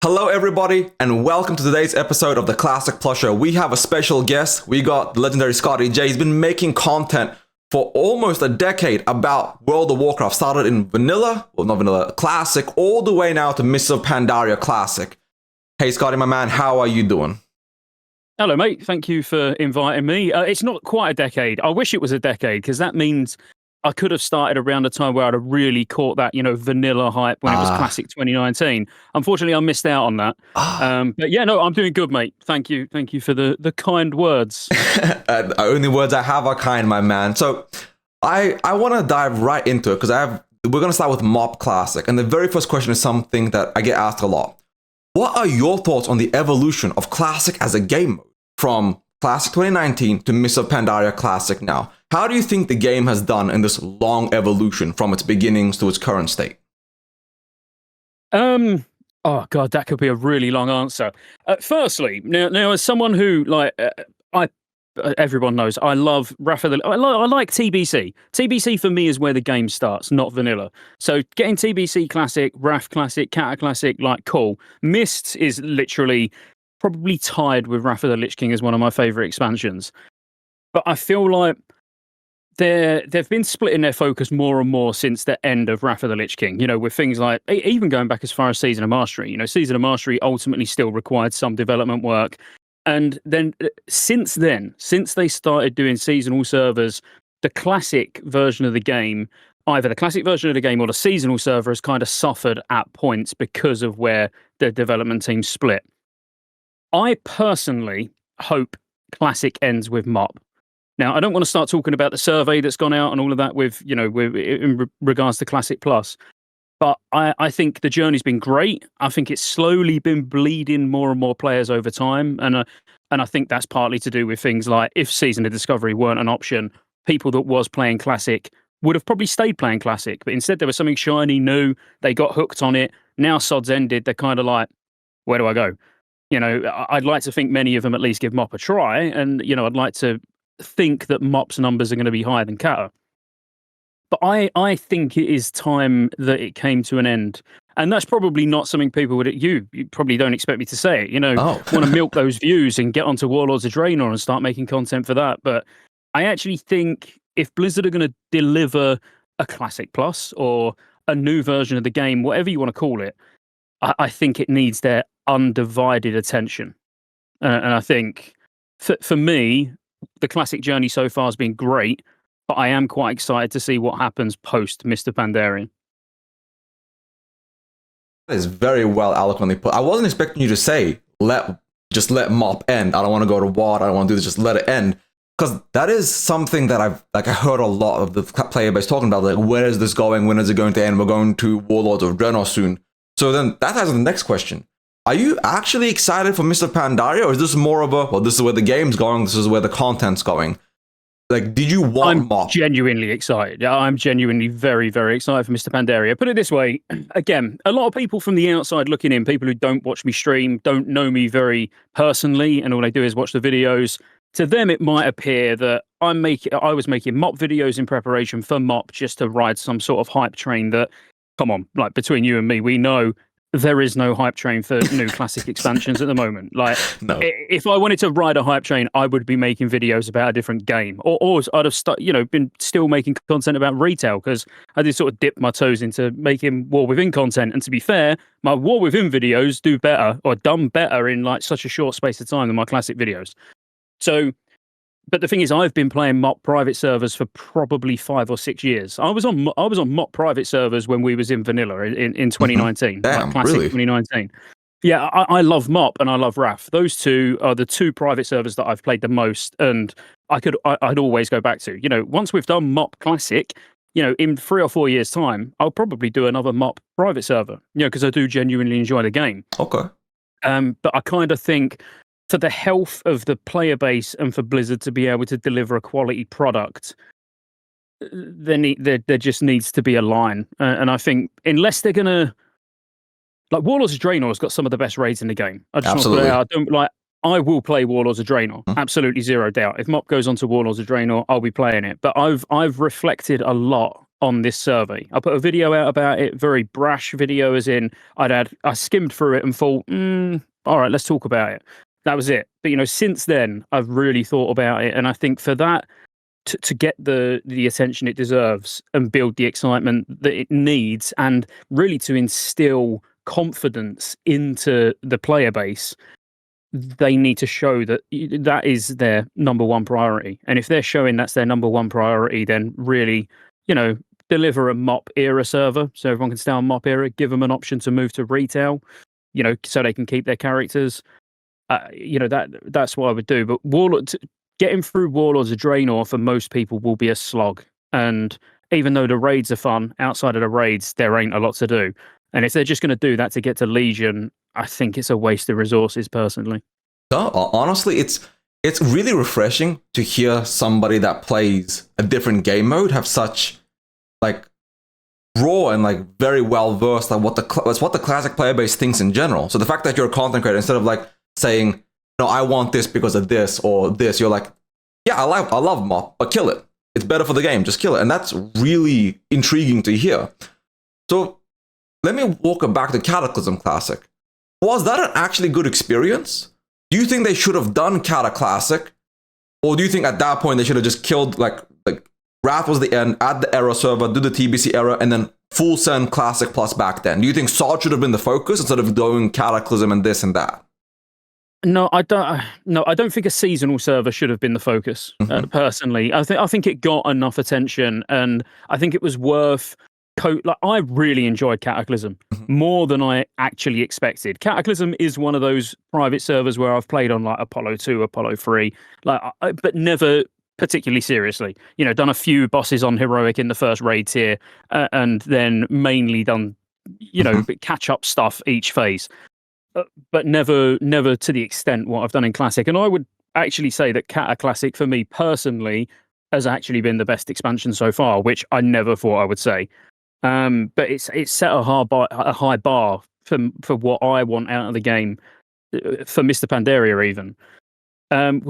Hello everybody and welcome to today's episode of the Classic Plus Show. We have a special guest. We got the legendary ScotteJaye. He's been making content for almost a decade about World of Warcraft. Started in Vanilla, well not Vanilla, Classic, all the way now to Mists of Pandaria Classic. Hey Scotty, my man, how are you doing? Hello mate, thank you for inviting me. It's not quite a decade. I wish it was a decade because that means I could have started around a time where I'd have really caught that, vanilla hype when it was Classic 2019. Unfortunately, I missed out on that. But yeah, no, I'm doing good, mate. Thank you for the kind words. The only words I have are kind, my man. So I want to dive right into it because we're going to start with MoP Classic. And the very first question is something that I get asked a lot. What are your thoughts on the evolution of Classic as a game mode from Classic 2019 to Mists of Pandaria Classic now? How do you think the game has done in this long evolution from its beginnings to its current state? Oh god, that could be a really long answer. Firstly, now as someone who everyone knows I love I like TBC. TBC for me is where the game starts, not vanilla. So getting TBC Classic, Wrath Classic, Cataclysm, cool. Mists is literally probably tied with Wrath of the Lich King as one of my favorite expansions. But I feel like they've been splitting their focus more and more since the end of Wrath of the Lich King, with things like, even going back as far as Season of Mastery. Season of Mastery ultimately still required some development work. And then, since they started doing seasonal servers, the classic version of the game, either the classic version of the game or the seasonal server has kind of suffered at points because of where the development team split. I personally hope Classic ends with MoP. Now, I don't want to start talking about the survey that's gone out and all of that with in regards to Classic Plus, but I think the journey's been great. I think it's slowly been bleeding more and more players over time, and I think that's partly to do with things like if Season of Discovery weren't an option, people that was playing Classic would have probably stayed playing Classic, but instead there was something shiny, new, they got hooked on it. Now sod's ended, they're kind of like, where do I go? I'd like to think many of them at least give MoP a try, and I'd like to think that MoP's numbers are going to be higher than Cata. But I think it is time that it came to an end. And that's probably not something people would... You probably don't expect me to say it. Want to milk those views and get onto Warlords of Draenor and start making content for that. But I actually think if Blizzard are going to deliver a Classic Plus or a new version of the game, whatever you want to call it, I think it needs their undivided attention. And I think, for me, the Classic journey so far has been great, but I am quite excited to see what happens post Mr. Pandarian. That is very well eloquently put. I wasn't expecting you to say, just let MoP end. I don't want to go to WoD. I don't want to do this. Just let it end. Because that is something that I heard a lot of the player base talking about. Like, where is this going? When is it going to end? We're going to Warlords of Draenor soon. So then that has the next question. Are you actually excited for Mr. Pandaria, or is this more of a, this is where the game's going, this is where the content's going? Like, did you want MoP? I'm genuinely excited. I'm genuinely very, very excited for Mr. Pandaria. Put it this way, again, a lot of people from the outside looking in, people who don't watch me stream, don't know me very personally, and all they do is watch the videos. To them, it might appear that I was making MoP videos in preparation for MoP just to ride some sort of hype train that, come on, like between you and me, we know there is no hype train for new Classic expansions at the moment. Like, no. If I wanted to ride a hype train, I would be making videos about a different game, or I'd have been still making content about retail, because I did sort of dip my toes into making War Within content. And to be fair, my War Within videos do better, or done better in like such a short space of time than my Classic videos. So, but the thing is, I've been playing MoP private servers for probably 5 or 6 years. I was on MoP private servers when we was in vanilla in 2019. Damn, like Classic really? 2019. Yeah, I love MoP and I love Wrath. Those two are the two private servers that I've played the most, and I'd always go back to. Once we've done MoP Classic, in 3 or 4 years' time, I'll probably do another MoP private server. Because I do genuinely enjoy the game. Okay. But I kind of think, for the health of the player base and for Blizzard to be able to deliver a quality product, there just needs to be a line. And I think unless they're going to... Like, Warlords of Draenor has got some of the best raids in the game. I just Absolutely. Want to put it out. I will play Warlords of Draenor. Absolutely zero doubt. If MoP goes on to Warlords of Draenor, I'll be playing it. But I've reflected a lot on this survey. I put a video out about it, very brash video, as in I skimmed through it and thought, all right, let's talk about it. That was it. But since then, I've really thought about it, and I think for that to get the attention it deserves and build the excitement that it needs, and really to instill confidence into the player base, they need to show that that is their number one priority. And if they're showing that's their number one priority, then really, deliver a MoP era server so everyone can stay on MoP era, give them an option to move to retail, so they can keep their characters. That's what I would do. But getting through Warlords of Draenor for most people will be a slog. And even though the raids are fun, outside of the raids, there ain't a lot to do. And if they're just going to do that to get to Legion, I think it's a waste of resources, personally. Honestly, it's really refreshing to hear somebody that plays a different game mode have such raw and very well versed what the classic player base thinks in general. So the fact that you're a content creator, instead of saying, no, I want this because of this or this, you're like, yeah, I love MoP, but kill it. It's better for the game. Just kill it. And that's really intriguing to hear. So let me walk it back to Cataclysm Classic. Was that an actually good experience? Do you think they should have done Classic? Or do you think at that point they should have just killed, Wrath was the end, add the era server, do the TBC era, and then full send Classic plus back then? Do you think SOD should have been the focus instead of doing Cataclysm and this and that? No, I don't. No, I don't think a seasonal server should have been the focus. Personally, I think it got enough attention, and I think it was worth. I really enjoyed Cataclysm more than I actually expected. Cataclysm is one of those private servers where I've played on Apollo 2, Apollo 3, but never particularly seriously. Done a few bosses on heroic in the first raid tier, and then mainly done catch up stuff each phase. But never to the extent what I've done in Classic. And I would actually say that Classic, for me personally, has actually been the best expansion so far, which I never thought I would say. But it's set a high bar for what I want out of the game, for Mr. Pandaria even.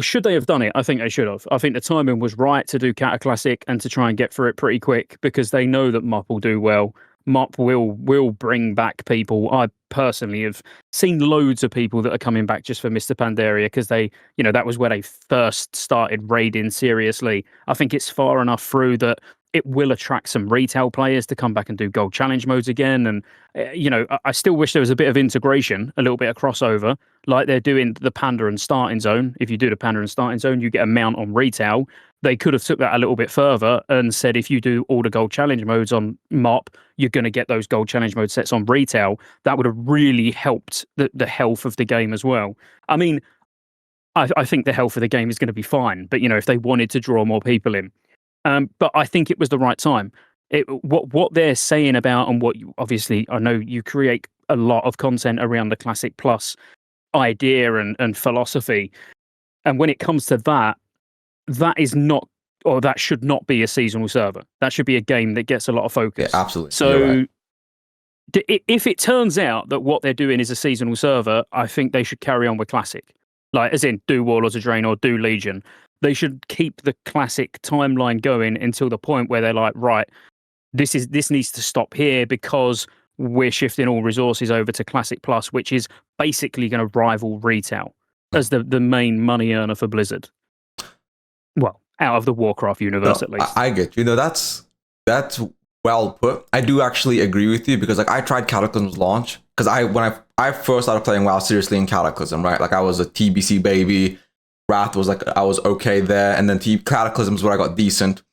Should they have done it? I think they should have. I think the timing was right to do Cataclysm and to try and get through it pretty quick, because they know that MoP will do well. MoP will bring back people. I personally have seen loads of people that are coming back just for Mr. Pandaria, because that was where they first started raiding seriously. I think it's far enough through that it will attract some retail players to come back and do gold challenge modes again. And, I still wish there was a bit of integration, a little bit of crossover, like they're doing the Panda and Starting Zone. If you do the Panda and Starting Zone, you get a mount on retail. They could have took that a little bit further and said, if you do all the gold challenge modes on MoP, you're going to get those gold challenge mode sets on retail. That would have really helped the health of the game as well. I mean, I think the health of the game is going to be fine, but if they wanted to draw more people in. But I think it was the right time. What they're saying about, and obviously, I know you create a lot of content around the Classic Plus idea and philosophy. And when it comes to that is not, or that should not be a seasonal server. That should be a game that gets a lot of focus. Yeah, absolutely. So if it turns out that what they're doing is a seasonal server, I think they should carry on with Classic. As in, do Warlords of Draenor, do Legion. They should keep the Classic timeline going until the point where they're like, right, this needs to stop here, because we're shifting all resources over to Classic Plus, which is basically going to rival retail as the main money earner for Blizzard. Well, out of the Warcraft universe, at least. I get you. That's well put. I do actually agree with you, because I tried Cataclysm's launch, because when I first started playing WoW seriously in Cataclysm, right? I was a TBC baby. Wrath was I was okay there, and then Cataclysm is where I got decent.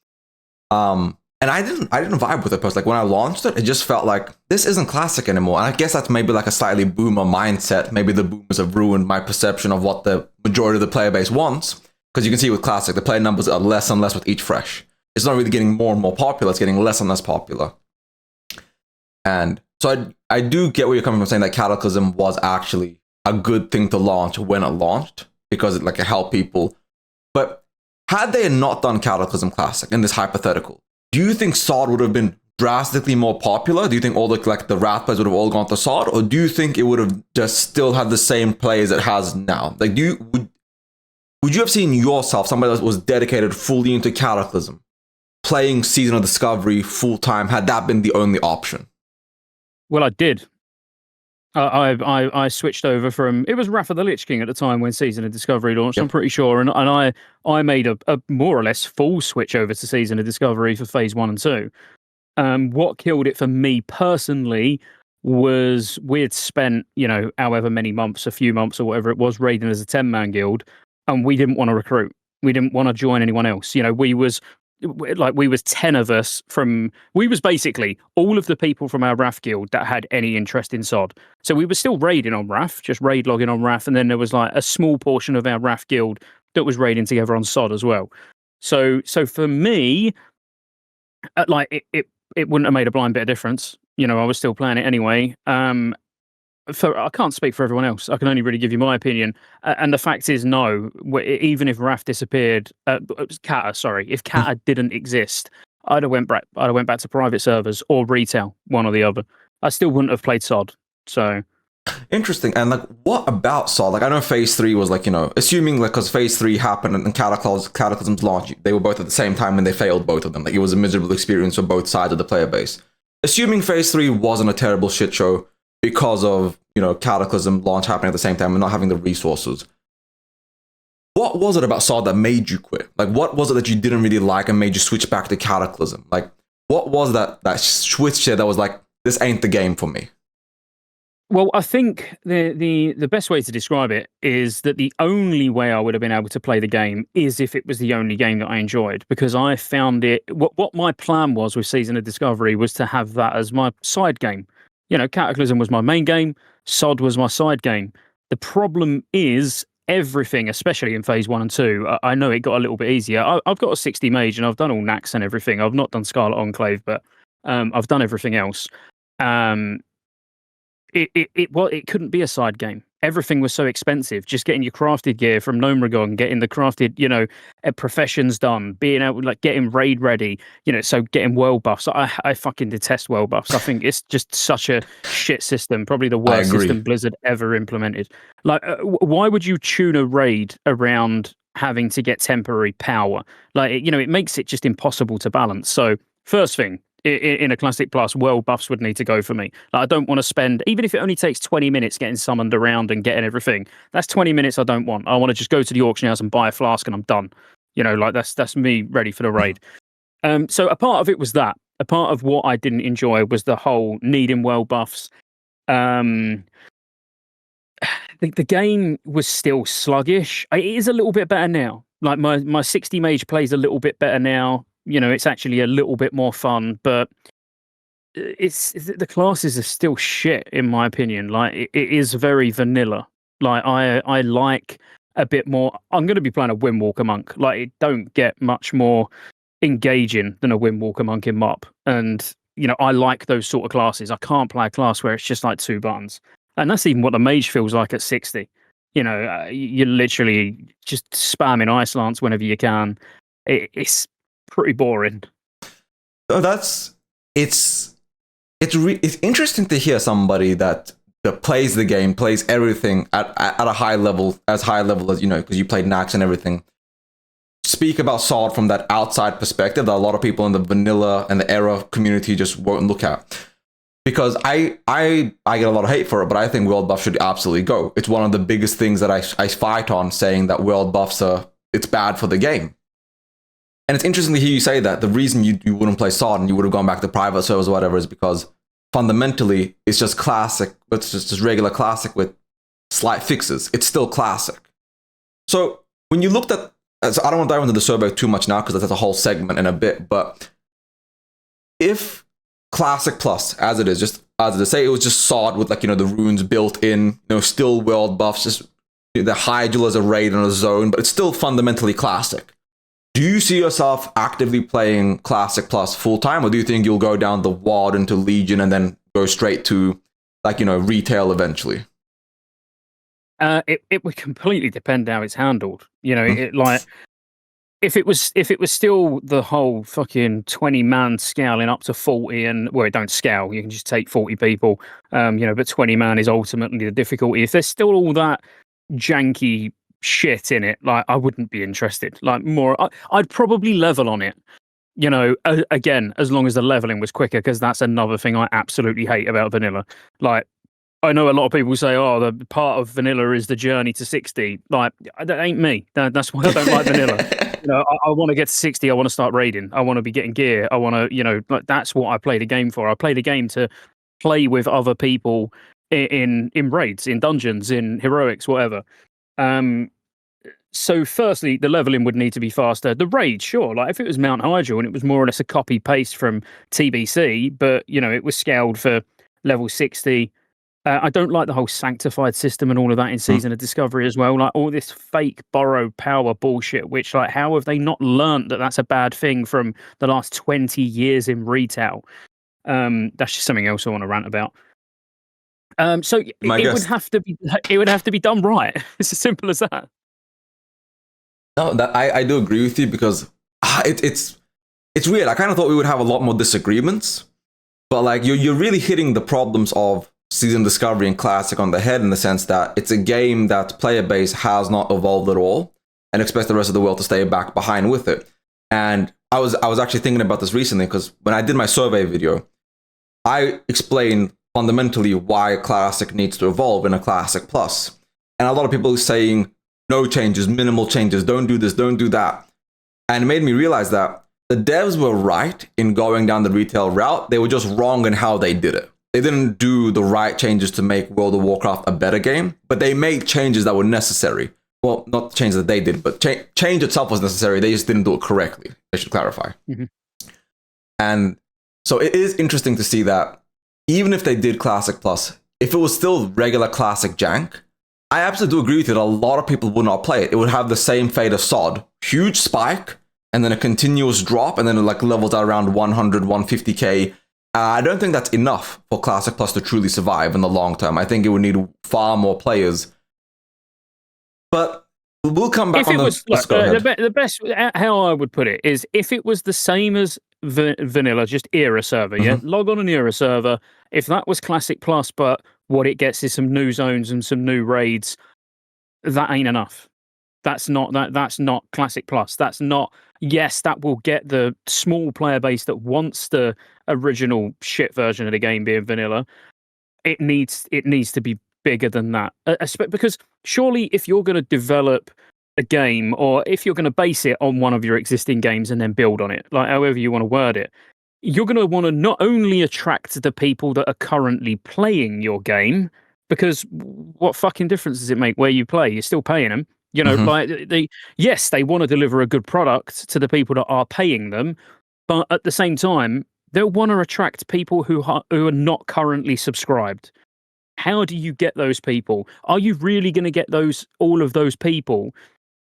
And I didn't vibe with it personally. When I launched it, it just felt like this isn't Classic anymore. And I guess that's maybe a slightly boomer mindset. Maybe the boomers have ruined my perception of what the majority of the player base wants. Because you can see with Classic, the player numbers are less and less with each fresh. It's not really getting more and more popular. It's getting less and less popular. And so I do get where you're coming from, saying that Cataclysm was actually a good thing to launch when it launched, because it helped people. But had they not done Cataclysm Classic in this hypothetical, do you think SOD would have been drastically more popular? Do you think all the Wrath players would have all gone to SOD, or do you think it would have just still had the same players it has now? Would you have seen yourself, somebody that was dedicated fully into Cataclysm, playing Season of Discovery full time had that been the only option? Well, I did. I switched over from, it was Wrath of the Lich King at the time when Season of Discovery launched, Yep. I'm pretty sure, and I made a more or less full switch over to Season of Discovery for Phase 1 and 2. What killed it for me personally was we'd spent, however many months, a few months or whatever it was, raiding as a 10-man guild, and we didn't want to recruit. We didn't want to join anyone else. We was 10 of us we was basically all of the people from our Wrath guild that had any interest in SOD. So we were still raiding on Wrath, just raid logging on Wrath, and then there was like a small portion of our Wrath guild that was raiding together on SOD as well. So for me, it wouldn't have made a blind bit of difference. I was still playing it anyway. I can't speak for everyone else. I can only really give you my opinion. And the fact is, no, even if Wrath disappeared, Cata, sorry, if Cata didn't exist, I'd have went back to private servers or retail, one or the other. I still wouldn't have played SOD. So interesting. And like, what about SOD? Like, I know Phase 3 was like, assuming like because Phase 3 happened and Cataclysm's launch, they were both at the same time and they failed, both of them. Like, it was a miserable experience for both sides of the player base. Assuming Phase 3 wasn't a terrible shit show because of, Cataclysm launch happening at the same time and not having the resources, what was it about SOD that made you quit? Like, what was it that you didn't really like and made you switch back to Cataclysm? Like, what was that switch there that was like, this ain't the game for me? Well, I think the best way to describe it is that the only way I would have been able to play the game is if it was the only game that I enjoyed, because I found it. What my plan was with Season of Discovery was to have that as my side game. Cataclysm was my main game. SOD was my side game. The problem is everything, especially in Phase 1 and 2. I know it got a little bit easier. I've got a 60 mage and I've done all Nax and everything. I've not done Scarlet Enclave, but I've done everything else. It couldn't be a side game. Everything was so expensive. Just getting your crafted gear from Gnomeregon, getting the crafted, professions done, being able getting raid ready, so getting world buffs. I fucking detest world buffs. I think it's just such a shit system. Probably the worst system Blizzard ever implemented. Why would you tune a raid around having to get temporary power? It makes it just impossible to balance. So first thing, in a Classic Plus, world buffs would need to go for me. I don't want to spend, even if it only takes 20 minutes getting summoned around and getting everything, that's 20 minutes I don't want. I want to just go to the auction house and buy a flask and I'm done. That's me ready for the raid. So a part of it was that. A part of what I didn't enjoy was the whole needing world buffs. The game was still sluggish. It is a little bit better now. Like my 60 mage plays a little bit better now. It's actually a little bit more fun, but the classes are still shit in my opinion. It is very vanilla. I like a bit more. I'm going to be playing a Windwalker Monk. It don't get much more engaging than a Windwalker Monk in MoP. And I like those sort of classes. I can't play a class where it's just like 2 buttons, and that's even what the mage feels like at 60. You're literally just spamming ice lance whenever you can. It's pretty boring. It's interesting to hear somebody that plays the game, plays everything at a high level as because you played Nax and everything, speak about SOD from that outside perspective that a lot of people in the vanilla and the era community just won't look at. Because I get a lot of hate for it, but I think world buffs should absolutely go. It's one of the biggest things that I fight on, saying that world buffs it's bad for the game. And it's interesting to hear you say that the reason you wouldn't play SOD and you would have gone back to private servers or whatever is because fundamentally it's just classic. It's just regular classic with slight fixes. It's still classic. So when you looked at, so I don't want to dive into the survey too much now because that's a whole segment in a bit, but if Classic Plus, as it is, just as it is, say it was just SOD with the runes built in, still world buffs, just the Hydra as a raid on a zone, but it's still fundamentally classic. Do you see yourself actively playing Classic Plus full time, or do you think you'll go down the WoD into Legion and then go straight to retail eventually? It would completely depend how it's handled. If it was still the whole fucking 20-man scaling up to 40, and it don't scale, you can just take 40 people. But 20-man is ultimately the difficulty. If there's still all that janky shit in it, I wouldn't be interested. I'd probably level on it, You know, again, as long as the leveling was quicker, because that's another thing I absolutely hate about vanilla. Like, I know a lot of people say, "Oh, the part of vanilla is the journey to 60." Like, that ain't me. That's why I don't like vanilla. You know, I want to get to 60. I want to start raiding. I want to be getting gear. I want to, you know, like, that's what I play the game for. I play the game to play with other people in raids, in dungeons, in heroics, whatever. So firstly, the leveling would need to be faster. The raid, sure, like if it was Mount Hydra and it was more or less a copy paste from TBC, but you know, it was scaled for level 60. I don't like the whole sanctified system and all of that in Season of Discovery as well. Like all this fake borrowed power bullshit, which like how have they not learnt that that's a bad thing from the last 20 years in retail? That's just something else I want to rant about. So it would have to be done right. It's as simple as that. No, that I do agree with you because it's weird. I kind of thought we would have a lot more disagreements, but like you're really hitting the problems of Season Discovery and Classic on the head in the sense that it's a game that player base has not evolved at all and expects the rest of the world to stay back behind with it. And I was actually thinking about this recently because when I did my survey video, I explained fundamentally why Classic needs to evolve in a Classic Plus. And a lot of people are saying, no changes, minimal changes, don't do this, don't do that. And it made me realize that the devs were right in going down the retail route. They were just wrong in how they did it. They didn't do the right changes to make World of Warcraft a better game, but they made changes that were necessary. Well, not the changes that they did, but change itself was necessary. They just didn't do it correctly. I should clarify. Mm-hmm. And so it is interesting to see that even if they did Classic Plus, if it was still regular Classic jank, I absolutely do agree with you that a lot of people would not play it. It would have the same fate as SOD. Huge spike, and then a continuous drop, and then it like levels out around 100, 150k. I don't think that's enough for Classic Plus to truly survive in the long term. I think it would need far more players. But we'll come back on the best, how I would put it is if it was the same as vanilla, just era server, yeah? Log on an era server. If that was Classic Plus, but what it gets is some new zones and some new raids, that ain't enough. That's not Classic Plus. That's not, yes, that will get the small player base that wants the original shit version of the game being vanilla. It needs to be bigger than that. Because surely if you're going to develop a game or if you're going to base it on one of your existing games and then build on it, like however you want to word it, you're going to want to not only attract the people that are currently playing your game, because what fucking difference does it make where you play? You're still paying them. You know, like they want to deliver a good product to the people that are paying them, but at the same time, they'll want to attract people who are not currently subscribed. How do you get those people? Are you really going to get all of those people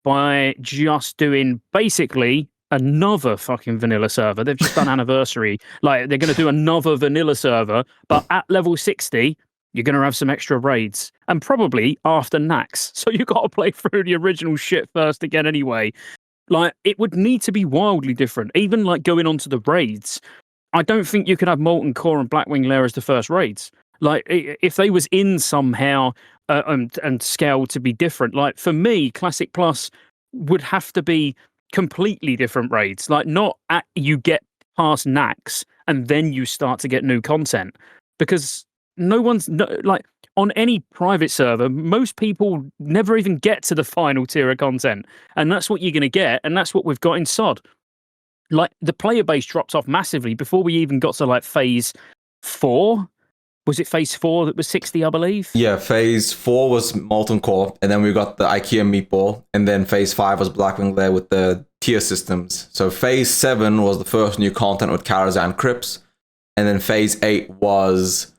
by just doing basically another fucking vanilla server? They've just done Anniversary. Like they're going to do another vanilla server, but at level 60, you're going to have some extra raids and probably after Nax. So you've got to play through the original shit first again anyway. Like it would need to be wildly different. Even like going on to the raids, I don't think you could have Molten Core and Blackwing Lair as the first raids. Like if they was in somehow and scaled to be different, like for me, Classic Plus would have to be completely different raids. Like not you get past Nax and then you start to get new content, because like on any private server, most people never even get to the final tier of content, and that's what you're going to get, and that's what we've got in SOD. Like the player base dropped off massively before we even got to like phase 4. Was it phase 4 that was 60, I believe? Yeah, phase 4 was Molten Core, and then we got the IKEA Meatball, and then phase 5 was Blackwing Lair with the tier systems. So phase 7 was the first new content with Karazhan Crypts, and then phase 8 was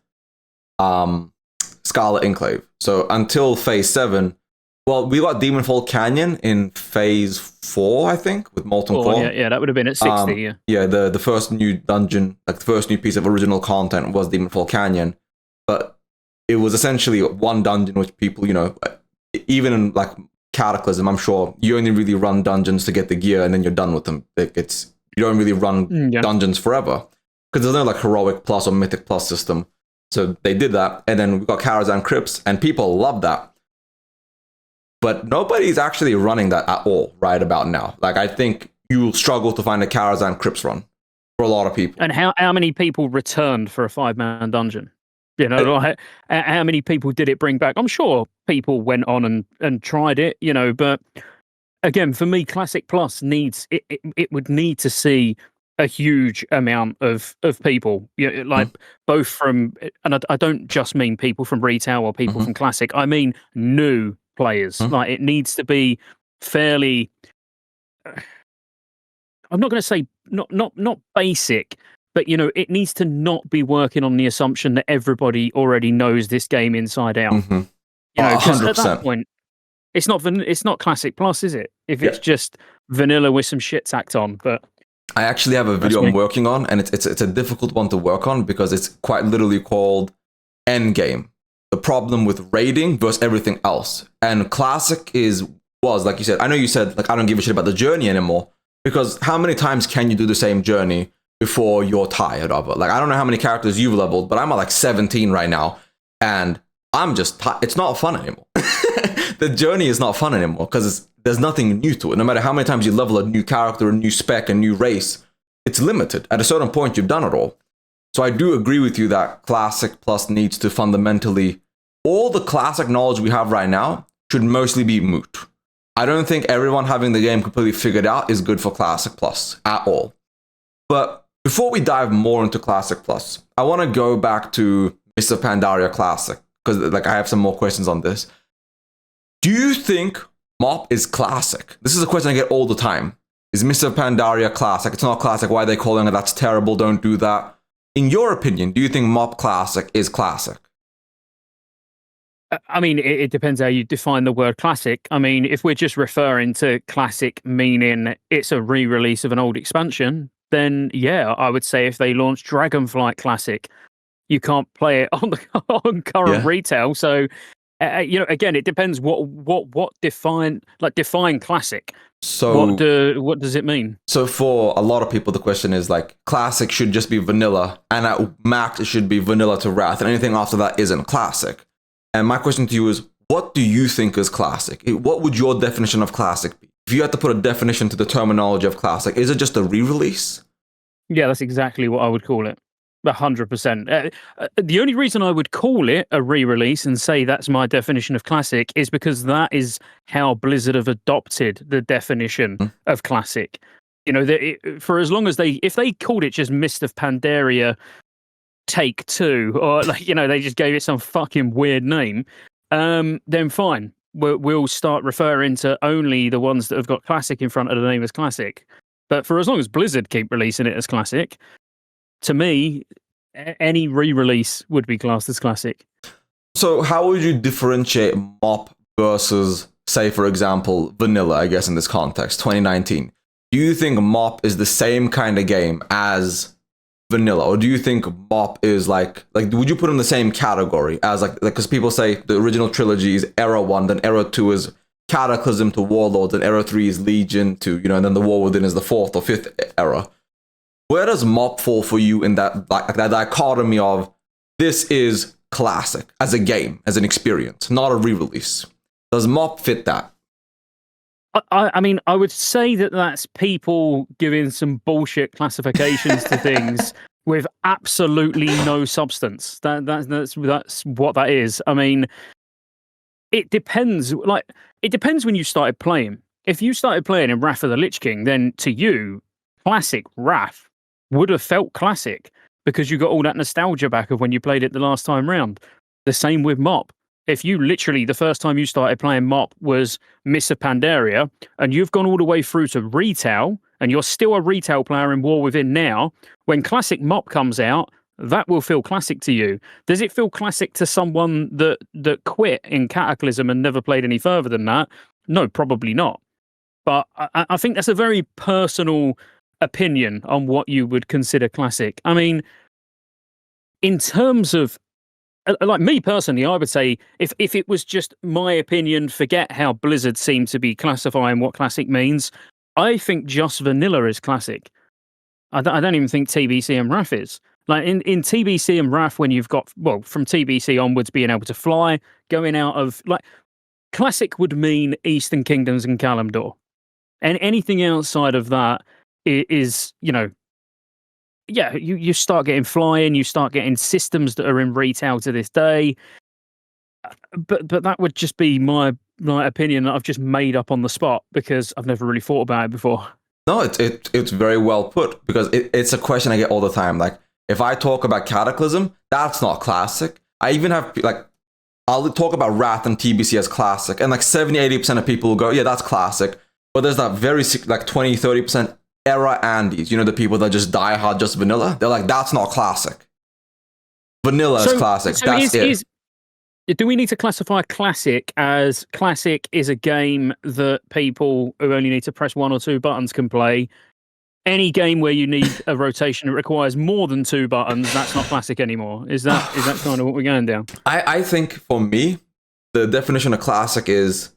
Scarlet Enclave. So until phase 7, well, we got Demonfall Canyon in phase 4, I think, with Molten Core. Yeah, that would have been at 60, yeah. Yeah, the first new dungeon, like the first new piece of original content was Demonfall Canyon. But it was essentially one dungeon which people, you know, even in like Cataclysm, I'm sure you only really run dungeons to get the gear and then you're done with them. You don't really run dungeons forever because there's no like Heroic Plus or Mythic Plus system. So they did that, and then we got Karazhan Crypts, and people love that. But nobody's actually running that at all right about now. Like, I think you'll struggle to find a Karazhan Crypts run for a lot of people. And how many people returned for a 5-man dungeon? You know, like, how many people did it bring back? I'm sure people went on and tried it, you know, but again, for me, Classic Plus needs it would need to see a huge amount of people, you know, like both from, and I don't just mean people from retail or people from Classic. I mean new players. Like it needs to be fairly. I'm not going to say not basic, but you know, it needs to not be working on the assumption that everybody already knows this game inside out. You know, because at that point, it's not Classic Plus, is it? If it's just vanilla with some shit tacked on. But I actually have a video I'm working on, and it's a difficult one to work on because it's quite literally called Endgame. The problem with raiding versus everything else. And Classic was, like you said, I know you said, like, I don't give a shit about the journey anymore, because how many times can you do the same journey before you're tired of it? Like, I don't know how many characters you've leveled, but I'm at like 17 right now, and I'm just it's not fun anymore. The journey is not fun anymore because there's nothing new to it. No matter how many times you level a new character, a new spec, a new race, it's limited. At a certain point, you've done it all. So I do agree with you that Classic Plus needs to fundamentally, all the Classic knowledge we have right now should mostly be moot. I don't think everyone having the game completely figured out is good for Classic Plus at all. But before we dive more into Classic Plus, I want to go back to Mr. Pandaria Classic, because like I have some more questions on this. Do you think MoP is classic? This is a question I get all the time. Is Mr. Pandaria classic? It's not classic. Why are they calling it? That's terrible. Don't do that. In your opinion, do you think MoP Classic is classic? I mean, it depends how you define the word classic. I mean, if we're just referring to classic meaning it's a re-release of an old expansion, then yeah, I would say if they launch Dragonflight Classic, you can't play it on current retail. So, you know, again, it depends what define classic. So what does it mean? So for a lot of people, the question is like, classic should just be vanilla, and at max it should be vanilla to wrath, and anything after that isn't classic. And my question to you is, what do you think is classic? What would your definition of classic be? If you had to put a definition to the terminology of classic, is it just a re-release? Yeah, that's exactly what I would call it. 100%. The only reason I would call it a re-release and say that's my definition of classic is because that is how Blizzard have adopted the definition of classic. You know, for as long as if they called it just Mist of Pandaria Take 2, or like, you know, they just gave it some fucking weird name, then fine. We'll start referring to only the ones that have got classic in front of the name as classic. But for as long as Blizzard keep releasing it as classic, to me, any re-release would be classed as classic. So how would you differentiate MoP versus, say, for example, vanilla, I guess, in this context, 2019? Do you think MoP is the same kind of game as vanilla? Or do you think MoP is like would you put in the same category as like because people say the original trilogy is Era 1, then Era 2 is Cataclysm to Warlords, and Era 3 is Legion to, you know, and then the War Within is the 4th or 5th era. Where does MoP fall for you in that that dichotomy of this is classic as a game, as an experience, not a re-release? Does MoP fit that? I mean, I would say that that's people giving some bullshit classifications to things with absolutely no substance. That's what that is. I mean, it depends. Like, it depends when you started playing. If you started playing in Wrath of the Lich King, then to you, classic Wrath would have felt classic because you got all that nostalgia back of when you played it the last time round. The same with MoP. If you literally, the first time you started playing MoP was Mists of Pandaria, and you've gone all the way through to retail, and you're still a retail player in War Within now, when classic MoP comes out, that will feel classic to you. Does it feel classic to someone that quit in Cataclysm and never played any further than that? No, probably not. But I think that's a very personal opinion on what you would consider classic. I mean, in terms of, like me personally, I would say if it was just my opinion, forget how Blizzard seemed to be classifying what classic means. I think just vanilla is classic. I don't even think TBC and Wrath is. Like in TBC and Wrath, when you've got, well, from TBC onwards being able to fly, going out of, like, classic would mean Eastern Kingdoms and Kalimdor. And anything outside of that is, you know, yeah, you start getting flying, you start getting systems that are in retail to this day. But that would just be my opinion that I've just made up on the spot because I've never really thought about it before. No, it's very well put, because it's a question I get all the time. Like, if I talk about Cataclysm, that's not classic. I even have, like, I'll talk about Wrath and TBC as classic, and like 70-80% of people will go, yeah, that's classic. But there's that very, like, 20-30% era Andes, you know, the people that just die hard just vanilla. They're like, that's not classic. Vanilla is classic. That's it. Do we need to classify classic as classic is a game that people who only need to press 1 or 2 buttons can play? Any game where you need a rotation that requires more than 2 buttons, that's not classic anymore. Is that kind of what we're going down? I think for me, the definition of classic is,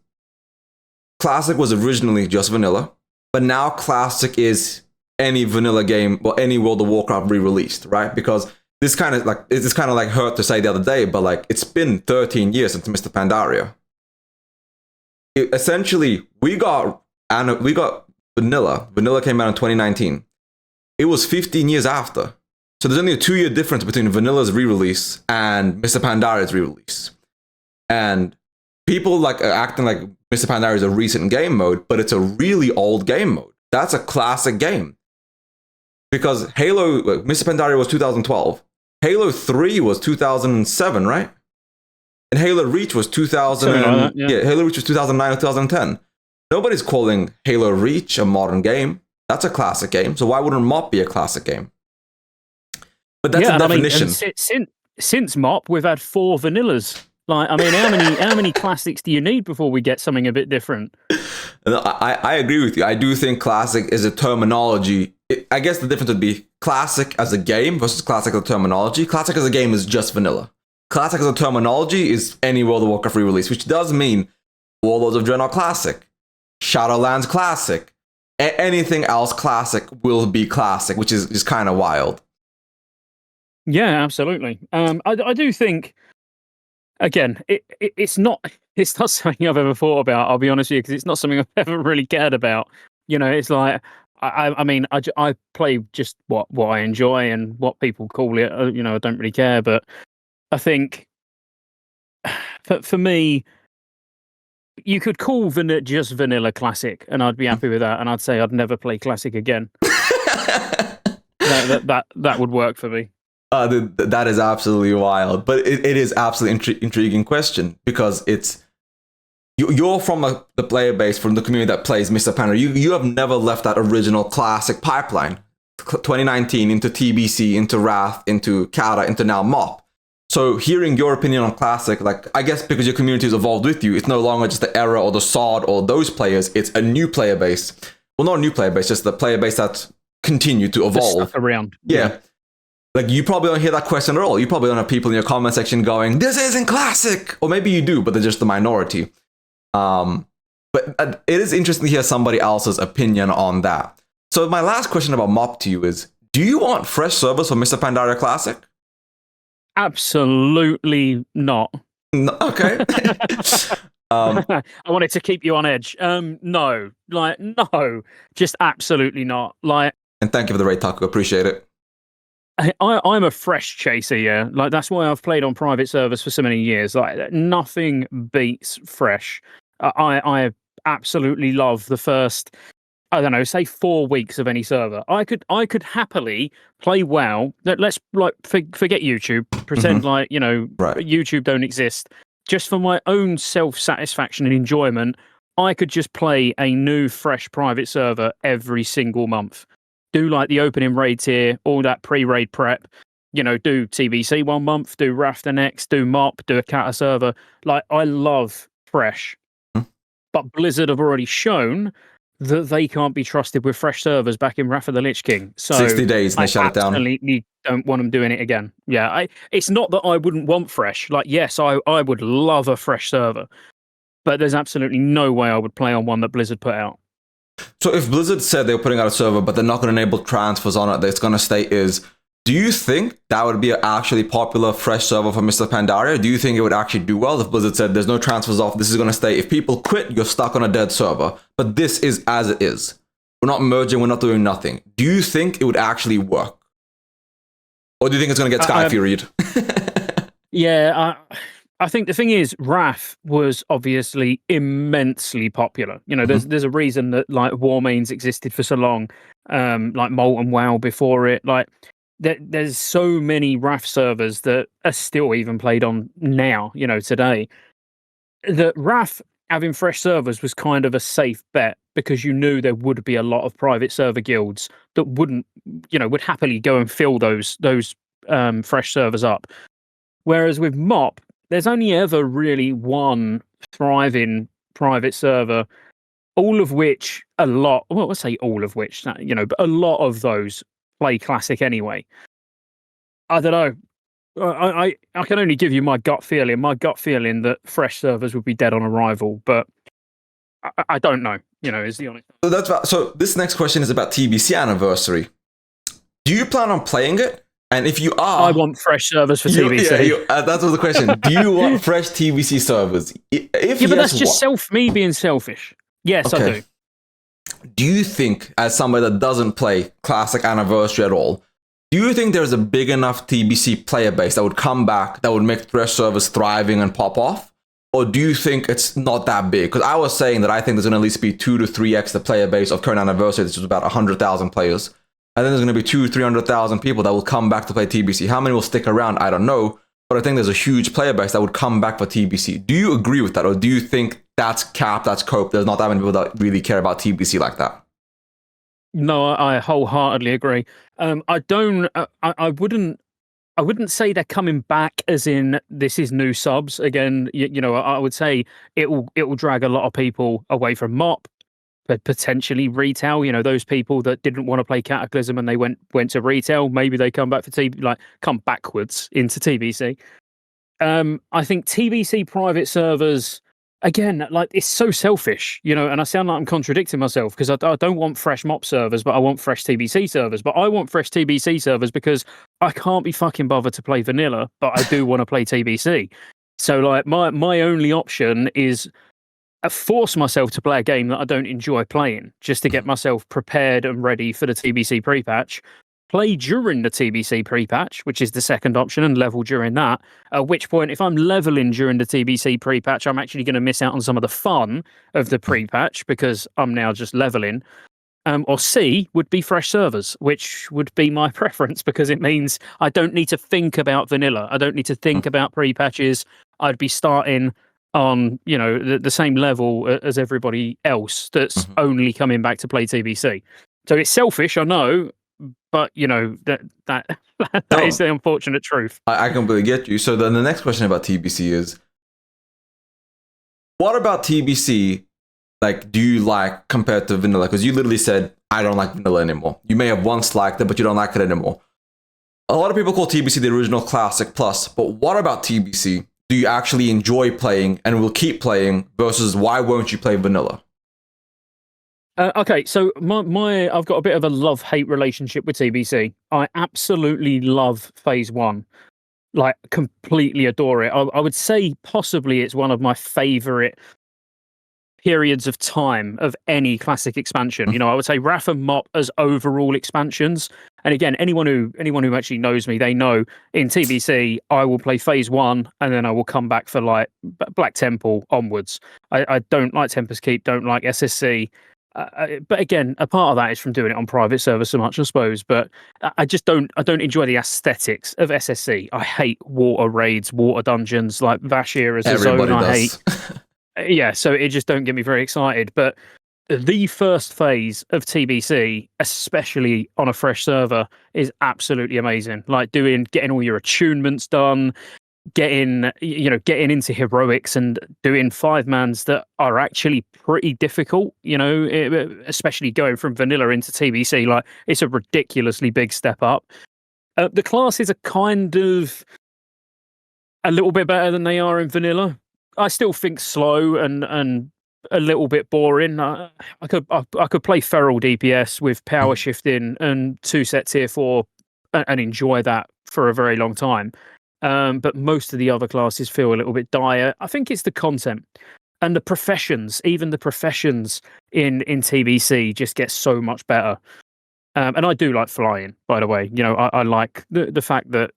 classic was originally just vanilla, but now classic is any vanilla game or any World of Warcraft re-released, right? Because it's kind of like hurt to say the other day, but like, it's been 13 years since Mr. Pandaria. Essentially, we got Vanilla. Vanilla came out in 2019. It was 15 years after. So there's only a 2-year difference between Vanilla's re-release and Mr. Pandaria's re-release. And people like are acting like Mr. Pandaria is a recent game mode, but it's a really old game mode. That's a classic game. Because Halo, Mr. Pandaria was 2012. Halo 3 was 2007, right? And Halo Reach was 2000. Halo Reach was 2009 or 2010. Nobody's calling Halo Reach a modern game. That's a classic game. So why wouldn't MoP be a classic game? But that's a definition. I mean, since MoP, we've had 4 vanillas. Like, I mean, how many classics do you need before we get something a bit different? I agree with you. I do think classic is a terminology. I guess the difference would be classic as a game versus classic as a terminology. Classic as a game is just vanilla. Classic as a terminology is any World of Warcraft re-release, which does mean Warlords of Draenor classic, Shadowlands classic, anything else classic will be classic, which is kind of wild. Yeah, absolutely. I do think, again, it's not something I've ever thought about. I'll be honest with you, because it's not something I've ever really cared about. You know, it's like, I mean, I play just what I enjoy and what people call it. You know, I don't really care. But I think for me, you could call just vanilla classic, and I'd be happy with that. And I'd say I'd never play classic again. that would work for me. That is absolutely wild, but it is absolutely intriguing question, because it's you're from the player base, from the community that plays Mr. Pandaria. You have never left that original classic pipeline, 2019 into TBC, into Wrath, into Cata, into now MoP. So hearing your opinion on classic, like, I guess because your community has evolved with you, it's no longer just the era or the SOD or those players. It's a new player base. Well, not a new player base, just the player base that's continued to evolve. Stuck around. Yeah. Like, you probably don't hear that question at all. You probably don't have people in your comment section going, this isn't classic. Or maybe you do, but they're just the minority. But it is interesting to hear somebody else's opinion on that. So my last question about MoP to you is, do you want fresh servers for Mr. Pandaria Classic? Absolutely not. No, okay. I wanted to keep you on edge. No, just absolutely not. Like, and thank you for the raid, Taku. Appreciate it. I'm a fresh chaser, yeah. Like, that's why I've played on private servers for so many years. Like, nothing beats fresh. I absolutely love the first, I don't know, say 4 weeks of any server. I could happily play WoW. Let's like forget YouTube. Pretend like, you know, YouTube don't exist. Just for my own self-satisfaction and enjoyment, I could just play a new, fresh private server every single month. Do like the opening raid tier, all that pre-raid prep. You know, do TBC 1 month, do Wrath the next, do MoP, do a Cata server. Like, I love fresh. But Blizzard have already shown that they can't be trusted with fresh servers back in Wrath of the Lich King. So 60 days and they shut it down. I absolutely don't want them doing it again. Yeah, it's not that I wouldn't want fresh. Like, yes, I would love a fresh server. But there's absolutely no way I would play on one that Blizzard put out. So if Blizzard said they were putting out a server, but they're not going to enable transfers on it, that it's going to stay is, Do you think that would be an actually popular fresh server for Mr. Pandaria? Do you think it would actually do well if Blizzard said there's no transfers off, this is going to stay? If people quit, you're stuck on a dead server. But this is as it is. We're not merging, we're not doing nothing. Do you think it would actually work? Or do you think it's going to get Sky Furied? Yeah, I think the thing is, RAF was obviously immensely popular. You know, there's a reason that like Warmains existed for so long, like Molten WoW before it. Like, there's so many RAF servers that are still even played on now. You know, today. That RAF having fresh servers was kind of a safe bet because you knew there would be a lot of private server guilds that would happily go and fill those fresh servers up. Whereas with MoP, there's only ever really one thriving private server, all of which but a lot of those play Classic anyway. I don't know. I can only give you my gut feeling. My gut feeling that fresh servers would be dead on arrival, but I don't know. You know, is the honest. So this next question is about TBC Anniversary. Do you plan on playing it? And if you are, I want fresh servers for TBC. That was the question. Do you want fresh TBC servers? But that's just me being selfish. Yes, okay. I do. Do you think, as somebody that doesn't play Classic Anniversary at all, do you think there's a big enough TBC player base that would come back, that would make fresh servers thriving and pop off? Or do you think it's not that big? Because I was saying that I think there's going to at least be 2 to 3x the player base of current Anniversary, which is about 100,000 players. And then there's going to be 200,000-300,000 people that will come back to play TBC. How many will stick around? I don't know. But I think there's a huge player base that would come back for TBC. Do you agree with that? Or do you think that's capped, that's coped? There's not that many people that really care about TBC like that? No, I wholeheartedly agree. I wouldn't say they're coming back as in this is new subs. Again, I would say it will drag a lot of people away from MoP, but potentially retail. You know, those people that didn't want to play Cataclysm and they went to retail, maybe they come back for come backwards into TBC. I think TBC private servers, again, like, it's so selfish, and I sound like I'm contradicting myself because I don't want fresh MoP servers, but I want fresh TBC servers. But I want fresh TBC servers because I can't be fucking bothered to play vanilla, but I do want to play TBC. So, like, my only option is force myself to play a game that I don't enjoy playing just to get myself prepared and ready for the TBC pre-patch. Play during the TBC pre-patch, which is the second option, and level during that. At which point, if I'm leveling during the TBC pre-patch, I'm actually going to miss out on some of the fun of the pre-patch because I'm now just leveling. Or C would be fresh servers, which would be my preference because it means I don't need to think about vanilla. I don't need to think about pre-patches. I'd be starting on the same level as everybody else that's only coming back to play TBC. So it's selfish, I know. But that is the unfortunate truth. I completely get you. So then the next question about TBC is, what about TBC? Like, do you like compared to vanilla? Because you literally said I don't like vanilla anymore. You may have once liked it, but you don't like it anymore. A lot of people call TBC the original Classic Plus. But what about TBC? Do you actually enjoy playing and will keep playing? Versus why won't you play vanilla? Okay, so I've got a bit of a love-hate relationship with TBC. I absolutely love Phase 1. Like, completely adore it. I would say possibly it's one of my favourite periods of time of any Classic expansion. I would say RAF and MoP as overall expansions. And again, anyone who actually knows me, they know in TBC I will play Phase 1 and then I will come back for like Black Temple onwards. I don't like Tempest Keep, don't like SSC. But again, a part of that is from doing it on private servers so much, I suppose. But I don't enjoy the aesthetics of SSC. I hate water raids, water dungeons, like Vashir as a zone. I hate. Yeah, so it just don't get me very excited. But the first phase of TBC, especially on a fresh server, is absolutely amazing. Like getting all your attunements done, getting into heroics and doing 5-mans that are actually pretty difficult, especially going from vanilla into TBC. Like, it's a ridiculously big step up. The classes are kind of a little bit better than they are in vanilla. I still think slow and a little bit boring. I could play feral DPS with power shifting and 2-set tier 4 and enjoy that for a very long time. But most of the other classes feel a little bit dire. I think it's the content and the professions. Even the professions in TBC just get so much better. And I do like flying, by the way. You know, I like the fact that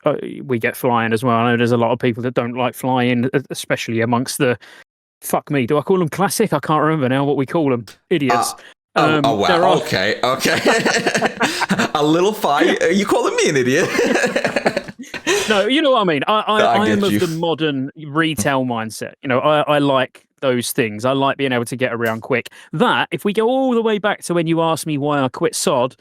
we get flying as well. I know there's a lot of people that don't like flying, especially amongst the, fuck me, do I call them classic? I can't remember now what we call them. Idiots. Oh wow. Okay. A little fight. You calling me an idiot? No, you know what I mean. I am you. of the modern retail mindset. You know, I like those things. I like being able to get around quick. That, if we go all the way back to when you asked me why I quit SOD,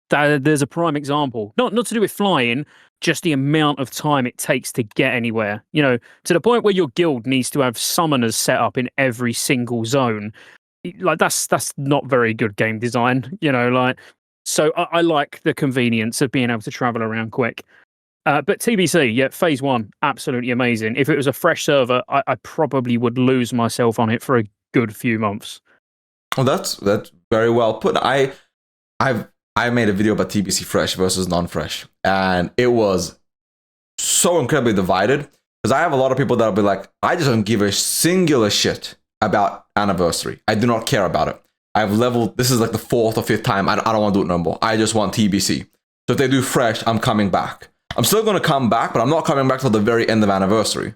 there's a prime example. Not to do with flying, just the amount of time it takes to get anywhere. You know, to the point where your guild needs to have summoners set up in every single zone. Like that's not very good game design. You know, like, so I like the convenience of being able to travel around quick. But TBC, yeah, phase 1, absolutely amazing. If it was a fresh server, I probably would lose myself on it for a good few months. Well, that's very well put. I made a video about TBC Fresh versus non-fresh, and it was so incredibly divided because I have a lot of people that'll be like, I just don't give a singular shit about Anniversary. I do not care about it. I've leveled. This is like the 4th or 5th time. I don't want to do it no more. I just want TBC. So if they do Fresh, I'm coming back. I'm still going to come back, but I'm not coming back till the very end of Anniversary.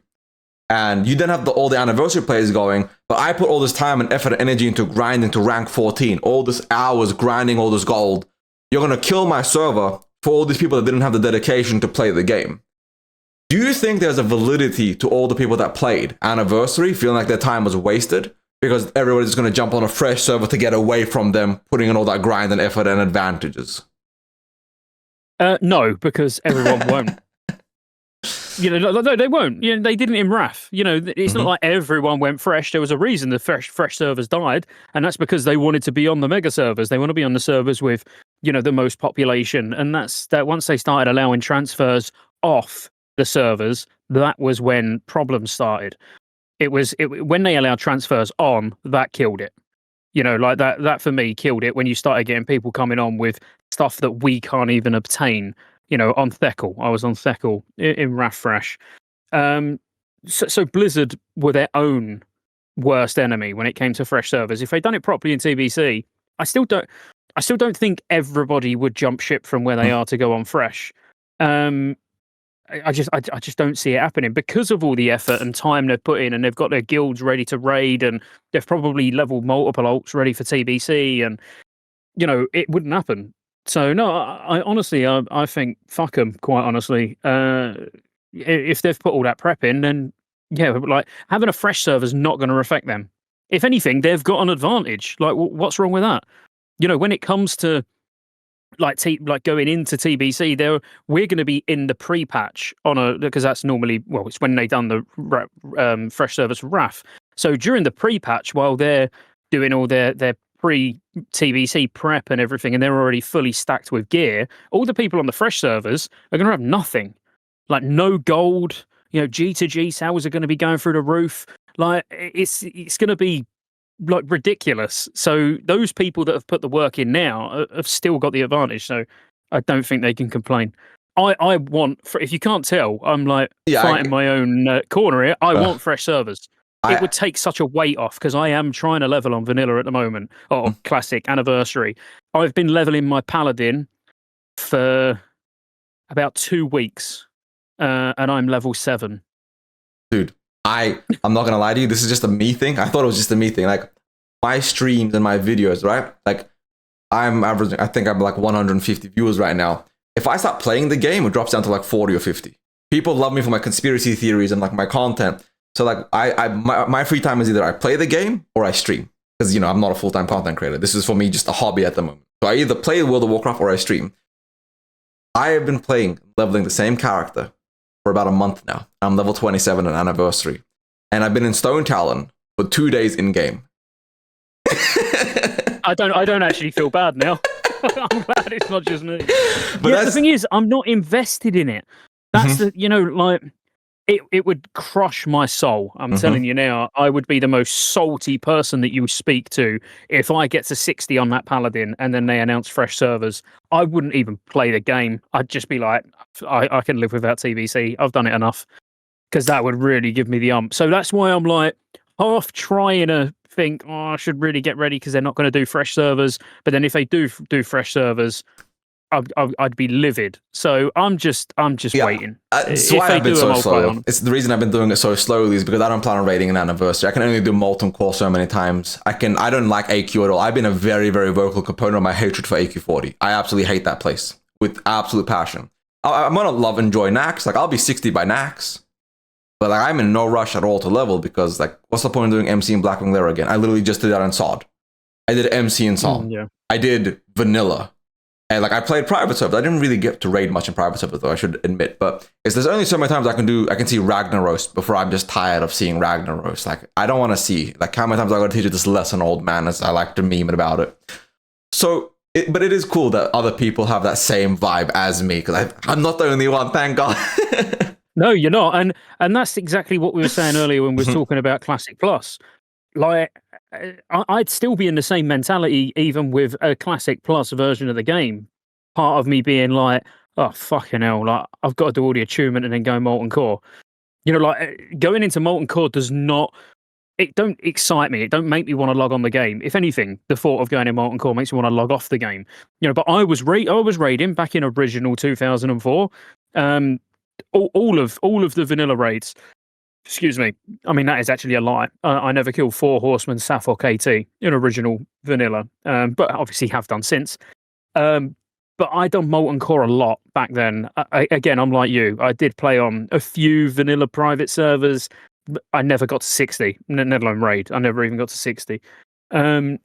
And you then have all the Anniversary players going, but I put all this time and effort and energy into grinding to rank 14. All this hours grinding all this gold. You're going to kill my server for all these people that didn't have the dedication to play the game. Do you think there's a validity to all the people that played Anniversary feeling like their time was wasted? Because everybody's going to jump on a fresh server to get away from them putting in all that grind and effort and advantages. No, because everyone won't. You know, no, they won't. You know, they didn't in RAF. You know, it's not like everyone went fresh. There was a reason the fresh servers died, and that's because they wanted to be on the mega servers. They want to be on the servers with, you know, the most population, and that's that. Once they started allowing transfers off the servers, that was when problems started. It was when they allowed transfers on, that killed it. You know, like that for me killed it when you started getting people coming on with stuff that we can't even obtain. You know, on Thekel. I was on Thekel in RAF Fresh. So Blizzard were their own worst enemy when it came to fresh servers. If they'd done it properly in TBC, I still don't think everybody would jump ship from where they are to go on fresh. I just don't see it happening because of all the effort and time they've put in, and they've got their guilds ready to raid, and they've probably leveled multiple alts ready for TBC, and you know it wouldn't happen. So no, I honestly, I think fuck them. Quite honestly, if they've put all that prep in, then yeah, like having a fresh server is not going to affect them. If anything, they've got an advantage. Like, what's wrong with that? You know, when it comes to like going into TBC, we're going to be in the pre-patch because that's normally it's when they done the fresh servers for RAF. So during the pre-patch, while they're doing all their pre-TBC prep and everything, and they're already fully stacked with gear, all the people on the fresh servers are going to have nothing. Like no gold, you know, G2G sales are going to be going through the roof. Like it's going to be like ridiculous. So those people that have put the work in now have still got the advantage. So I don't think they can complain. I want, if you can't tell, I'm like fighting my own corner here. I want fresh servers. It would take such a weight off because I am trying to level on Vanilla at the moment, or Classic, Anniversary. I've been leveling my Paladin for about 2 weeks, and I'm level 7. Dude, I'm not gonna lie to you. This is just a me thing. I thought it was just a me thing. Like my streams and my videos, right? Like I'm averaging. I think I'm like 150 viewers right now. If I start playing the game, it drops down to like 40 or 50. People love me for my conspiracy theories and like my content. So like my free time is either I play the game or I stream, because you know I'm not a full-time content creator. This is for me just a hobby at the moment. So I either play World of Warcraft or I stream. I have been leveling the same character for about a month now. I'm level 27 on Anniversary, and I've been in Stone Talon for 2 days in game. I don't actually feel bad now. I'm glad it's not just me. But the thing is, I'm not invested in it. That's the, you know, like it would crush my soul. I'm telling you now, I would be the most salty person that you speak to if I get to 60 on that Paladin and then they announce fresh servers. I wouldn't even play the game. I'd just be like, I can live without TBC. I've done it enough, because that would really give me the ump. So that's why I'm like half trying to think, oh, I should really get ready because they're not going to do fresh servers. But then if they do fresh servers, I'd be livid. So I'm just waiting. That's why I've been so slow. It's the reason I've been doing it so slowly is because I don't plan on raiding an anniversary. I can only do Molten Core so many times. I don't like AQ at all. I've been a very, very vocal component of my hatred for AQ40. I absolutely hate that place with absolute passion. I'm gonna love enjoy Nax. Like I'll be 60 by Nax, but like I'm in no rush at all to level because like what's the point of doing MC in Blackwing Lair again? I literally just did that in SOD. I did MC in SOD. Yeah. I did Vanilla. And like I played private servers. I didn't really get to raid much in private servers, though I should admit. But there's only so many times I can see Ragnaros before I'm just tired of seeing Ragnaros. Like I don't want to see like how many times I got to teach you this lesson, old man, as I like to meme about it. So, but it is cool that other people have that same vibe as me because I'm not the only one. Thank God. No, you're not, and that's exactly what we were saying earlier when we were talking about Classic Plus. Like, I'd still be in the same mentality even with a Classic Plus version of the game. Part of me being like, oh, fucking hell, like, I've got to do all the attunement and then go Molten Core. You know, like, going into Molten Core don't excite me. It don't make me want to log on the game. If anything, the thought of going in Molten Core makes me want to log off the game. You know, but I was raiding back in original 2004. All of the vanilla raids. Excuse me. I mean, that is actually a lie. I never killed 4 Horsemen, Sapphire KT in original vanilla, but obviously have done since. But I done Molten Core a lot back then. Again, I'm like you. I did play on a few vanilla private servers. But I never got to 60, let alone raid. I never even got to 60. But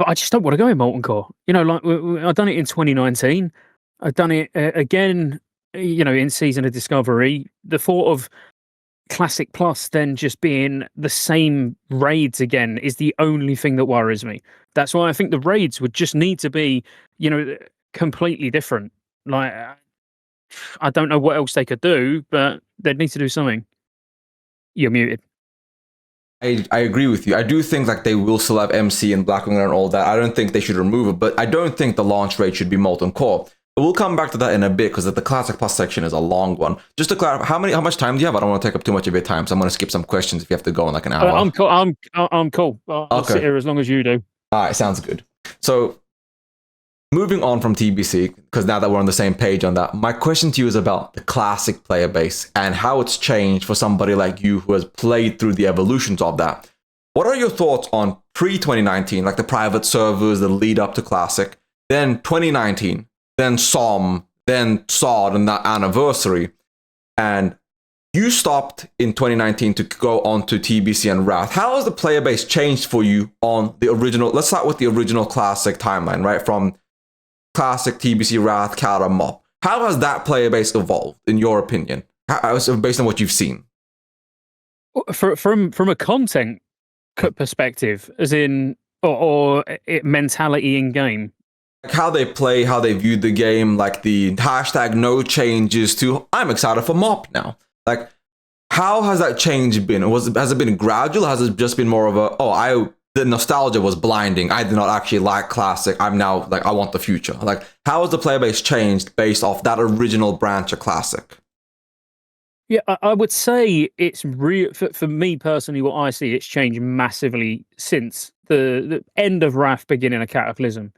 I just don't want to go in Molten Core. You know, like I've done it in 2019. I've done it again, you know, in Season of Discovery. The thought of Classic Plus then just being the same raids again is the only thing that worries me. That's why I think the raids would just need to be, you know, completely different. Like, I don't know what else they could do, but they'd need to do something. You're muted. I agree with you. I do think like they will still have MC and Blackwing and all that. I don't think they should remove it, but I don't think the launch raid should be Molten Core. But we'll come back to that in a bit because the Classic Plus section is a long one. Just to clarify, how much time do you have? I don't want to take up too much of your time, so I'm going to skip some questions if you have to go in like an hour. I'm cool. I'm cool. I'll sit here as long as you do. All right, sounds good. So moving on from TBC, because now that we're on the same page on that, my question to you is about the Classic player base and how it's changed for somebody like you who has played through the evolutions of that. What are your thoughts on pre-2019, like the private servers that lead up to Classic, then 2019, then SOM, then SOD and that Anniversary, and you stopped in 2019 to go on to TBC and Wrath. How has the player base changed for you on the original? Let's start with the original Classic timeline, right? From Classic, TBC, Wrath, Cata, MoP. How has that player base evolved, in your opinion? Based on what you've seen? From a content perspective, as in, or mentality in game. Like how they play, how they view the game, like the hashtag no changes to I'm excited for MoP now. Like, how has that change been? Has it been gradual? Has it just been more of the nostalgia was blinding. I did not actually like Classic. I'm now like, I want the future. Like, how has the player base changed based off that original branch of Classic? Yeah, I would say it's real for me personally. What I see, it's changed massively since the end of Wrath, beginning of Cataclysm,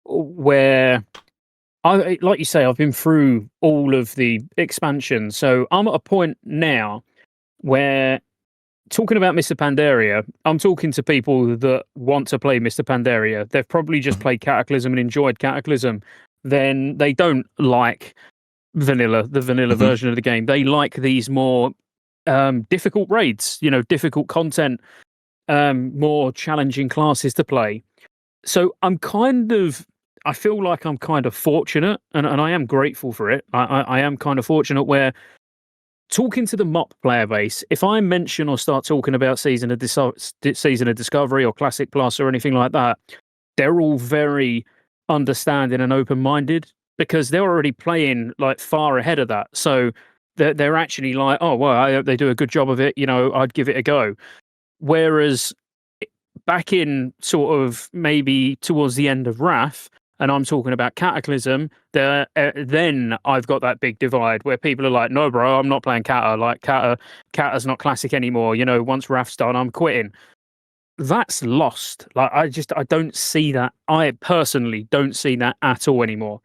where like you say, I've been through all of the expansions, so I'm at a point now where, talking about Mr. Pandaria, I'm talking to people that want to play Mr. Pandaria. They've probably just played Cataclysm and enjoyed Cataclysm. Then they don't like the vanilla version of the game. They like these more difficult raids, you know, difficult content, more challenging classes to play. So I feel like I'm kind of fortunate, and I am grateful for it. I am kind of fortunate where, talking to the MoP player base, if I mention or start talking about Season of Discovery or Classic Plus or anything like that, they're all very understanding and open-minded because they're already playing like far ahead of that. So they're actually like, oh well, I hope they do a good job of it. I'd give it a go. Whereas back in sort of maybe towards the end of Wrath, and I'm talking about Cataclysm, then I've got that big divide where people are like, no, bro, I'm not playing Cata. Like, Cata's not classic anymore. Once Wrath's done, I'm quitting. That's lost. Like, I don't see that. I personally don't see that at all anymore.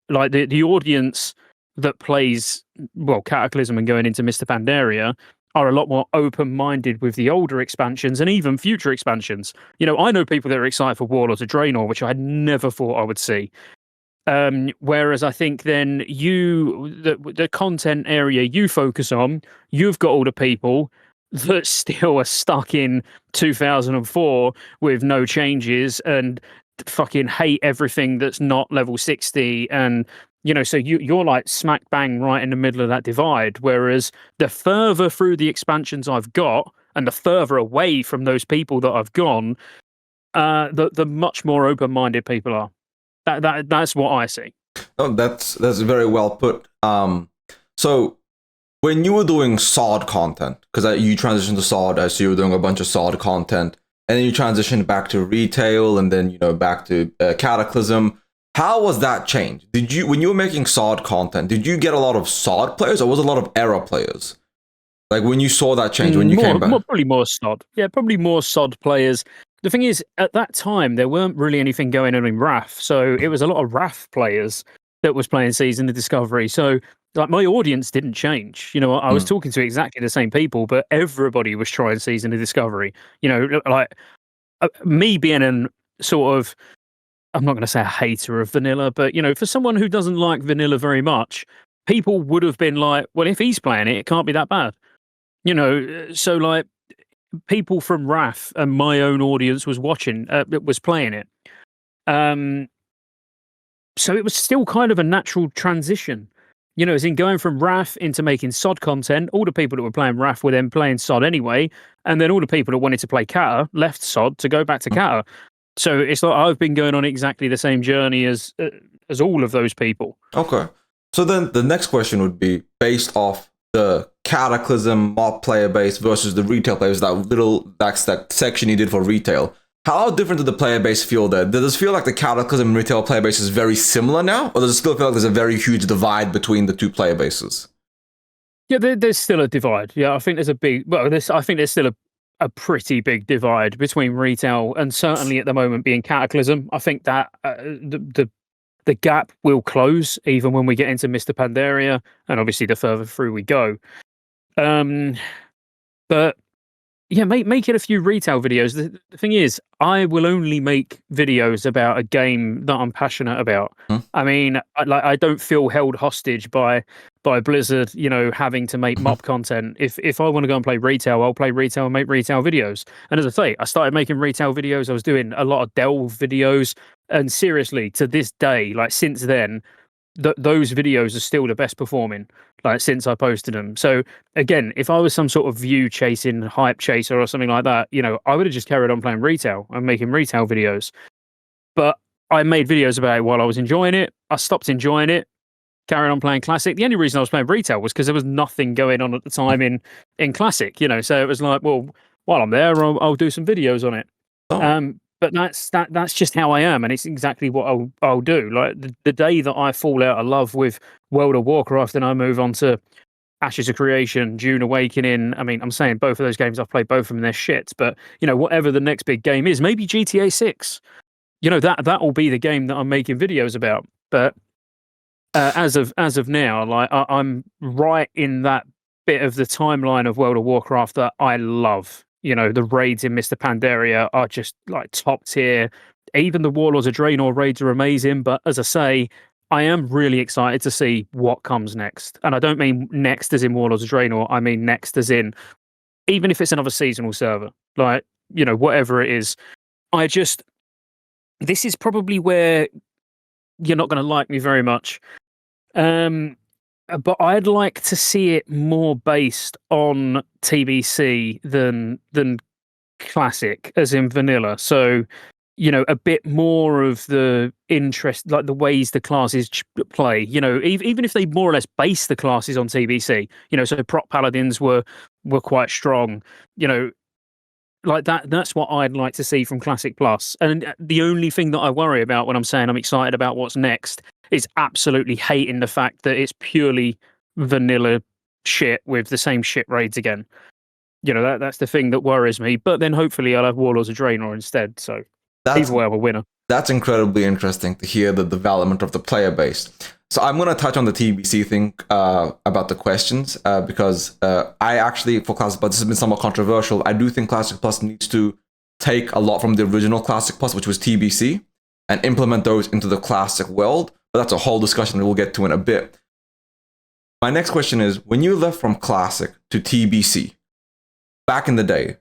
Like, the audience that plays, well, Cataclysm and going into Mr. Pandaria are a lot more open-minded with the older expansions and even future expansions. I know people that are excited for Warlords of Draenor, which I never thought I would see. Whereas I think then the content area you focus on, you've got all the people that still are stuck in 2004 with no changes and fucking hate everything that's not level 60, and so you're like smack bang right in the middle of that divide. Whereas the further through the expansions I've got and the further away from those people that I've gone, the much more open-minded people are. That's what I see. Oh, that's very well put. So when you were doing SOD content, because you transitioned to SOD, so you were doing a bunch of SOD content, and then you transitioned back to retail, and then back to Cataclysm. How was that change? When you were making SOD content, did you get a lot of SOD players, or was it a lot of era players? Like when you saw that change, when you came back? Probably more SOD. Yeah, probably more SOD players. The thing is, at that time, there weren't really anything going on in Wrath, so it was a lot of Wrath players that was playing Season of Discovery. So, like, my audience didn't change. I was talking to exactly the same people, but everybody was trying Season of Discovery. Like me being an sort of, I'm not going to say a hater of vanilla, but for someone who doesn't like vanilla very much, people would have been like, well, if he's playing it, it can't be that bad. So like people from Wrath and my own audience was playing it. So it was still kind of a natural transition, as in going from Wrath into making SOD content. All the people that were playing Wrath were then playing SOD anyway, and then all the people that wanted to play Cata left SOD to go back to Cata. So it's like I've been going on exactly the same journey as all of those people. Okay. So then the next question would be based off the Cataclysm MoP player base versus the retail players, that section you did for retail. How different did the player base feel there? Does it feel like the Cataclysm retail player base is very similar now? Or does it still feel like there's a very huge divide between the two player bases? Yeah, there's still a divide. Yeah, I think there's I think there's still a pretty big divide between retail and certainly at the moment being Cataclysm. I think that the gap will close even when we get into Mr. Pandaria, and obviously the further through we go. But yeah, make it a few retail videos. The thing is, I will only make videos about a game that I'm passionate about. I mean, I don't feel held hostage by Blizzard, having to make MoP content. If I want to go and play retail, I'll play retail and make retail videos. And as I say, I started making retail videos. I was doing a lot of delve videos, and seriously, to this day, like since then, those videos are still the best performing, like since I posted them. So again, if I was some sort of view chasing hype chaser or something like that, I would have just carried on playing retail and making retail videos. But I made videos about it while I was enjoying it. I stopped enjoying it, carried on playing Classic. The only reason I was playing retail was because there was nothing going on at the time in Classic, so it was like, well, while I'm there, I'll do some videos on it. Oh. But that's just how I am, and it's exactly what I'll do. Like the day that I fall out of love with World of Warcraft and I move on to Ashes of Creation, Dune Awakening. I mean, I'm saying both of those games, I've played both of them, they're shit. But whatever the next big game is, maybe GTA 6. That will be the game that I'm making videos about. But as of now, like I'm right in that bit of the timeline of World of Warcraft that I love. The raids in Mr. Pandaria are just like top tier. Even the Warlords of Draenor raids are amazing. But as I say, I am really excited to see what comes next. And I don't mean next as in Warlords of Draenor. I mean next as in, even if it's another seasonal server, like, whatever it is. This is probably where you're not going to like me very much. But I'd like to see it more based on TBC than Classic, as in vanilla. So a bit more of the interest, like the ways the classes play. Even if they more or less base the classes on TBC, so prop paladins were quite strong, like that. That's what I'd like to see from Classic Plus. And the only thing that I worry about when I'm saying I'm excited about what's next is absolutely hating the fact that it's purely vanilla shit with the same shit raids again. That's the thing that worries me. But then hopefully I'll have Warlords of Draenor instead. So either way, I'm a winner. That's incredibly interesting to hear the development of the player base. So I'm going to touch on the TBC thing about the questions because I actually, for Classic Plus, this has been somewhat controversial. I do think Classic Plus needs to take a lot from the original Classic Plus, which was TBC, and implement those into the Classic world. But that's a whole discussion that we'll get to in a bit. My next question is, when you left from Classic to TBC, back in the day,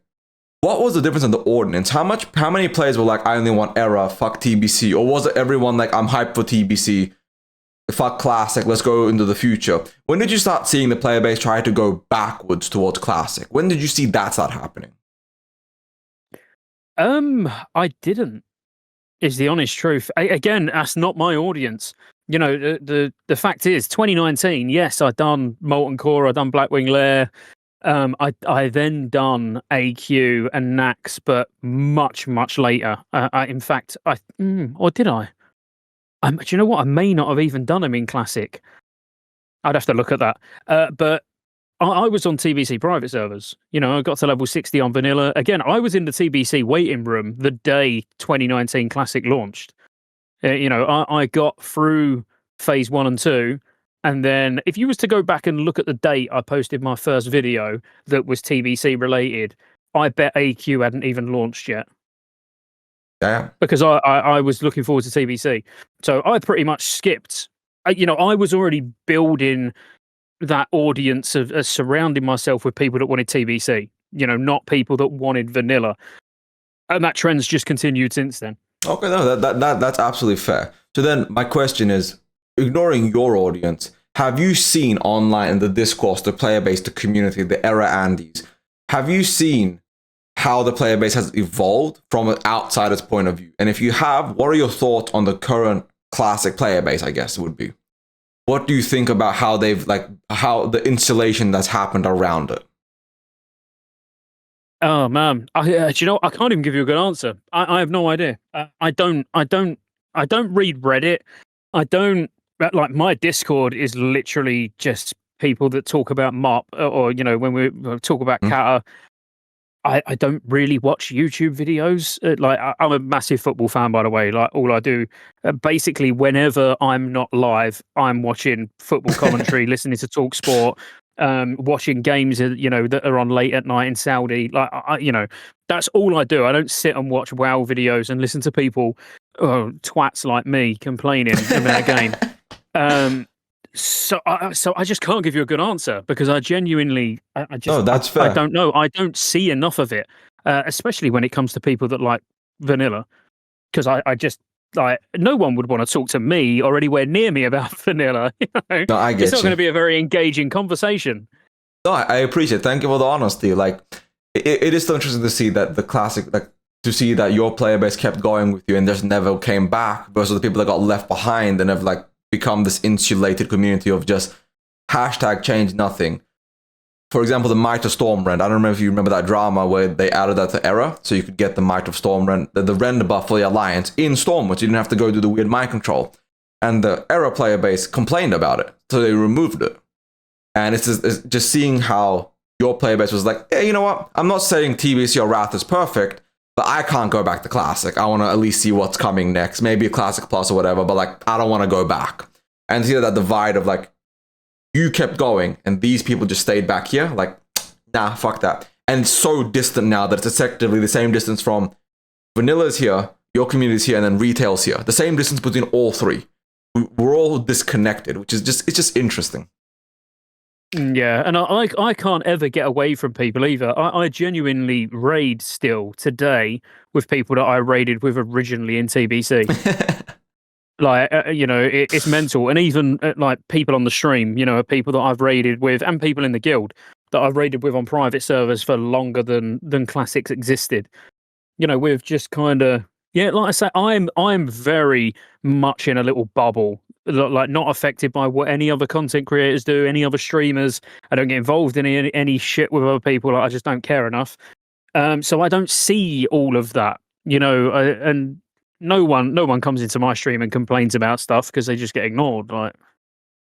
what was the difference in the audience? How many players were like, I only want Era, fuck TBC? Or was it everyone like, I'm hyped for TBC, fuck Classic, let's go into the future? When did you start seeing the player base try to go backwards towards Classic? When did you see that start happening? I didn't, is the honest truth. Again, that's not my audience. The fact is, 2019, yes, I'd done Molten Core, I'd done Blackwing Lair. I then done AQ and Nax, but much later. In fact, or did I? Do you know what? I may not have even done them in Classic. I'd have to look at that. But I was on TBC private servers. I got to level 60 on Vanilla. Again, I was in the TBC waiting room the day 2019 Classic launched. I got through phase 1 and 2. And then if you was to go back and look at the date I posted my first video that was TBC related, I bet AQ hadn't even launched yet. Yeah. Because I was looking forward to TBC. So I pretty much skipped. I was already building that audience of surrounding myself with people that wanted TBC, not people that wanted vanilla. And that trend's just continued since then. Okay, no, that's absolutely fair. So then my question is, ignoring your audience, have you seen online in the discourse, the player base, the community, the Era Andes, have you seen how the player base has evolved from an outsider's point of view? And if you have, what are your thoughts on the current Classic player base, I guess it would be? What do you think about how how the installation that's happened around it? Oh man, do you know, I can't even give you a good answer. I have no idea. I don't read Reddit. I don't. Like, my Discord is literally just people that talk about MoP, or when we talk about Cata. I don't really watch YouTube videos. I'm a massive football fan, by the way. Like, all I do, basically, whenever I'm not live, I'm watching football commentary, listening to Talk Sport, watching games, that are on late at night in Saudi. Like, that's all I do. I don't sit and watch WoW videos and listen to people, twats like me, complaining about a game. So I just can't give you a good answer because I genuinely, that's fair. I don't know. I don't see enough of it, especially when it comes to people that like vanilla. Because I just, like, no one would want to talk to me or anywhere near me about vanilla. No, I get it's not going to be a very engaging conversation. No, I appreciate it. Thank you for the honesty. Like, it is so interesting to see that the Classic, like, to see that your player base kept going with you and just never came back versus the people that got left behind and have like become this insulated community of just hashtag change nothing. For example, the Might of Stormrend. I don't remember if you remember that drama where they added that to Era, so you could get the Might of Stormrend, the render buff for the Alliance in Stormwind, so you didn't have to go do the weird mind control. And the Era player base complained about it, so they removed it. And it's just seeing how your player base was like, hey, you know what? I'm not saying TBC or Wrath is perfect, but I can't go back to Classic. I want to at least see what's coming next. Maybe a Classic Plus or whatever, but like, I don't want to go back. And see that divide of like, you kept going and these people just stayed back here. Like, nah, fuck that. And it's so distant now that it's effectively the same distance from Vanilla's here, your community's here, and then retail's here. The same distance between all three. We're all disconnected, which is just, it's just interesting. Yeah, and I can't ever get away from people either. I genuinely raid still today with people that I raided with originally in TBC. Like, it's mental. And even like people on the stream, people that I've raided with, and people in the guild that I've raided with on private servers for longer than Classics existed. We've just kind of, Yeah, like I say, I'm very much in a little bubble, like not affected by what any other content creators do, any other streamers. I don't get involved in any shit with other people. Like, I just don't care enough. So I don't see all of that, and no one comes into my stream and complains about stuff because they just get ignored. Like,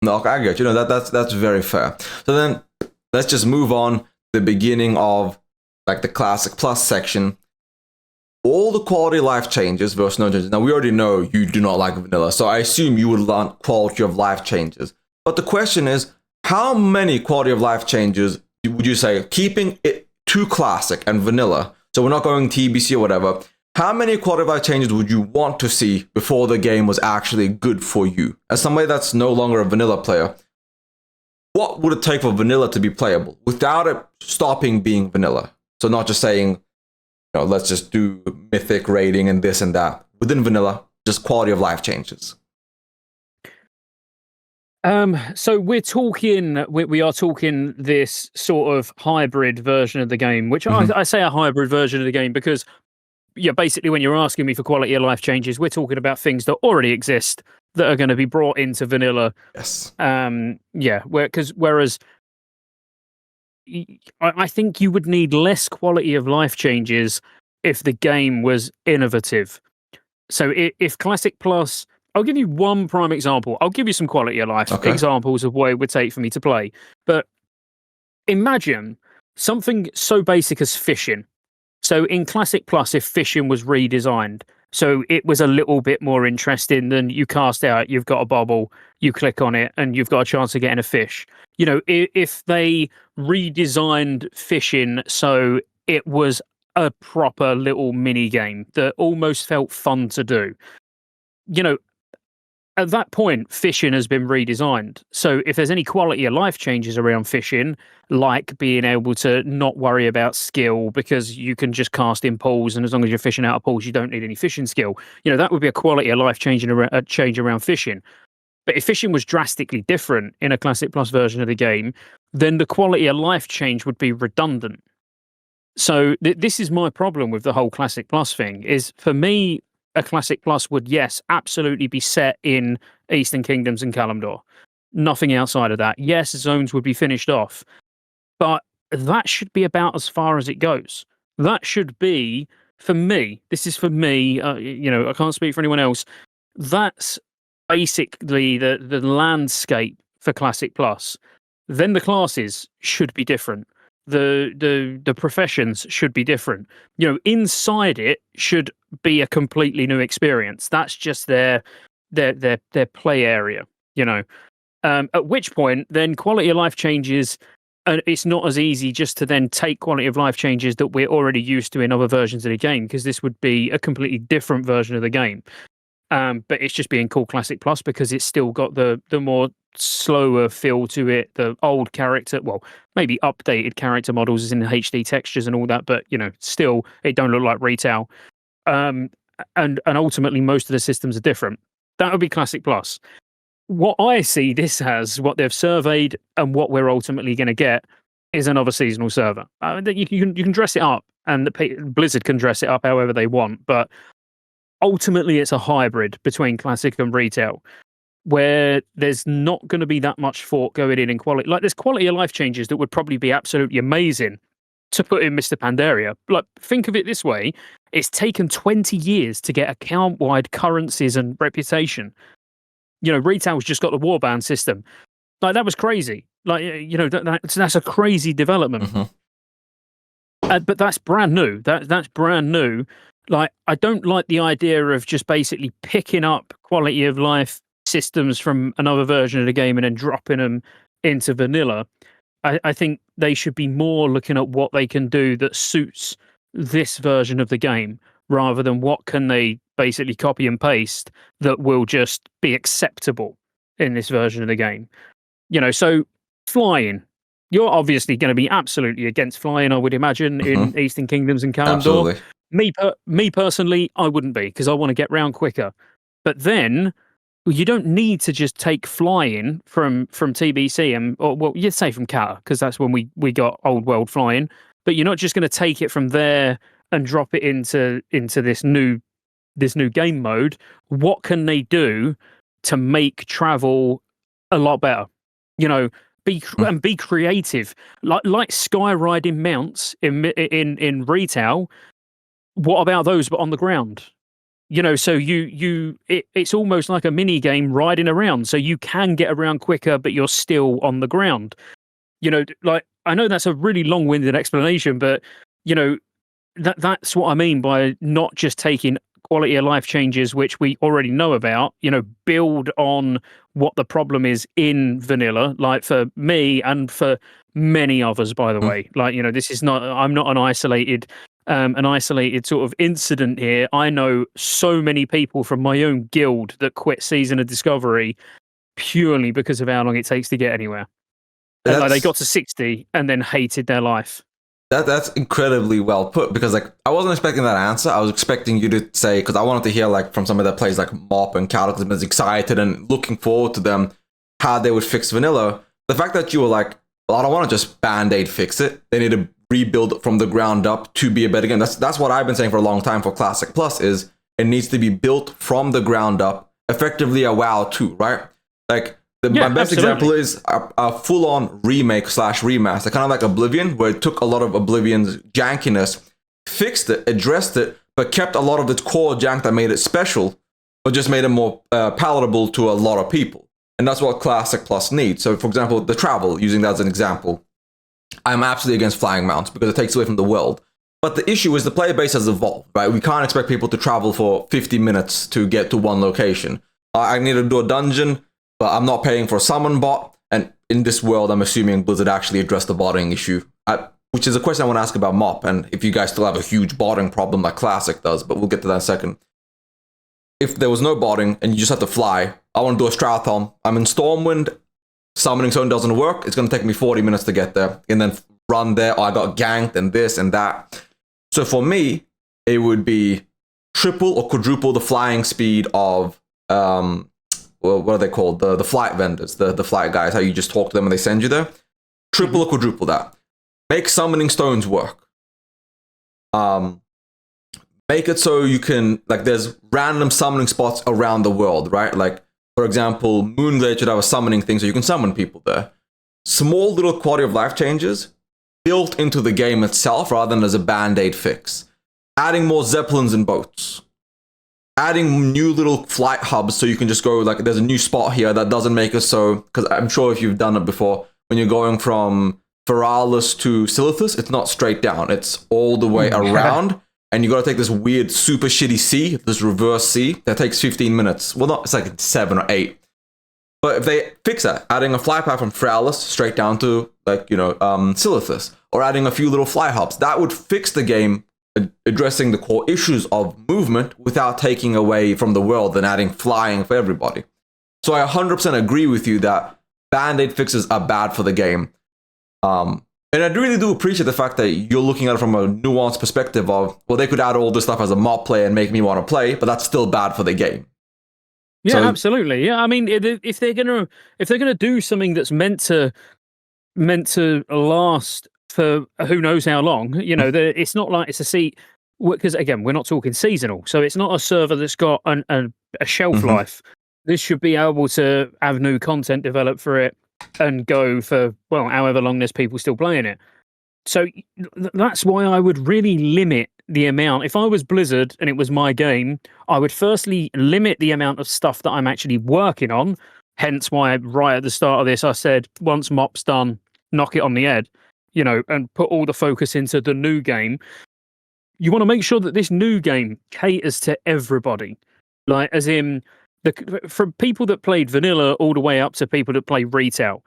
No, okay, I get you. No, that's very fair. So then let's just move on. The beginning of like the Classic Plus section. All the quality of life changes versus no changes. Now we already know you do not like vanilla, so I assume you would want quality of life changes. But the question is, how many quality of life changes would you say, keeping it to classic and vanilla? So we're not going TBC or whatever. How many quality of life changes would you want to see before the game was actually good for you? As somebody that's no longer a vanilla player, what would it take for vanilla to be playable without it stopping being vanilla? So not just saying, let's just do mythic rating and this and that. Within vanilla, just quality of life changes. So we are talking this sort of hybrid version of the game, which I say a hybrid version of the game because, yeah, basically when you're asking me for quality of life changes, we're talking about things that already exist that are going to be brought into vanilla. Yes. Whereas I think you would need less quality of life changes if the game was innovative. So if Classic Plus, I'll give you one prime example. I'll give you some quality of life examples of what it would take for me to play. But imagine something so basic as fishing. So in Classic Plus, if fishing was redesigned, so it was a little bit more interesting than you cast out, you've got a bobble, you click on it, and you've got a chance of getting a fish. If they redesigned fishing so it was a proper little mini game that almost felt fun to do, at that point, fishing has been redesigned. So if there's any quality of life changes around fishing, like being able to not worry about skill because you can just cast in pools, and as long as you're fishing out of pools, you don't need any fishing skill. That would be a quality of life change around fishing. But if fishing was drastically different in a Classic Plus version of the game, then the quality of life change would be redundant. So this is my problem with the whole Classic Plus thing, is for me, a Classic Plus would, yes, absolutely be set in Eastern Kingdoms and Kalimdor. Nothing outside of that. Yes, zones would be finished off, but that should be about as far as it goes. That should be, for me, this is for me, I can't speak for anyone else, that's basically the landscape for Classic Plus. Then the classes should be different. The professions should be different. Inside it should be a completely new experience. That's just their play area. At which point, then quality of life changes. It's not as easy just to then take quality of life changes that we're already used to in other versions of the game, because this would be a completely different version of the game. But it's just being called Classic Plus because it's still got the more slower feel to it, the old character, well, maybe updated character models in HD textures and all that, but still it don't look like retail. And ultimately most of the systems are different. That would be Classic Plus. What I see this as, what they've surveyed and what we're ultimately going to get, is another seasonal server. You can dress it up, and Blizzard can dress it up however they want, but ultimately it's a hybrid between classic and retail, where there's not going to be that much thought going in quality. Like, there's quality of life changes that would probably be absolutely amazing to put in Mr. Pandaria. Like, think of it this way. It's taken 20 years to get account-wide currencies and reputation. Retail's just got the warband system. Like, that was crazy. Like, that's a crazy development. But that's brand new. That's brand new. Like, I don't like the idea of just basically picking up quality of life systems from another version of the game and then dropping them into vanilla. I think they should be more looking at what they can do that suits this version of the game, rather than what can they basically copy and paste that will just be acceptable in this version of the game. So flying. You're obviously going to be absolutely against flying, I would imagine, in Eastern Kingdoms and Kalimdor. Absolutely. Me personally, I wouldn't be, because I want to get round quicker. But then you don't need to just take flying from TBC or you'd say from Cata, because that's when we got old world flying. But you're not just going to take it from there and drop it into this new this new game mode, what can they do to make travel a lot better? You know, be creative, like sky riding mounts in retail. What about those, but on the ground? You know, so it's almost like a mini game riding around, so you can get around quicker, but you're still on the ground. You know, like, I know that's a really long-winded explanation, but you know, that's what I mean by not just taking quality of life changes, which we already know about, you know, build on what the problem is in vanilla, like for me and for many others, by the way. Like, you know, this is not, I'm not an isolated sort of incident here. I know so many people from my own guild that quit Season of Discovery purely because of how long it takes to get anywhere. And like, they got to 60 and then hated their life. That's incredibly well put, because like I wasn't expecting that answer. I was expecting you to say, because I wanted to hear like from somebody that plays like MoP and Cataclysm, is excited and looking forward to them, how they would fix vanilla. The fact that you were like, well, I don't want to just band-aid fix it. They need to rebuild from the ground up to be a better game. That's what I've been saying for a long time for Classic Plus, is it needs to be built from the ground up, effectively a WoW 2, right? Like, my best example is a full-on remake / remaster, kind of like Oblivion, where it took a lot of Oblivion's jankiness, fixed it, addressed it, but kept a lot of its core jank that made it special, but just made it more palatable to a lot of people. And that's what Classic Plus needs. So, for example, the travel, using that as an example, I'm absolutely against flying mounts because it takes away from the world. But the issue is the player base has evolved, right? We can't expect people to travel for 50 minutes to get to one location. I need to do a dungeon, but I'm not paying for a summon bot. And in this world, I'm assuming Blizzard actually addressed the botting issue, which is a question I want to ask about MoP, and if you guys still have a huge botting problem like Classic does, but we'll get to that in a second. If there was no botting and you just have to fly, I want to do a Stratholm. I'm in Stormwind, summoning zone doesn't work, it's going to take me 40 minutes to get there, and then run there, I got ganked and this and that. So for me, it would be triple or quadruple the flying speed of well, what are they called? The flight vendors, the flight guys, how you just talk to them and they send you there. Triple or quadruple that. Make summoning stones work. Make it so you can, like, there's random summoning spots around the world, right? Like, for example, Moonglade should have a summoning thing so you can summon people there. Small little quality of life changes built into the game itself rather than as a band-aid fix. Adding more zeppelins and boats. Adding new little flight hubs so you can just go, like, there's a new spot here that doesn't make it so, because I'm sure if you've done it before, when you're going from Feralis to Silithus, it's not straight down, it's all the way around, and you got to take this weird super shitty sea, this reverse sea, that takes 15 minutes. Well, not, it's like 7 or 8. But if they fix that, adding a fly path from Feralis straight down to, like, you know, Silithus, or adding a few little fly hubs, that would fix the game, addressing the core issues of movement without taking away from the world and adding flying for everybody. So I 100% agree with you that band-aid fixes are bad for the game. And I really do appreciate the fact that you're looking at it from a nuanced perspective of, well, they could add all this stuff as a MoP player and make me want to play, but that's still bad for the game. Yeah, so, absolutely. Yeah, I mean, if they're gonna do something that's meant to last for who knows how long, you know, it's not like it's a seat, because again, we're not talking seasonal, so it's not a server that's got a shelf life. This should be able to have new content developed for it and go for, well, however long there's people still playing it. So that's why I would really limit the amount. If I was Blizzard and it was my game, I would firstly limit the amount of stuff that I'm actually working on. Hence why right at the start of this, I said, once MoP's done, knock it on the head, you know, and put all the focus into the new game. You want to make sure that this new game caters to everybody. Like, as in, from people that played vanilla all the way up to people that play retail.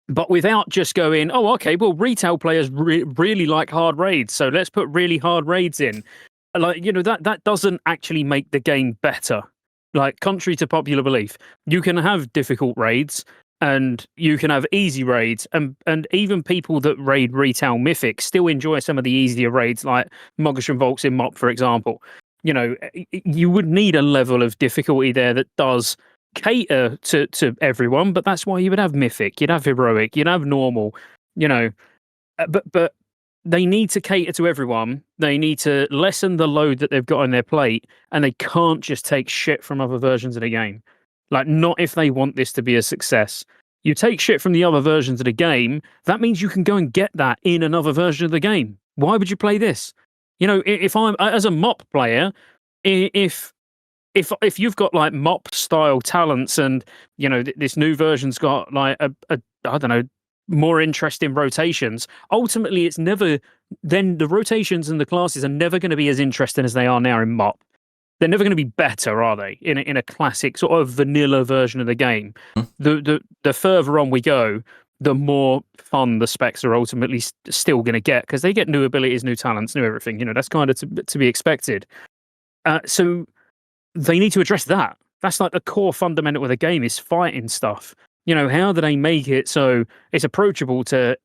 But without just going, oh, okay, well, retail players really like hard raids, so let's put really hard raids in. Like, you know, that doesn't actually make the game better. Like, contrary to popular belief, you can have difficult raids and you can have easy raids, and even people that raid retail mythic still enjoy some of the easier raids, like Mogosh Vaults in MoP, for example. You know, you would need a level of difficulty there that does cater to everyone, but that's why you would have mythic, you'd have heroic, you'd have normal, you know. But they need to cater to everyone. They need to lessen the load that they've got on their plate, and they can't just take shit from other versions of the game. Like, not if they want this to be a success. You take shit from the other versions of the game, that means you can go and get that in another version of the game. Why would you play this? You know, if I'm as a MoP player, if you've got like MoP style talents, and you know this new version's got like a I don't know, more interesting rotations, ultimately it's never, then the rotations and the classes are never going to be as interesting as they are now in MoP. They're never going to be better, are they? In a classic sort of vanilla version of the game, the further on we go, the more fun the specs are ultimately still going to get, because they get new abilities, new talents, new everything. You know, that's kind of to be expected. So they need to address that. That's like the core fundamental of the game, is fighting stuff. You know, how do they make it so it's approachable to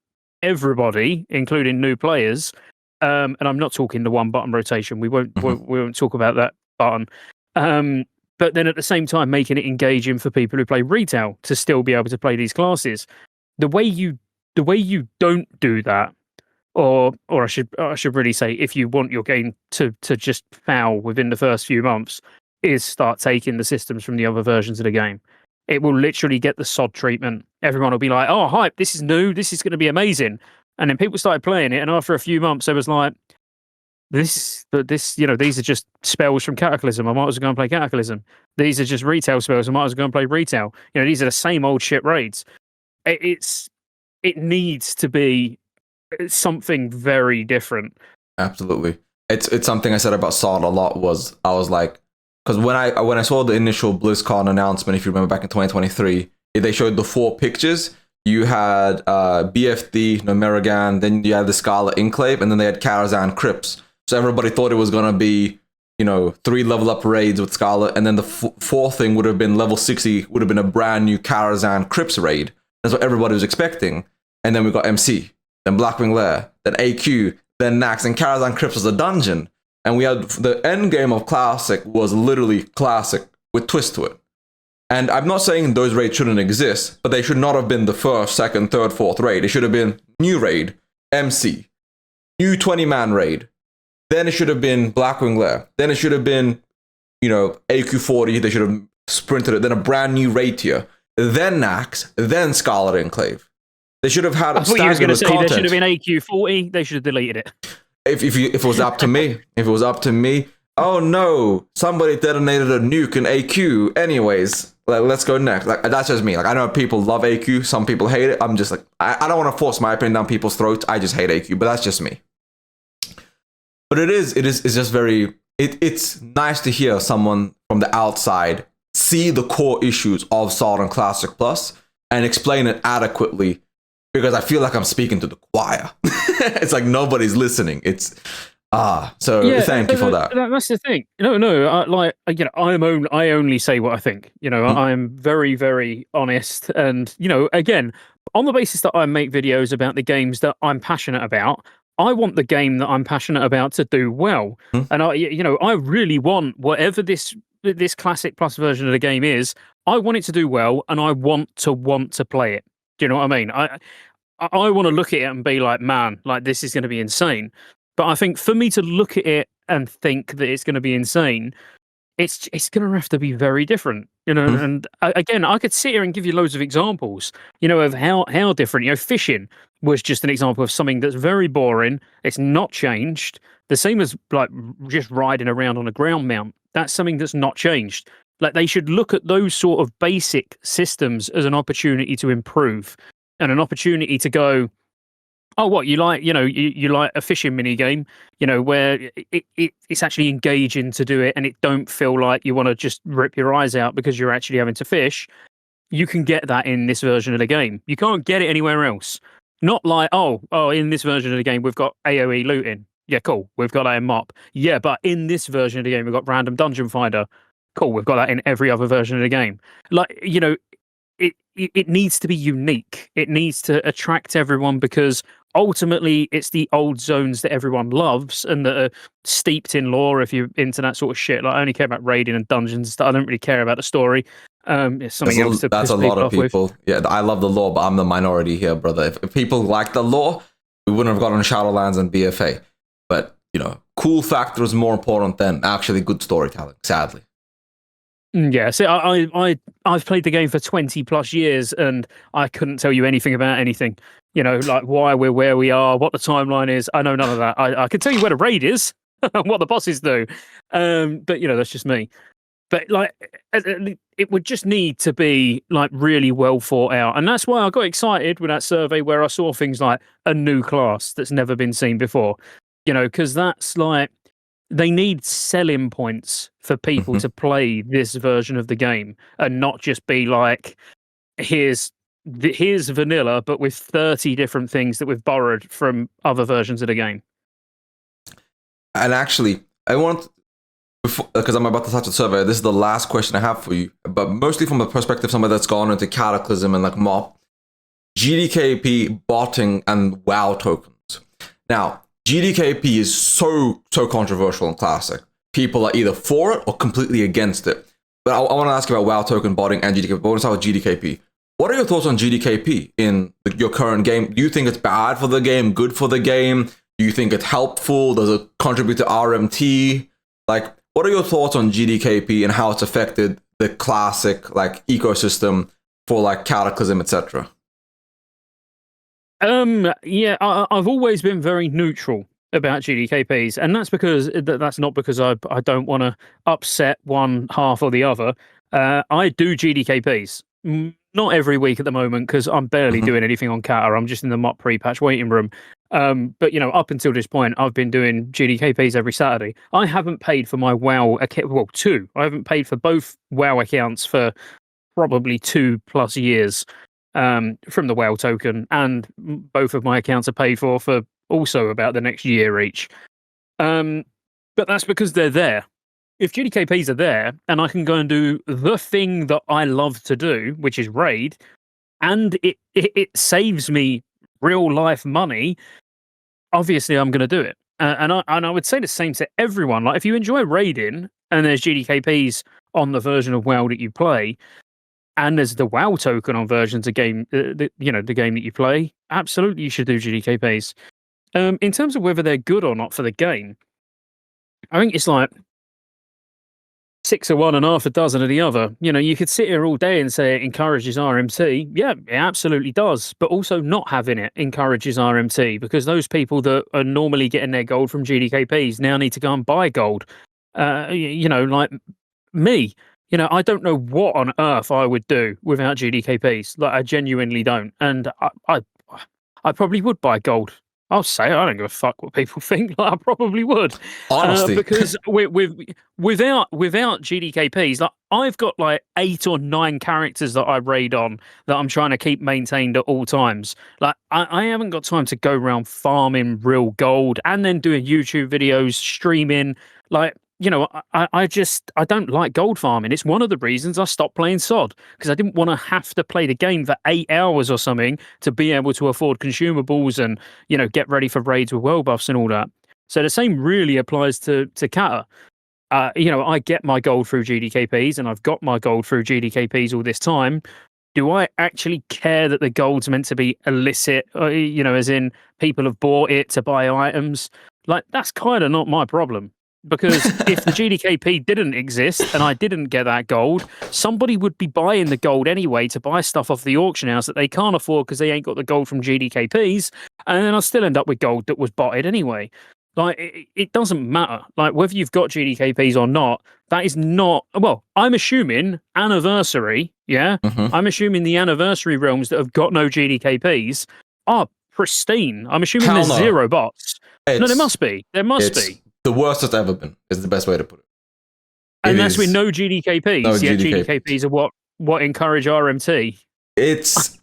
everybody, including new players? And I'm not talking the one button rotation. We won't talk about that button. But then at the same time, making it engaging for people who play retail to still be able to play these classes. The way you don't do that, or I should really say, if you want your game to just foul within the first few months, is start taking the systems from the other versions of the game. It will literally get the sod treatment. Everyone will be like, "Oh, hype! This is new. This is going to be amazing." And then people started playing it, and after a few months, it was like, "This, you know, these are just spells from Cataclysm. I might as well go and play Cataclysm. These are just retail spells. I might as well go and play retail. You know, these are the same old shit raids." It needs to be something very different. Absolutely. It's something I said about SOD a lot. Was I was like, because when I saw the initial BlizzCon announcement, if you remember back in 2023, they showed the 4 pictures. You had BFD, Nomerigan, then you had the Scarlet Enclave, and then they had Karazhan Crypts. So everybody thought it was going to be, you know, 3 level up raids with Scarlet, and then the 4th thing would have been level 60, would have been a brand new Karazhan Crypts raid. That's what everybody was expecting. And then we got MC, then Blackwing Lair, then AQ, then Nax, and Karazhan Crypts was a dungeon. And we had the end game of Classic was literally Classic with twist to it. And I'm not saying those raids shouldn't exist, but they should not have been the 1st, 2nd, 3rd, 4th raid. It should have been new raid, MC, new 20-man raid. Then it should have been Blackwing Lair. Then it should have been, you know, AQ40. They should have sprinted it. Then a brand new raid tier. Then Nax. Then Scarlet Enclave. They should have had a staggered content. There should have been AQ40. They should have deleted it. If it was up to me, oh no, somebody detonated a nuke in AQ. Anyways, let's go next. Like, that's just me. Like, I know people love AQ, some people hate it. I'm just like, I don't want to force my opinion down people's throats. I just hate AQ, but that's just me. But it's just very. It's nice to hear someone from the outside see the core issues of SOD and Classic Plus and explain it adequately. Because I feel like I'm speaking to the choir. It's like nobody's listening. It's thank you for that. That's the thing. No. I only say what I think. You know, I'm very, very honest. And you know, again, on the basis that I make videos about the games that I'm passionate about, I want the game that I'm passionate about to do well. And I really want whatever this Classic Plus version of the game is. I want it to do well, and I want to play it. Do you know what I mean? I want to look at it and be like, man, like this is going to be insane. But I think for me to look at it and think that it's going to be insane, it's going to have to be very different, you know. And again, I could sit here and give you loads of examples, you know, of how different. You know, fishing was just an example of something that's very boring. It's not changed. The same as like just riding around on a ground mount. That's something that's not changed. Like, they should look at those sort of basic systems as an opportunity to improve and an opportunity to go, oh, what, you like, you know, you like a fishing mini game, you know, where it's actually engaging to do it, and it don't feel like you want to just rip your eyes out because you're actually having to fish. You can get that in this version of the game. You can't get it anywhere else. Not like, oh, in this version of the game, we've got AoE looting. Yeah, cool. We've got that in MoP. Yeah, but in this version of the game, we've got random dungeon finder. Cool, we've got that in every other version of the game. Like, you know, it needs to be unique. It needs to attract everyone, because ultimately it's the old zones that everyone loves and that are steeped in lore, if you're into that sort of shit. Like, I only care about raiding and dungeons and stuff. I don't really care about the story. It's something else to that's a lot of people. Yeah, I love the lore, but I'm the minority here, brother. If people like the lore, we wouldn't have gotten Shadowlands and BFA. But, you know, cool factor is more important than actually good storytelling, sadly. Yeah, see, I've played the game for 20 plus years, and I couldn't tell you anything about anything. You know, like why we're where we are, what the timeline is. I know none of that. I can tell you where the raid is, what the bosses do. But you know, that's just me. But like, it would just need to be like really well thought out, and that's why I got excited with that survey where I saw things like a new class that's never been seen before. You know, because that's like they need selling points for people to play this version of the game, and not just be like, here's vanilla, but with 30 different things that we've borrowed from other versions of the game. And actually, I want, because I'm about to touch the survey, this is the last question I have for you, but mostly from the perspective of somebody that's gone into Cataclysm and like MoP, GDKP, botting, and WoW tokens. Now, GDKP is so controversial in Classic. People are either for it or completely against it. But I want to ask you about WoW token botting and GDKP. But I want to start with GDKP. What are your thoughts on GDKP in your current game? Do you think it's bad for the game, good for the game? Do you think it's helpful? Does it contribute to RMT? Like, what are your thoughts on GDKP and how it's affected the Classic like ecosystem for like Cataclysm, etc.? Yeah, I've always been very neutral about GDKPs, and that's because that's not because I don't want to upset one half or the other. I do GDKPs, not every week at the moment because I'm barely doing anything on Cata. I'm just in the MoP pre-patch waiting room. But you know, up until this point, I've been doing GDKPs every Saturday. I haven't paid for my WoW account. Well, two. I haven't paid for both WoW accounts for probably 2+ years. From the WoW token, and both of my accounts are paid for also about the next year each. But that's because they're there. If GDKPs are there, and I can go and do the thing that I love to do, which is raid, and it saves me real life money, obviously I'm going to do it. And I would say the same to everyone. Like if you enjoy raiding, and there's GDKPs on the version of WoW that you play, and there's the WoW token on versions of game, the game that you play, absolutely you should do GDKPs. In terms of whether they're good or not for the game, I think it's like 6 of one and half a dozen of the other. You know, you could sit here all day and say it encourages RMT. Yeah, it absolutely does. But also not having it encourages RMT because those people that are normally getting their gold from GDKPs now need to go and buy gold. You know, like me. You know, I don't know what on earth I would do without GDKPs. Like, I genuinely don't. And I probably would buy gold. I'll say it. I don't give a fuck what people think. Like, I probably would. Honestly. Because without GDKPs, like I've got like 8 or 9 characters that I raid on that I'm trying to keep maintained at all times. Like, I haven't got time to go around farming real gold and then doing YouTube videos, streaming. Like, you know, I don't like gold farming. It's one of the reasons I stopped playing SOD, because I didn't want to have to play the game for 8 hours or something to be able to afford consumables and, you know, get ready for raids with world buffs and all that. So the same really applies to Cata. You know, I get my gold through GDKPs, and I've got my gold through GDKPs all this time. Do I actually care that the gold's meant to be illicit? You know, as in people have bought it to buy items? Like, that's kind of not my problem. Because if the GDKP didn't exist and I didn't get that gold, somebody would be buying the gold anyway to buy stuff off the auction house that they can't afford because they ain't got the gold from GDKPs, and then I'll still end up with gold that was botted anyway. Like, it doesn't matter. Like, whether you've got GDKPs or not, that is not... Well, I'm assuming Anniversary, yeah? I'm assuming the Anniversary realms that have got no GDKPs are pristine. I'm assuming there's 0 bots. No, there must be. There must be. The worst it's ever been is the best way to put it. And that's with no GDKPs. No GDKPs are what encourage RMT. It's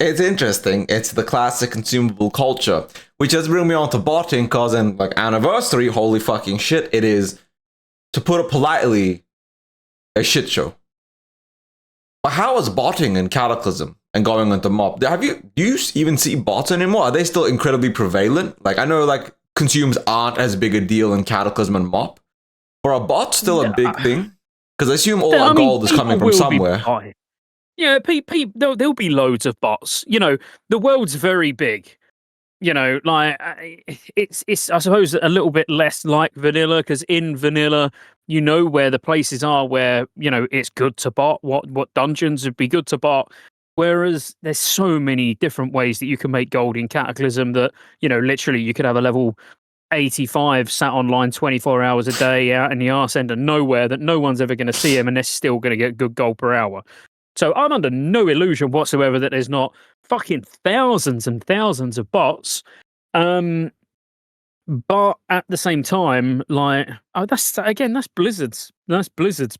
interesting. It's the classic consumable culture, which does bring me on to botting, because in like Anniversary, holy fucking shit, it is, to put it politely, a shit show. But how is botting in Cataclysm and going into MoP? Do you even see bots anymore? Are they still incredibly prevalent? Like, I know like consumes aren't as big a deal in Cataclysm and MoP. But are bots still a big thing? Because I assume all our gold is coming from somewhere. Yeah, there'll be loads of bots. You know, the world's very big. you know, like it's I suppose a little bit less like vanilla, because in vanilla you know where the places are where, you know, it's good to bot, what dungeons would be good to bot. Whereas there's so many different ways that you can make gold in Cataclysm that, you know, literally you could have a level 85 sat online 24 hours a day out in the arse end of nowhere that no one's ever going to see him, and they're still going to get good gold per hour. So I'm under no illusion whatsoever that there's not fucking thousands and thousands of bots. But at the same time, like, oh, that's Blizzard's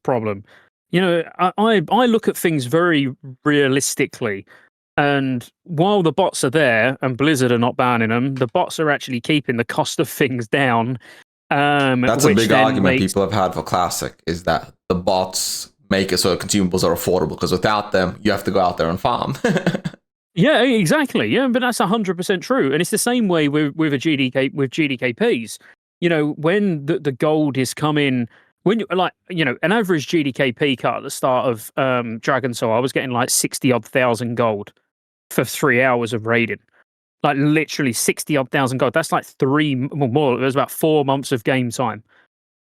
problem. You know, I look at things very realistically. And while the bots are there and Blizzard are not banning them, the bots are actually keeping the cost of things down. That's a big argument people have had for Classic, is that the bots make it so consumables are affordable, because without them, you have to go out there and farm. Yeah, exactly. Yeah, but that's 100% true. And it's the same way with a GDK with GDKPs. You know, when the gold is coming, when you like, you know, an average GDKP cut at the start of Dragon Soul, I was getting like 60 odd thousand gold for 3 hours of raiding. Like literally 60 odd thousand gold. That's like more. It was about 4 months of game time.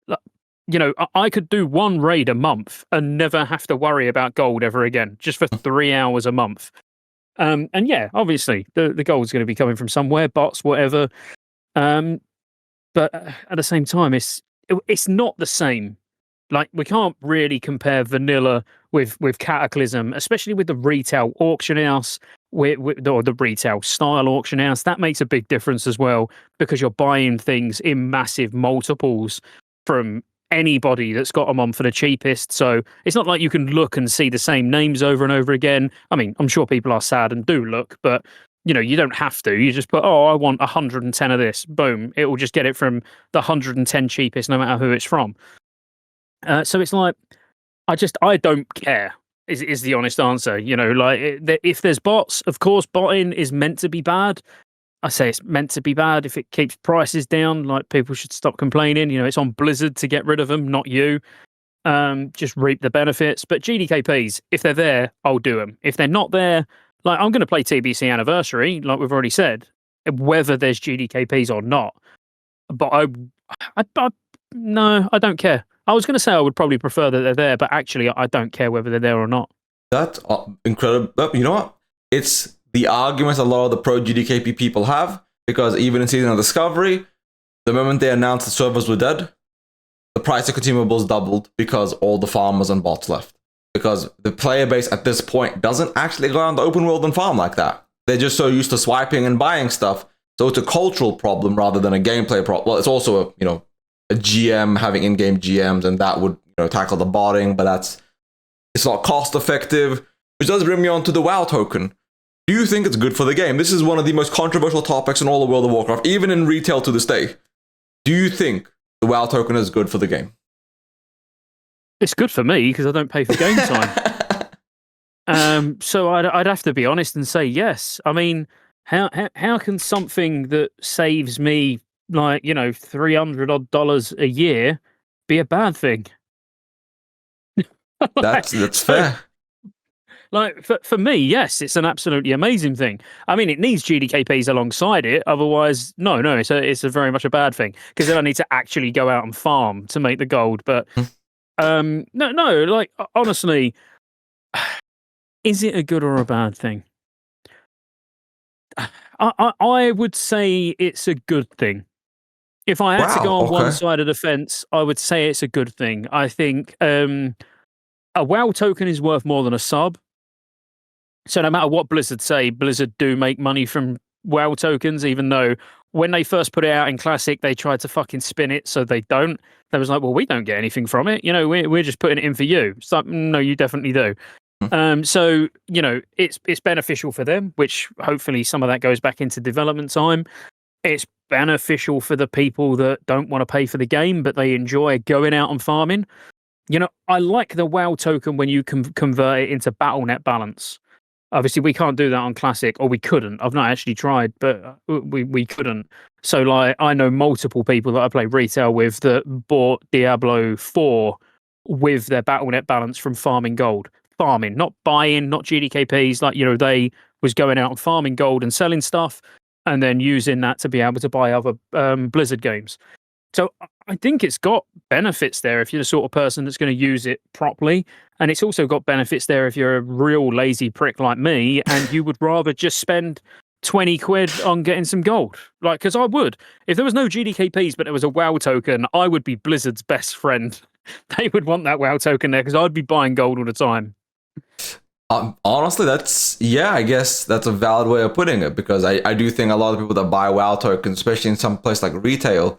Like, you know, I could do one raid a month and never have to worry about gold ever again, just for 3 hours a month. And yeah, obviously the gold's going to be coming from somewhere, bots, whatever. But at the same time, it's not the same. Like, we can't really compare vanilla with Cataclysm, especially with the retail auction house, or the retail style auction house. That makes a big difference as well, because you're buying things in massive multiples from anybody that's got them on for the cheapest. So it's not like you can look and see the same names over and over again. I mean, I'm sure people are sad and do look, but you know, you don't have to. You just put, oh, I want 110 of this. Boom. It will just get it from the 110 cheapest, no matter who it's from. So it's like, I don't care, is the honest answer. You know, like, if there's bots, of course, botting is meant to be bad. I say it's meant to be bad if it keeps prices down. Like, people should stop complaining. You know, it's on Blizzard to get rid of them, not you. Just reap the benefits. But GDKPs, if they're there, I'll do them. If they're not there, like, I'm going to play TBC Anniversary, like we've already said, whether there's GDKPs or not. But no, I don't care. I was going to say I would probably prefer that they're there, but actually, I don't care whether they're there or not. That's incredible. You know what? It's the arguments a lot of the pro GDKP people have, because even in Season of Discovery, the moment they announced the servers were dead, the price of consumables doubled because all the farmers and bots left. Because the player base at this point doesn't actually go around the open world and farm like that. They're just so used to swiping and buying stuff. So it's a cultural problem rather than a gameplay problem. Well, it's also a GM having in-game GMs, and that would tackle the botting, but it's not cost effective. Which does bring me on to the WoW token. Do you think it's good for the game? This is one of the most controversial topics in all of World of Warcraft, even in retail to this day. Do you think the WoW token is good for the game? It's good for me because I don't pay for game time. So I'd have to be honest and say yes. I mean, how can something that saves me like $300 odd a year be a bad thing? That's fair. Like, for me, yes, it's an absolutely amazing thing. I mean, it needs GDKPs alongside it. Otherwise, no, it's a very much a bad thing, because then I need to actually go out and farm to make the gold. But no, like, honestly, is it a good or a bad thing? I would say it's a good thing. If I had to go on one side of the fence, I would say it's a good thing. I think a WoW token is worth more than a sub. So no matter what Blizzard say, Blizzard do make money from WoW tokens, even though when they first put it out in Classic, they tried to fucking spin it so they don't. They was like, well, we don't get anything from it. We're just putting it in for you. It's like, no, you definitely do. So, it's beneficial for them, which hopefully some of that goes back into development time. It's beneficial for the people that don't want to pay for the game, but they enjoy going out and farming. I like the WoW token when you can convert it into BattleNet balance. Obviously, we can't do that on Classic, or we couldn't. I've not actually tried, but we couldn't. So, like, I know multiple people that I play retail with that bought Diablo 4 with their BattleNet balance from farming gold. Farming, not buying, not GDKPs. Like, they was going out and farming gold and selling stuff. and then using that to be able to buy other Blizzard games. So I think it's got benefits there if you're the sort of person that's going to use it properly. And it's also got benefits there if you're a real lazy prick like me and you would rather just spend 20 quid on getting some gold. Like, because I would. If there was no GDKPs, but there was a WoW token, I would be Blizzard's best friend. They would want that WoW token there because I'd be buying gold all the time. Honestly, I guess that's a valid way of putting it, because I do think a lot of people that buy WoW tokens, especially in some place like retail,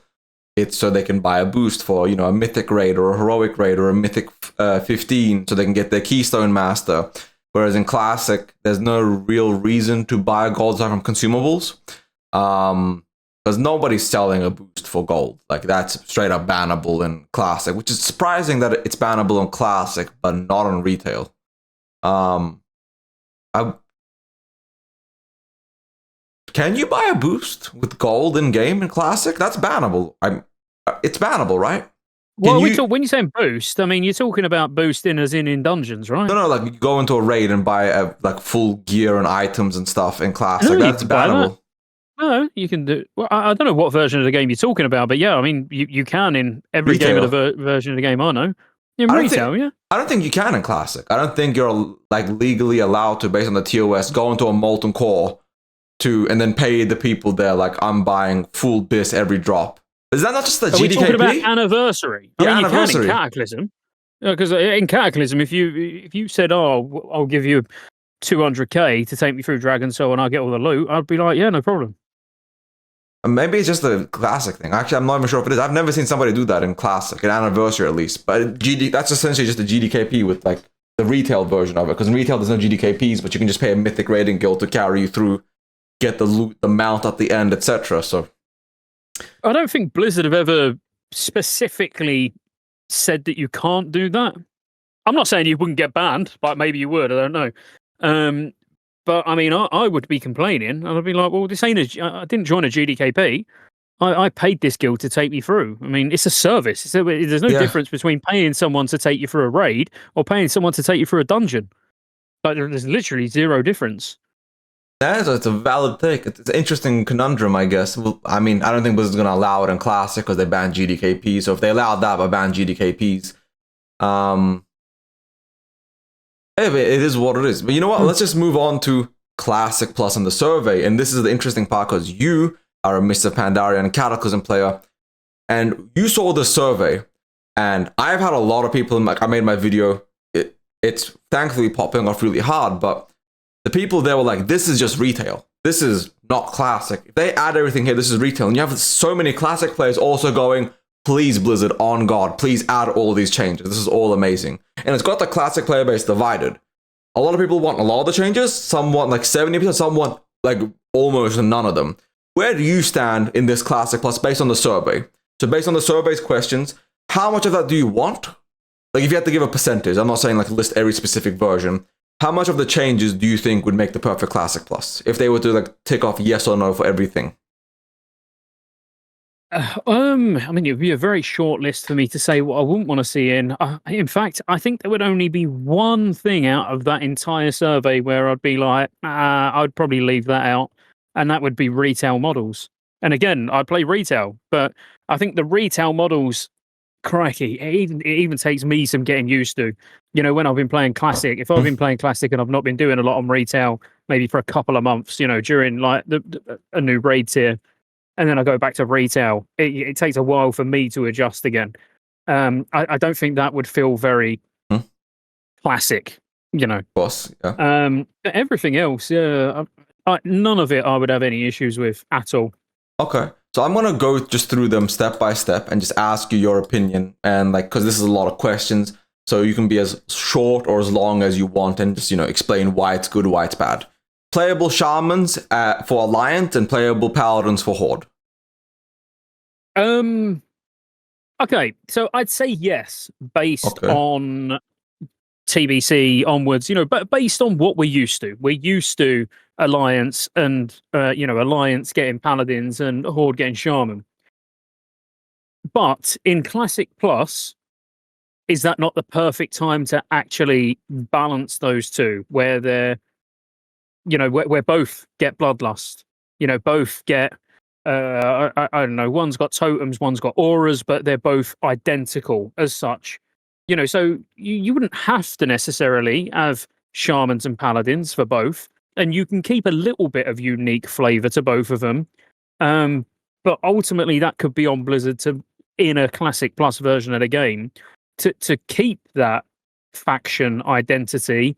it's so they can buy a boost for, you know, a mythic raid or a heroic raid or a mythic 15, so they can get their Keystone Master. Whereas in Classic, there's no real reason to buy a gold aside from consumables, because nobody's selling a boost for gold. Like, that's straight up bannable in Classic, which is surprising that it's bannable in Classic but not on retail. Can you buy a boost with gold in game in Classic? That's bannable. It's bannable, right? Well, when you're saying boost, I mean, you're talking about boosting as in dungeons, right? No, like you go into a raid and buy like full gear and items and stuff in Classic. That's bannable. No, you can do. Well, I don't know what version of the game you're talking about, but yeah, I mean, you can in every Retail. game of the version of the game I know. In retail, yeah. I don't think you can in Classic. I don't think you're like legally allowed to, based on the TOS, go into a molten core and then pay the people there like, I'm buying full bis every drop. Is that not just the GDKP? Are we talking about Anniversary? Yeah, I mean, Anniversary. You can in Cataclysm. Because in Cataclysm, if you said, "Oh, I'll give you 200k to take me through Dragon Soul and I'll get all the loot," I'd be like, "Yeah, no problem." Maybe it's just the Classic thing. Actually, I'm not even sure if it is. I've never seen somebody do that in Classic, in Anniversary at least. But that's essentially just a GDKP with like the retail version of it. Because in retail, there's no GDKPs, but you can just pay a mythic raiding guild to carry you through, get the loot, the mount at the end, etc. So I don't think Blizzard have ever specifically said that you can't do that. I'm not saying you wouldn't get banned, but maybe you would. I don't know. But I mean, I would be complaining, and I'd be like, "Well, this ain't I didn't join a GDKP. I paid this guild to take me through. I mean, it's a service. There's no difference between paying someone to take you through a raid or paying someone to take you through a dungeon. Like, there's literally zero difference." Yeah, so it's a valid take. It's an interesting conundrum, I guess. Well, I mean, I don't think Blizzard's going to allow it in Classic because they banned GDKP. So if they allowed that but banned GDKPs, it is what it is. But you know what? Let's just move on to Classic Plus and the survey. And this is the interesting part because you are a Mr. Pandarian Cataclysm player, and you saw the survey. And I've had a lot of people, like, I made my video. It's thankfully popping off really hard, but the people there were like, this is just retail. This is not Classic. If they add everything here, this is retail. And you have so many Classic players also going, please, Blizzard, on God, please add all these changes. This is all amazing. And it's got the Classic player base divided. A lot of people want a lot of the changes. Some want like 70%, some want like almost none of them. Where do you stand in this Classic Plus based on the survey? So based on the survey's questions, how much of that do you want? Like, if you had to give a percentage, I'm not saying like list every specific version. How much of the changes do you think would make the perfect Classic Plus? If they were to like tick off yes or no for everything. I mean, it would be a very short list for me to say what I wouldn't want to see in. In fact, I think there would only be one thing out of that entire survey where I'd be like, I'd probably leave that out, and that would be retail models. And again, I play retail, but I think the retail models, crikey, it even takes me some getting used to. You know, when I've been playing Classic, if I've been playing Classic and I've not been doing a lot on retail, maybe for a couple of months, you know, during like a new raid tier, and then I go back to retail, it takes a while for me to adjust again. I don't think that would feel very Classic, you know. Of course, yeah. But everything else, yeah, none of it I would have any issues with at all. Okay. So I'm going to go just through them step by step and just ask you your opinion. And like, because this is a lot of questions, so you can be as short or as long as you want and just, you know, explain why it's good, why it's bad. Playable Shamans for Alliance and playable Paladins for Horde. Okay, so I'd say yes, based on TBC onwards, you know, but based on what we're used to. We're used to Alliance and, you know, Alliance getting Paladins and Horde getting Shaman. But in Classic Plus, is that not the perfect time to actually balance those two, where they're, you know, where both get Bloodlust? both get I don't know, one's got totems, one's got auras, but they're both identical as such. So you wouldn't have to necessarily have shamans and paladins for both, and you can keep a little bit of unique flavor to both of them. But ultimately, that could be on Blizzard to, in a Classic Plus version of the game, to keep that faction identity,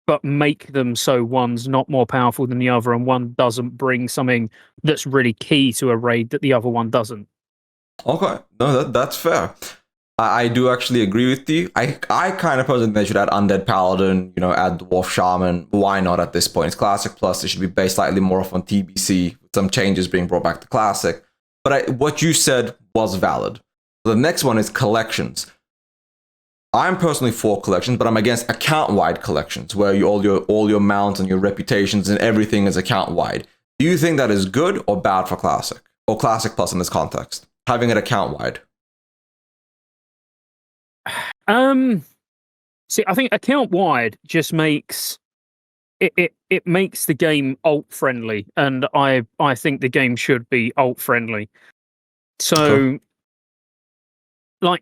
but make them so one's not more powerful than the other, and one doesn't bring something that's really key to a raid that the other one doesn't. Okay, no, that's fair. I do actually agree with you. I kind of personally they should add Undead Paladin, add Dwarf Shaman. Why not at this point? It's Classic Plus. It should be based slightly more off on TBC, with some changes being brought back to Classic. But what you said was valid. The next one is collections. I'm personally for collections, but I'm against account-wide collections, where all your mounts and your reputations and everything is account-wide. Do you think that is good or bad for Classic? Or Classic Plus in this context? Having it account-wide? See, I think account-wide just makes it makes the game alt-friendly, and I think the game should be alt-friendly. So... Sure. I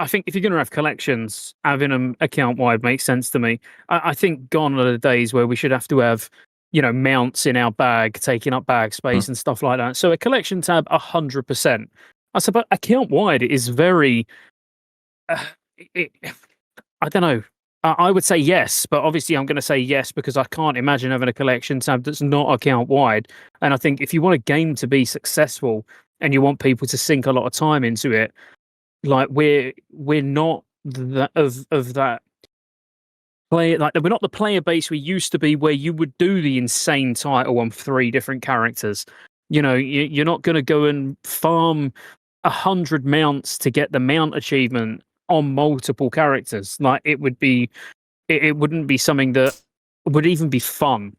think if you're going to have collections, having them account wide makes sense to me. I think gone are the days where we should have to have, mounts in our bag, taking up bag space and stuff like that. So a collection tab, 100%. I suppose account wide is very, I don't know. I would say yes, but obviously I'm going to say yes because I can't imagine having a collection tab that's not account wide. And I think if you want a game to be successful and you want people to sink a lot of time into it, like we're not of that player, like we're not the player base we used to be, where you would do the insane title on 3 different characters. You're not going to go and farm 100 mounts to get the mount achievement on multiple characters. Like it wouldn't be something that would even be fun.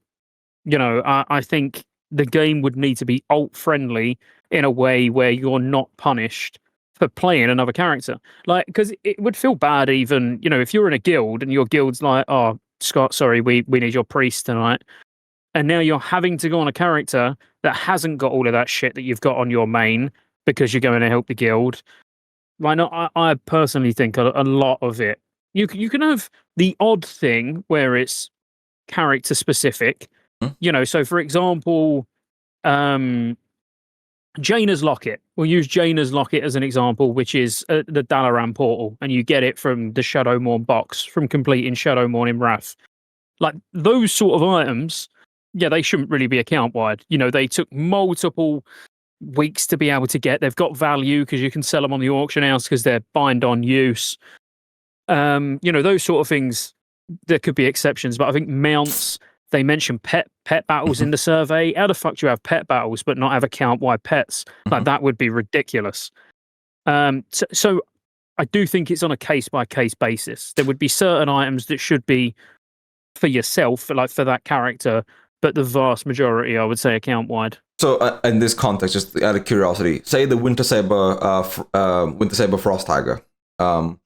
I think the game would need to be alt friendly in a way where you're not punished for playing another character. Like, because it would feel bad even, if you're in a guild and your guild's like, oh, Scott, sorry, we need your priest tonight. And now you're having to go on a character that hasn't got all of that shit that you've got on your main because you're going to help the guild. Why not? I personally think a lot of it, you can have the odd thing where it's character specific. So for example, Jaina's Locket. We'll use Jaina's Locket as an example, which is the Dalaran portal, and you get it from the Shadowmourne box from completing Shadowmourne in Wrath. Like those sort of items, yeah, they shouldn't really be account wide. They took multiple weeks to be able to get. They've got value because you can sell them on the auction house because they're bind on use. Those sort of things. There could be exceptions, but I think mounts. They mentioned pet battles in the survey. How the fuck do you have pet battles but not have account-wide pets? Like that would be ridiculous. So I do think it's on a case-by-case basis. There would be certain items that should be for yourself, like for that character, but the vast majority, I would say, account-wide. So in this context, just out of curiosity, say the Winter Saber Frost Tiger. Do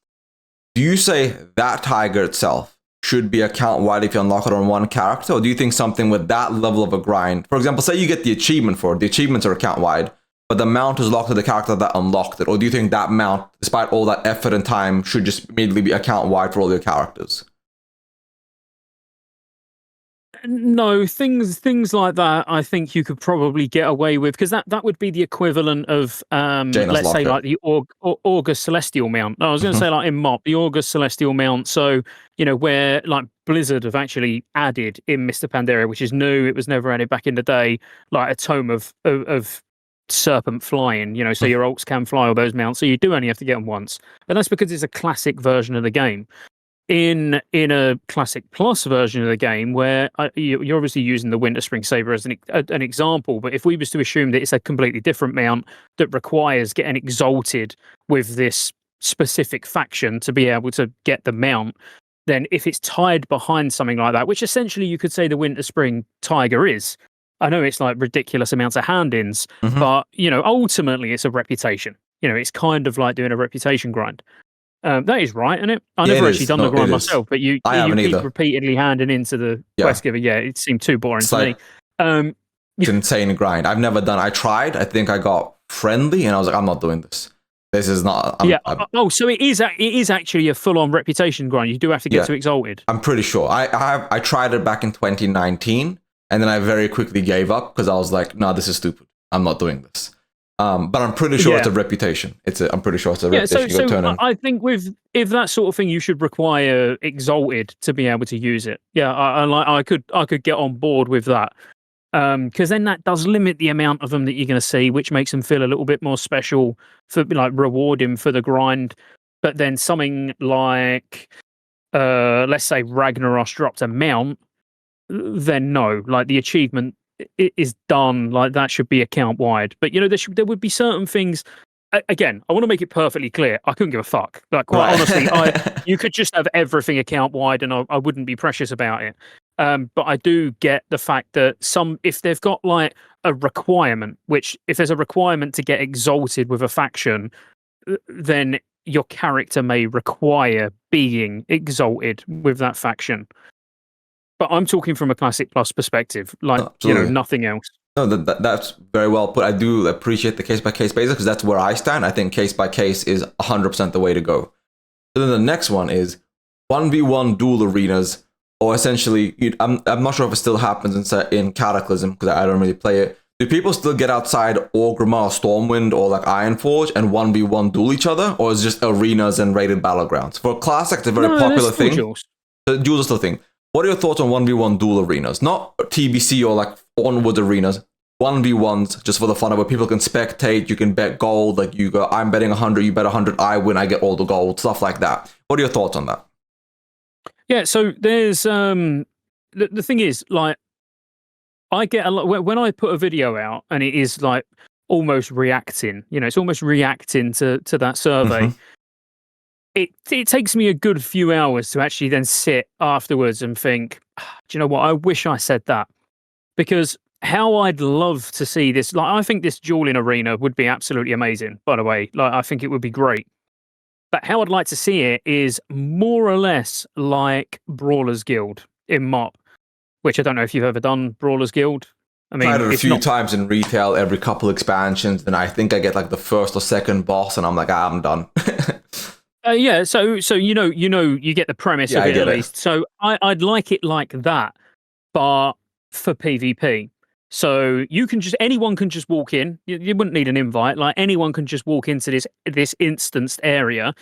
you say that tiger itself should be account-wide if you unlock it on one character? Or do you think something with that level of a grind, for example, say you get the achievement for it, the achievements are account-wide, but the mount is locked to the character that unlocked it? Or do you think that mount, despite all that effort and time, should just immediately be account-wide for all your characters? No, things like that, I think you could probably get away with, because that would be the equivalent of, let's say, like the August Celestial Mount. No, I was going to say, like in MoP, the August Celestial Mount. So, where like Blizzard have actually added in Mr. Pandaria, which is new, it was never added back in the day, like a tome of serpent flying, so your alts can fly all those mounts. So you do only have to get them once. And that's because it's a classic version of the game. In a Classic Plus version of the game, where you're obviously using the Winter Spring Saber as an example, but if we was to assume that it's a completely different mount that requires getting exalted with this specific faction to be able to get the mount, then if it's tied behind something like that, which essentially you could say the Winter Spring Tiger is, I know it's like ridiculous amounts of hand-ins, but ultimately it's a reputation. It's kind of like doing a reputation grind. That is right, isn't it? I've never actually done the grind myself, but you keep repeatedly handing into the quest giver. Yeah, it seemed too boring to me. It's an insane grind. I've never done. I tried. I think I got friendly, and I was like, I'm not doing this. This is not. Oh, so it is actually a full-on reputation grind. You do have to get to Exalted. I'm pretty sure. I tried it back in 2019, and then I very quickly gave up because I was like, no, this is stupid. I'm not doing this. But I'm pretty sure it's a reputation. I'm pretty sure it's a reputation. So I think if that sort of thing, you should require Exalted to be able to use it. Yeah, I could get on board with that. Because then that does limit the amount of them that you're going to see, which makes them feel a little bit more special for like rewarding for the grind. But then something like, let's say Ragnaros dropped a mount, then no, like the achievement is done. Like that should be account wide. But there would be certain things. Again, I want to make it perfectly clear. I couldn't give a fuck. Like quite honestly, you could just have everything account wide, and I wouldn't be precious about it. But I do get the fact that if they've got like a requirement, which if there's a requirement to get exalted with a faction, then your character may require being exalted with that faction. But I'm talking from a Classic Plus perspective, like nothing else. No, that's very well put. I do appreciate the case-by-case basis because that's where I stand. I think case-by-case is 100% the way to go. So then the next one is 1v1 duel arenas, or essentially, I'm not sure if it still happens in Cataclysm because I don't really play it. Do people still get outside Orgrimmar, Stormwind, or like Ironforge and 1v1 duel each other, or is it just arenas and rated battlegrounds? For Classic, it's a very popular thing. Duels. The duels are still a thing. What are your thoughts on 1v1 duel arenas? Not TBC or like onward arenas. 1v1s just for the fun of it. People can spectate, you can bet gold, like you go, I'm betting 100, you bet 100, I win, I get all the gold, stuff like that. What are your thoughts on that? Yeah, so there's the thing is, like, I get a lot when I put a video out and it is like almost reacting, it's almost reacting to that survey. Mm-hmm. It takes me a good few hours to actually then sit afterwards and think, do you know what? I wish I said that, because how I'd love to see this. Like, I think this dueling arena would be absolutely amazing. By the way, like I think it would be great. But how I'd like to see it is more or less like Brawlers Guild in MoP, which I don't know if you've ever done Brawlers Guild. I mean, tried it a few times in retail, every couple expansions, and I think I get like the first or second boss, and I'm like, I'm done. Yeah, so you get the premise of it at least. So I'd like it like that, but for PvP. So anyone can just walk in. You wouldn't need an invite. Like anyone can just walk into this instanced area.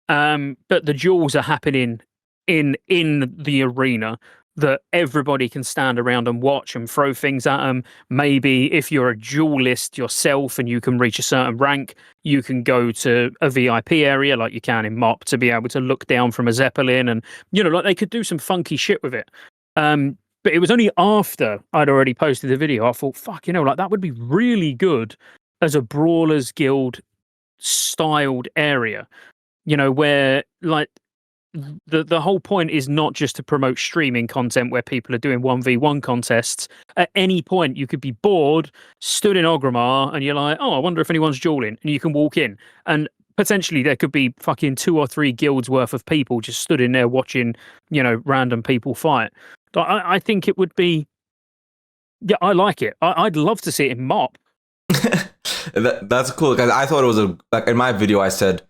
But the duels are happening in the arena that everybody can stand around and watch and throw things at them. Maybe if you're a duelist yourself and you can reach a certain rank, you can go to a VIP area like you can in MoP to be able to look down from a Zeppelin, and like they could do some funky shit with it. But it was only after I'd already posted the video I thought, fuck, like that would be really good as a Brawlers Guild styled area, where like the whole point is not just to promote streaming content where people are doing 1v1 contests. At any point, you could be bored, stood in Orgrimmar, and you're like, oh, I wonder if anyone's dueling. And you can walk in. And potentially there could be fucking 2 or 3 guilds worth of people just stood in there watching, random people fight. I think it would be... Yeah, I like it. I'd love to see it in MoP. That's cool, because I thought it was like in my video I said,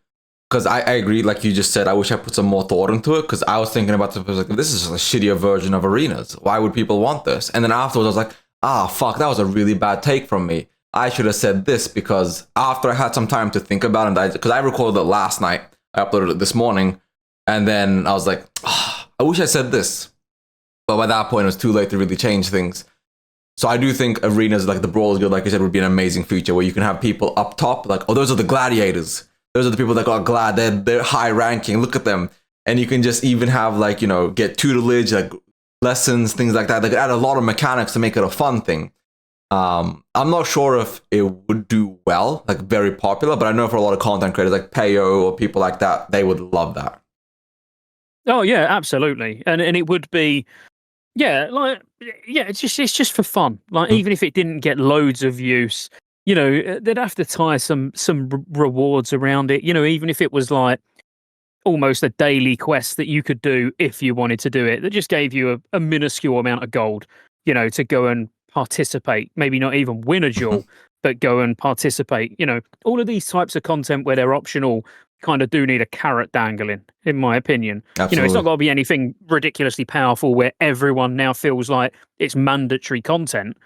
because I agree, like you just said, I wish I put some more thought into it, because I was thinking about the perspective, this is just a shittier version of arenas. Why would people want this? And then afterwards I was like, fuck, that was a really bad take from me. I should have said this, because after I had some time to think about it, because I recorded it last night, I uploaded it this morning, and then I was like, I wish I said this. But by that point, it was too late to really change things. So I do think arenas like the Brawlers Guild, like you said, would be an amazing feature where you can have people up top, like, oh, those are the gladiators. Those are the people that got glad. They're high ranking. Look at them. And you can just even have like, get tutelage, like lessons, things like that. They could add a lot of mechanics to make it a fun thing. I'm not sure if it would do well, like very popular, but I know for a lot of content creators like Payo or people like that, they would love that. Oh yeah, absolutely. And it would be, it's just for fun. Like even if it didn't get loads of use, they'd have to tie some rewards around it. Even if it was like almost a daily quest that you could do if you wanted to do it, that just gave you a minuscule amount of gold, to go and participate, maybe not even win a duel, but go and participate. All of these types of content where they're optional kind of do need a carrot dangling, in my opinion. Absolutely. It's not got to be anything ridiculously powerful where everyone now feels like it's mandatory content.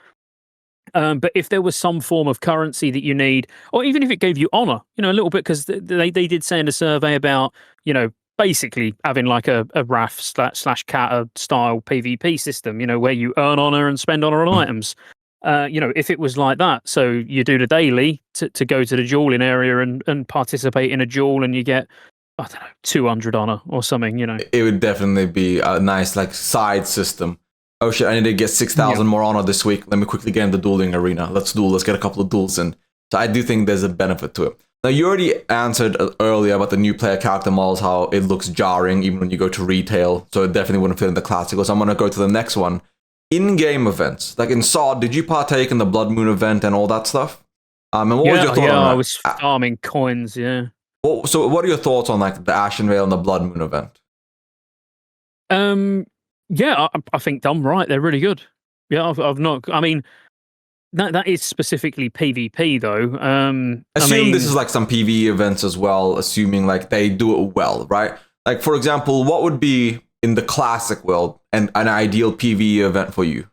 But if there was some form of currency that you need, or even if it gave you honor, a little bit, because they did say in a survey about, basically having like a RAF slash Cata style PvP system, where you earn honor and spend honor on items. If it was like that, so you do the daily to go to the dueling area and participate in a duel, and you get, I don't know, 200 honor or something, It would definitely be a nice like side system. Oh shit, I need to get 6,000 more honor this week. Let me quickly get in the dueling arena. Let's duel. Let's get a couple of duels in. So I do think there's a benefit to it. Now, you already answered earlier about the new player character models, how it looks jarring even when you go to retail. So it definitely wouldn't fit in the classical. So I'm going to go to the next one. In-game events. Like in SOD, did you partake in the Blood Moon event and all that stuff? And what was your thought on that? I was farming coins, So what are your thoughts on like the Ashen Veil and the Blood Moon event? Yeah, I think done right. They're really good. Yeah, I've not. I mean, that is specifically PvP though. This is like some PvE events as well. Assuming like they do it well, right? Like for example, what would be in the classic world and an ideal PvE event for you?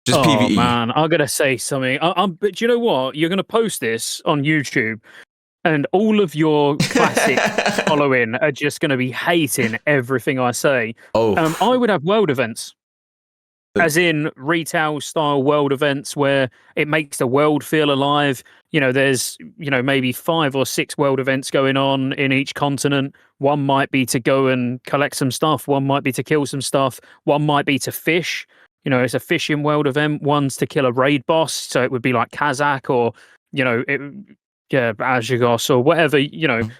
Just PvE. Oh man, I'm gonna say something. But you know what? You're gonna post this on YouTube, and all of your classic following are just going to be hating everything I say. I would have world events, as in retail style world events where it makes the world feel alive. There's maybe 5 or 6 world events going on in each continent. One might be to go and collect some stuff. One might be to kill some stuff. One might be to fish. It's a fishing world event. One's to kill a raid boss, so it would be like Kazakh or Azhigos or whatever,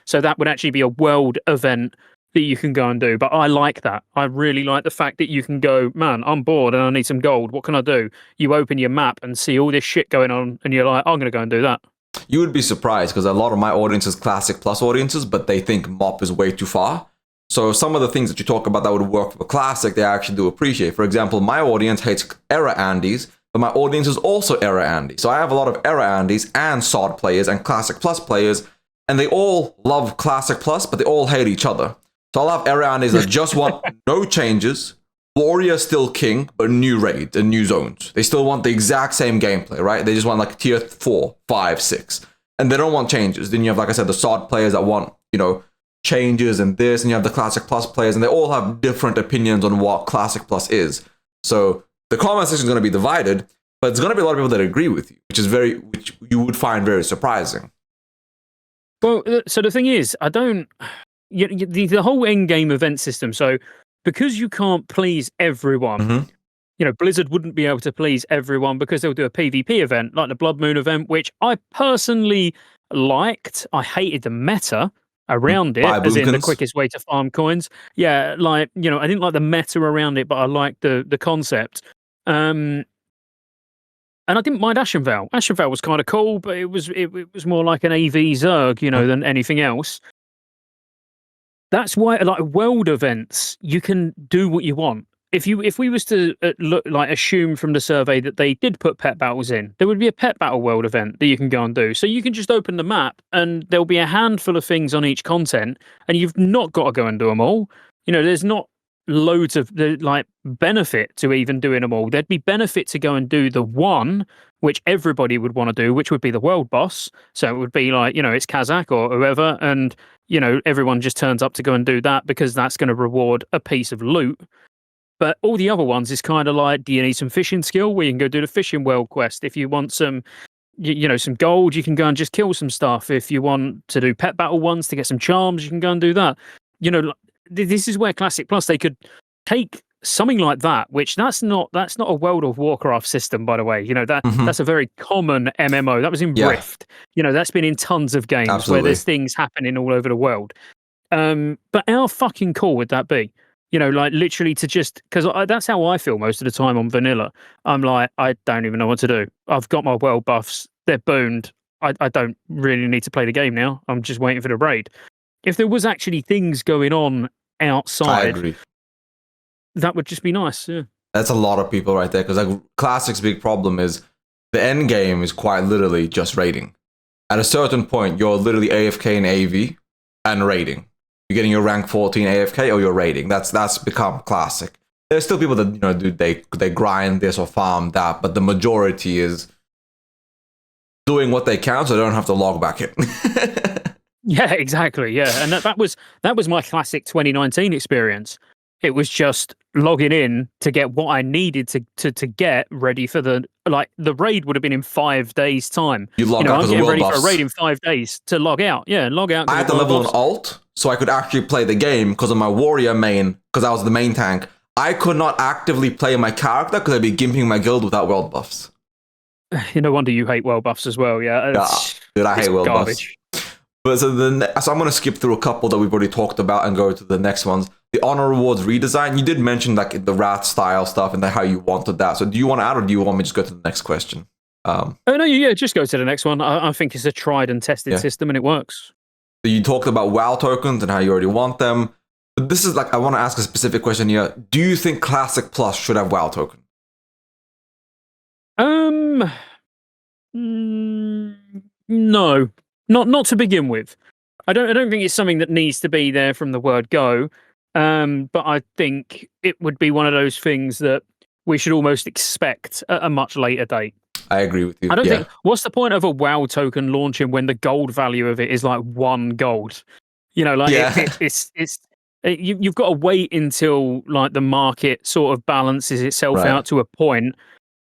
so that would actually be a world event that you can go and do. But I like that. I really like the fact that you can go, man, I'm bored and I need some gold. What can I do? You open your map and see all this shit going on and you're like, I'm going to go and do that. You would be surprised because a lot of my audience is Classic Plus audiences, but they think MoP is way too far. So some of the things that you talk about that would work for Classic, they actually do appreciate. For example, my audience hates Era Andes, but my audience is also Era Andy. So I have a lot of Era Andys and SOD players and Classic Plus players, and they all love Classic Plus, but they all hate each other. So I'll have Era Andys that just want no changes, Warrior still king, but new raids and new zones. They still want the exact same gameplay, right? They just want like tier 4, 5, 6. And they don't want changes. Then you have, like I said, the SOD players that want, changes and this, and you have the Classic Plus players, and they all have different opinions on what Classic Plus is. So the comment section is going to be divided, but there's going to be a lot of people that agree with you, which you would find very surprising. Well, so the thing is, the whole in-game event system. So because you can't please everyone, Blizzard wouldn't be able to please everyone because they'll do a PvP event like the Blood Moon event, which I personally liked. I hated the meta around it, as in the quickest way to farm coins. Yeah, I didn't like the meta around it, but I liked the concept. And I didn't mind Ashen Veil. Ashen Veil was kind of cool, but it was more like an AV Zerg, than anything else. That's why, like world events, you can do what you want. If we was to assume from the survey that they did put pet battles in, there would be a pet battle world event that you can go and do. So you can just open the map, and there'll be a handful of things on each content, and you've not got to go and do them all. There's not loads of benefit to even doing them all. There'd be benefit to go and do the one which everybody would want to do, which would be the world boss. So it would be like, it's Kazakh or whoever, and everyone just turns up to go and do that because that's going to reward a piece of loot. But all the other ones is kind of like, do you need some fishing skill? Well, you can go do the fishing world quest. If you want some some gold, you can go and just kill some stuff. If you want to do pet battle ones to get some charms, you can go and do that. This is where Classic Plus, they could take something like that, which that's not a World of Warcraft system, by the way. That's a very common MMO. That was in Rift. That's been in tons of games where there's things happening all over the world. But how fucking cool would that be? Literally to just, because that's how I feel most of the time on vanilla. I'm like, I don't even know what to do. I've got my world buffs. They're boned. I don't really need to play the game now. I'm just waiting for the raid. If there was actually things going on outside, I agree. that would just be nice. Yeah. That's a lot of people right there. Because like Classic's big problem is the end game is quite literally just raiding. At a certain point, you're literally AFK in AV and raiding. You're getting your rank 14 AFK or you're raiding. That's become Classic. There's still people that do they grind this or farm that, but the majority is doing what they can so they don't have to log back in. Yeah, exactly. Yeah, and that was my Classic 2019 experience. It was just logging in to get what I needed to get ready for the raid would have been in 5 days time. You log out I'm because getting of world ready buffs. for a raid in 5 days to log out. Yeah, log out. I had to level an alt so I could actually play the game because of my warrior main, because I was the main tank. I could not actively play my character because I'd be gimping my guild without world buffs. No wonder you hate world buffs as well. Yeah, dude, I hate world garbage. buffs. But so I'm going to skip through a couple that we've already talked about and go to the next ones. The honor rewards redesign. You did mention like the rat style stuff and how you wanted that. So do you want to add, or do you want me to just go to the next question? Oh no, yeah, just go to the next one. I think it's a tried and tested system and it works. So you talked about WoW tokens and how you already want them. But this is like, I want to ask a specific question here. Do you think Classic Plus should have WoW token? No, not to begin with. I don't think it's something that needs to be there from the word go. But I think it would be one of those things that we should almost expect at a much later date. I agree with you. I don't think. What's the point of a WoW token launching when the gold value of it is like 1 gold? You've got to wait until like the market sort of balances itself out to a point.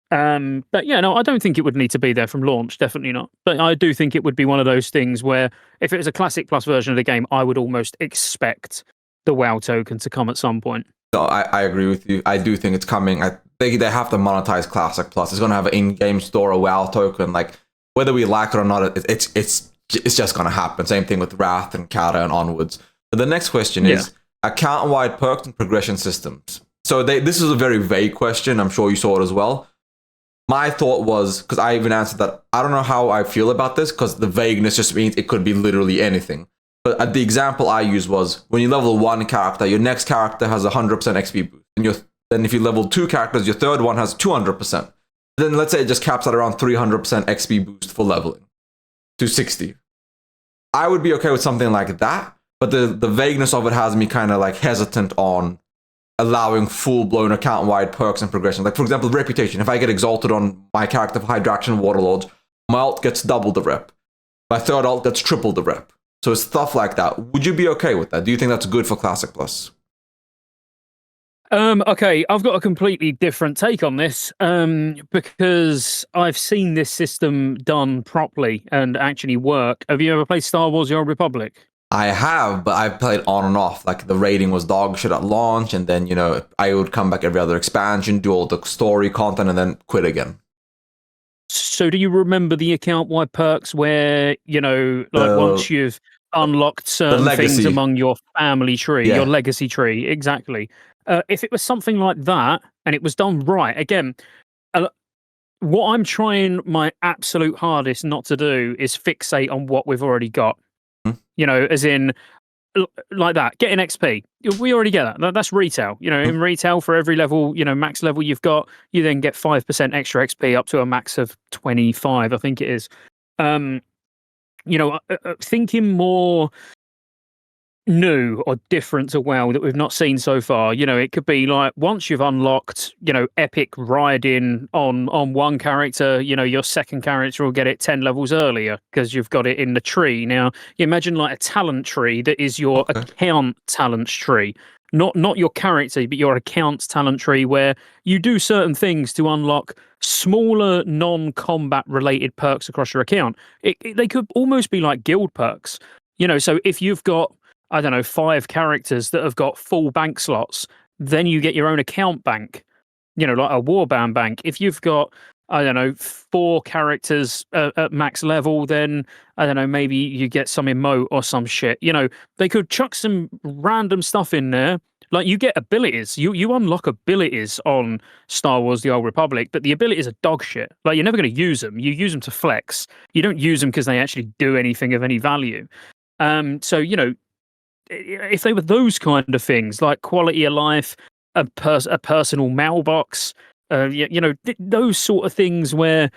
But yeah, no, I don't think it would need to be there from launch. Definitely not. But I do think it would be one of those things where if it was a Classic Plus version of the game, I would almost expect the WoW token to come at some point. No, I agree with you. I do think it's coming. I think they have to monetize Classic Plus. It's going to have an in-game store, a WoW token. Like whether we like it or not, it's just going to happen. Same thing with Wrath and Kata and onwards. But the next question is account-wide perks and progression systems. So this is a very vague question. I'm sure you saw it as well. My thought was, because I even answered that, I don't know how I feel about this, because the vagueness just means it could be literally anything. But the example I used was, when you level 1 character, your next character has 100% XP boost. And then if you level 2 characters, your third one has 200%. Then let's say it just caps at around 300% XP boost for leveling to 60. I would be okay with something like that, but the vagueness of it has me kind of like hesitant on allowing full-blown account-wide perks and progression. Like, for example, reputation. If I get exalted on my character for Hydraction Waterlords, my ult gets double the rep. My third ult gets triple the rep. So it's stuff like that. Would you be okay with that? Do you think that's good for Classic Plus? Okay, I've got a completely different take on this because I've seen this system done properly and actually work. Have you ever played Star Wars: The Old Republic? I have, but I've played on and off. Like the rating was dog shit at launch, and then I would come back every other expansion, do all the story content, and then quit again. So do you remember the account-wide perks where once you've unlocked certain things among your family tree, your legacy tree, exactly? If it was something like that and it was done right, again, what I'm trying my absolute hardest not to do is fixate on what we've already got. As in, like that, getting XP. We already get that. That's retail. In retail, for every level, max level you've got, you then get 5% extra XP up to a max of 25, I think it is. Thinking more new or different to WoW that we've not seen so far. It could be like once you've unlocked, epic riding on one character, your second character will get it 10 levels earlier because you've got it in the tree. Now, you imagine like a talent tree that is your account talent tree. Not your character, but your account talent tree where you do certain things to unlock smaller non-combat related perks across your account. They could almost be like guild perks. So if you've got 5 characters that have got full bank slots, then you get your own account bank, like a warband bank. If you've got, 4 characters at max level, then, maybe you get some emote or some shit. They could chuck some random stuff in there. Like you get abilities, you unlock abilities on Star Wars: The Old Republic, but the abilities are dog shit. Like you're never going to use them. You use them to flex. You don't use them because they actually do anything of any value. So, if they were those kind of things, like quality of life, a personal mailbox. Those sort of things where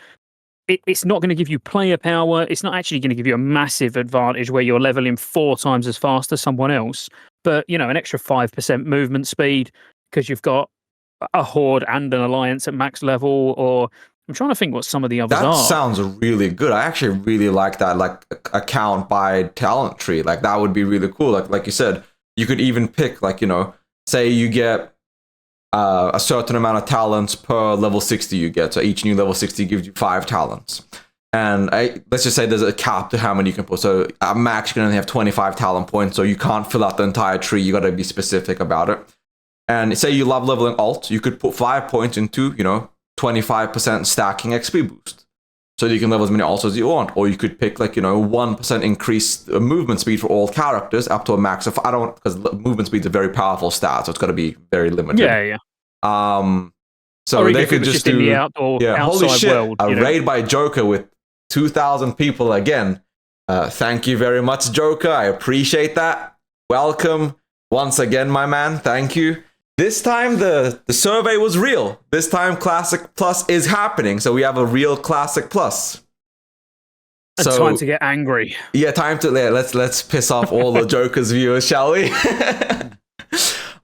it's not going to give you player power. It's not actually going to give you a massive advantage where you're leveling 4 times as fast as someone else. But, an extra 5% movement speed because you've got a horde and an alliance at max level. Or I'm trying to think what some of the others That are. sounds really good. I actually really like that, like account by talent tree. Like that would be really cool. Like you said, you could even pick, like, say you get a certain amount of talents per level 60 you get. So each new level 60 gives you 5 talents. And let's just say there's a cap to how many you can put. So at max, you can only have 25 talent points. So you can't fill out the entire tree. You got to be specific about it. And say you love leveling alt, you could put 5 points into, 25% stacking XP boost. So you can level as many alts as you want. Or you could pick 1% increased movement speed for all characters up to a max of, because movement speed is a very powerful stat. So it's got to be very limited. Yeah. So they could just do in the outside holy shit, world, a raid by Joker with 2,000 people again. Thank you very much, Joker. I appreciate that. Welcome once again, my man. Thank you. This time the survey was real. This time Classic Plus is happening. So we have a real Classic Plus. So time to get angry. Yeah, time to let's piss off all the Joker's viewers, shall we?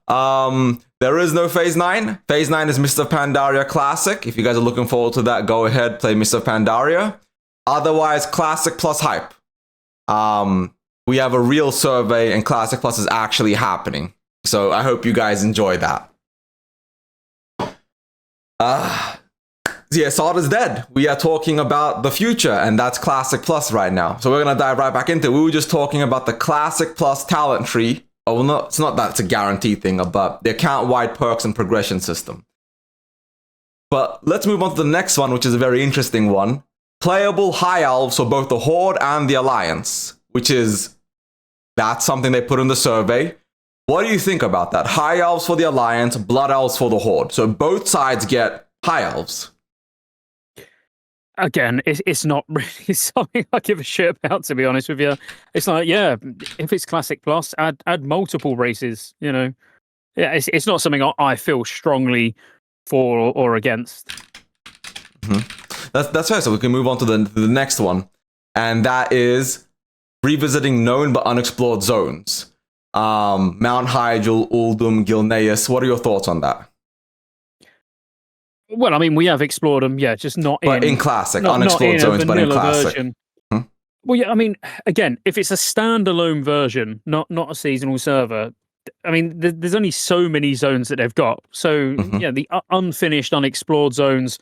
There is no Phase 9. Phase 9 is Mr. Pandaria Classic. If you guys are looking forward to that, go ahead, play Mr. Pandaria. Otherwise, Classic Plus hype. We have a real survey and Classic Plus is actually happening. So I hope you guys enjoy that. Sod is dead. We are talking about the future, and that's Classic Plus right now. So we're going to dive right back into it. We were just talking about the Classic Plus talent tree. Oh, well, no, it's not that it's a guaranteed thing, but the account-wide perks and progression system. But let's move on to the next one, which is a very interesting one. Playable High Elves for both the Horde and the Alliance, that's something they put in the survey. What do you think about that? High Elves for the Alliance, Blood Elves for the Horde. So both sides get High Elves. Again, it's not really something I give a shit about, to be honest with you. It's like, yeah, if it's Classic Plus, add multiple races, Yeah, it's not something I feel strongly for or against. Mm-hmm. That's fair. So we can move on to the next one. And that is revisiting known but unexplored zones. Mount Hyjal, Uldum, Gilneas. What are your thoughts on that? Well, I mean, we have explored them, yeah, just not in Classic, unexplored zones, but in Classic. Hmm? Well, yeah, I mean, again, if it's a standalone version, not a seasonal server, I mean, there's only so many zones that they've got. So, yeah, the unfinished, unexplored zones,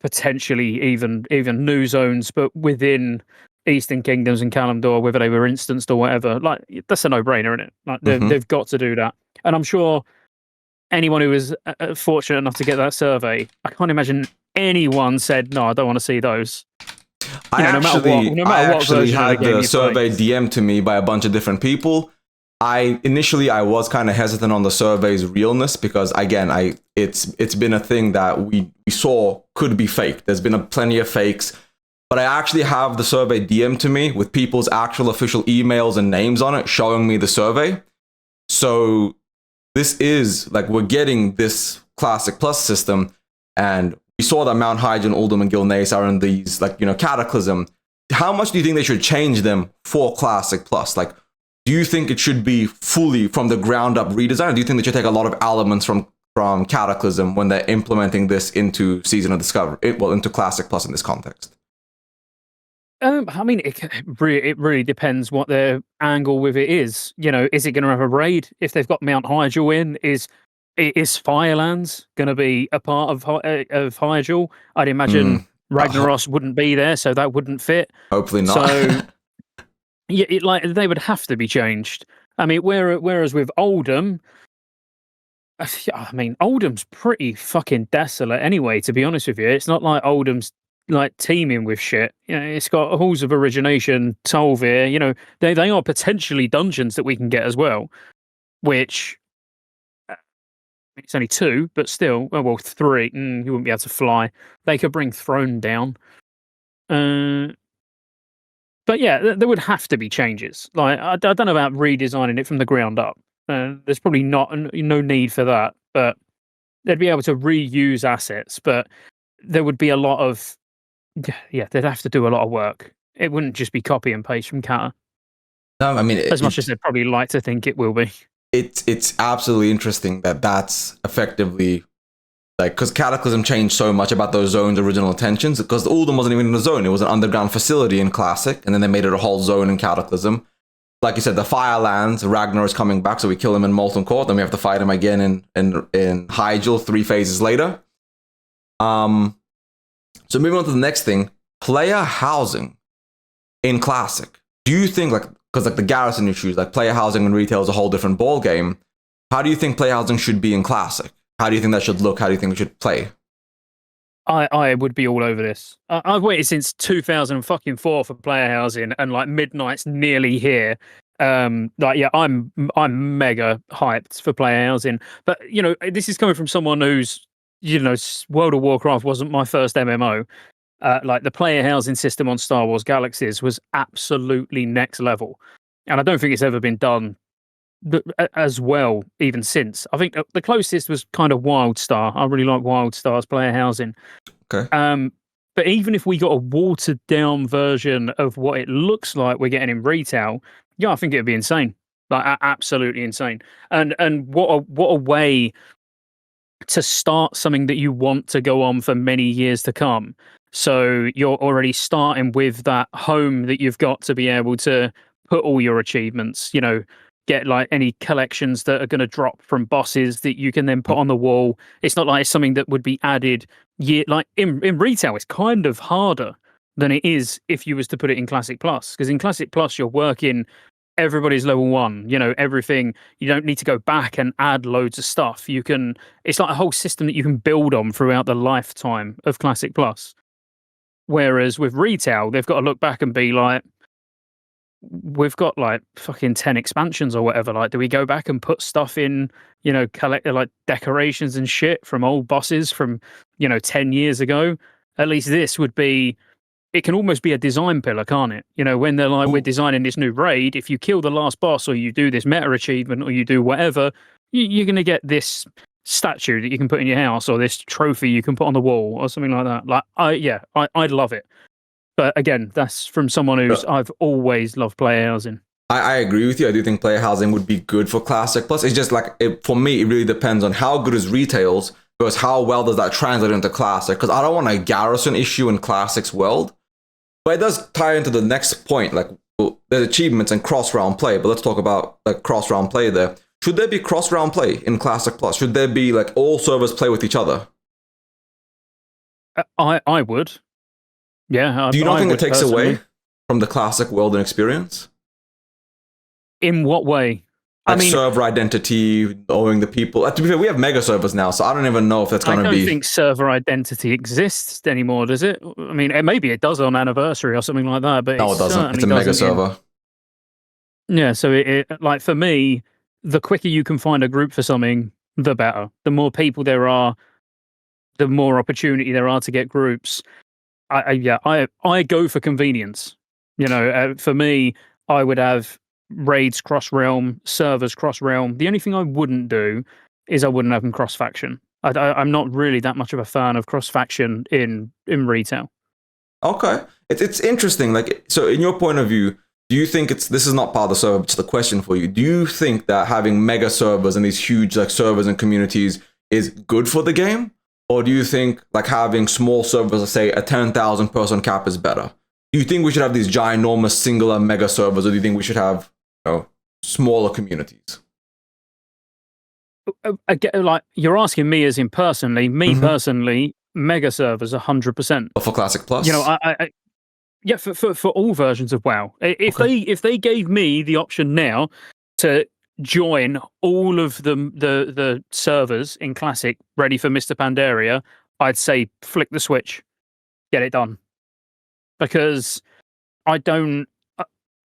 potentially even new zones, but within Eastern Kingdoms and Kalimdor, whether they were instanced or whatever, like, that's a no-brainer, isn't it? Like, they've got to do that. And I'm sure anyone who was fortunate enough to get that survey, I can't imagine anyone said, no, I don't want to see those. I actually had the survey DM'd to me by a bunch of different people. Initially I was kind of hesitant on the survey's realness because, again, it's been a thing that we saw could be fake. There's been plenty of fakes. But I actually have the survey DM'd to me with people's actual official emails and names on it showing me the survey. So this is, like, we're getting this Classic Plus system, and we saw that Mount Hyjal, Uldum, and Gilneas are in these, like, Cataclysm. How much do you think they should change them for Classic Plus? Like, do you think it should be fully from the ground up redesign? Or do you think they should take a lot of elements from Cataclysm when they're implementing this into Season of Discovery, into Classic Plus in this context? I mean, it really depends what their angle with it is. Is it going to have a raid? If they've got Mount Hyjal in, is Firelands going to be a part of Hyjal? I'd imagine Ragnaros wouldn't be there, so that wouldn't fit. Hopefully not. So, yeah, they would have to be changed. I mean, whereas with Oldham, I mean, Oldham's pretty fucking desolate anyway, to be honest with you. It's not like Oldham's like teeming with shit. It's got Halls of Origination, Tolvir. They are potentially dungeons that we can get as well, which it's only 2, but still, well, 3. You wouldn't be able to fly. They could bring Throne down. But yeah, there would have to be changes. Like, I don't know about redesigning it from the ground up. There's probably no need for that. But they'd be able to reuse assets, but there would be a lot of they'd have to do a lot of work. It wouldn't just be copy and paste from Cata. No, I mean, As much as they'd probably like to think it will be. it's absolutely interesting that that's effectively like, because Cataclysm changed so much about those zones' original intentions, because Uldum wasn't even in a zone. It was an underground facility in Classic, and then they made it a whole zone in Cataclysm. Like you said, the Firelands, Ragnar is coming back, so we kill him in Molten Core, then we have to fight him again in Hyjal 3 phases later. So moving on to the next thing, player housing in Classic. Do you think, like, because like the garrison issues, like player housing in retail is a whole different ball game. How do you think player housing should be in Classic? How do you think that should look? How do you think we should play? I would be all over this. I've waited since 2004 for player housing, and like midnight's nearly here. I'm mega hyped for player housing. But you know, this is coming from someone who's, you know, World of Warcraft wasn't my first MMO. Like the player housing system on Star Wars Galaxies was absolutely next level, and I don't think it's ever been done as well even since. I think the closest was kind of WildStar. I really like WildStar's player housing. Okay. But even if we got a watered down version of what it looks like we're getting in retail, yeah, I think it'd be insane. Like absolutely insane. And what a way to start something that you want to go on for many years to come. So you're already starting with that home that you've got to be able to put all your achievements, you know, get like any collections that are going to drop from bosses that you can then put on the wall. It's not like it's something that would be added like in retail. It's kind of harder than it is if you was to put it in Classic Plus, because in Classic Plus you're working everybody's level 1, you know, everything. You don't need to go back and add loads of stuff. You can, it's like a whole system that you can build on throughout the lifetime of Classic Plus. Whereas with retail, they've got to look back and be like, we've got like fucking 10 expansions or whatever. Like, do we go back and put stuff in, you know, collect like decorations and shit from old bosses from, you know, 10 years ago? At least this would be, it can almost be a design pillar, can't it? You know, when they're like, we're designing this new raid, if you kill the last boss or you do this meta achievement or you do whatever, you're going to get this statue that you can put in your house or this trophy you can put on the wall or something like that. Like, I'd love it. But again, that's from someone who's, I've always loved player housing. I agree with you. I do think player housing would be good for Classic. Plus, it's just like, for me, it really depends on how good is retails versus how well does that translate into Classic. Because I don't want a garrison issue in Classic's world. But it does tie into the next point. Like, there's achievements and cross-round play. But let's talk about like cross-round play there. Should there be cross-round play in Classic Plus? Should there be like all servers play with each other? I would. Yeah. Do you not think it takes away from the Classic world and experience? In what way? Like, I mean, server identity, knowing the people. To be fair, we have mega servers now, so I don't even know if that's going to be. I don't think server identity exists anymore, does it? I mean, maybe it does on Anniversary or something like that, but no, it doesn't. It's a mega server. Yeah, so it like for me, the quicker you can find a group for something, the better. The more people there are, the more opportunity there are to get groups. I go for convenience. You know, for me, I would have raids cross realm, servers cross realm. The only thing I wouldn't do is I wouldn't have them cross faction. I'm not really that much of a fan of cross faction in retail. Okay, it's interesting. Like, so in your point of view, do you think this is not part of the server, but it's the question for you. Do you think that having mega servers and these huge like servers and communities is good for the game? Or do you think like having small servers, let's say a 10,000 person cap, is better? Do you think we should have these ginormous singular mega servers, or do you think we should have, you know, smaller communities? Again, like you're asking me as in personally, personally, mega servers 100%. But for Classic Plus, you know, yeah, for all versions of WoW. If they gave me the option now to join all of the servers in Classic ready for Mr. Pandaria, I'd say flick the switch, get it done. Because I don't,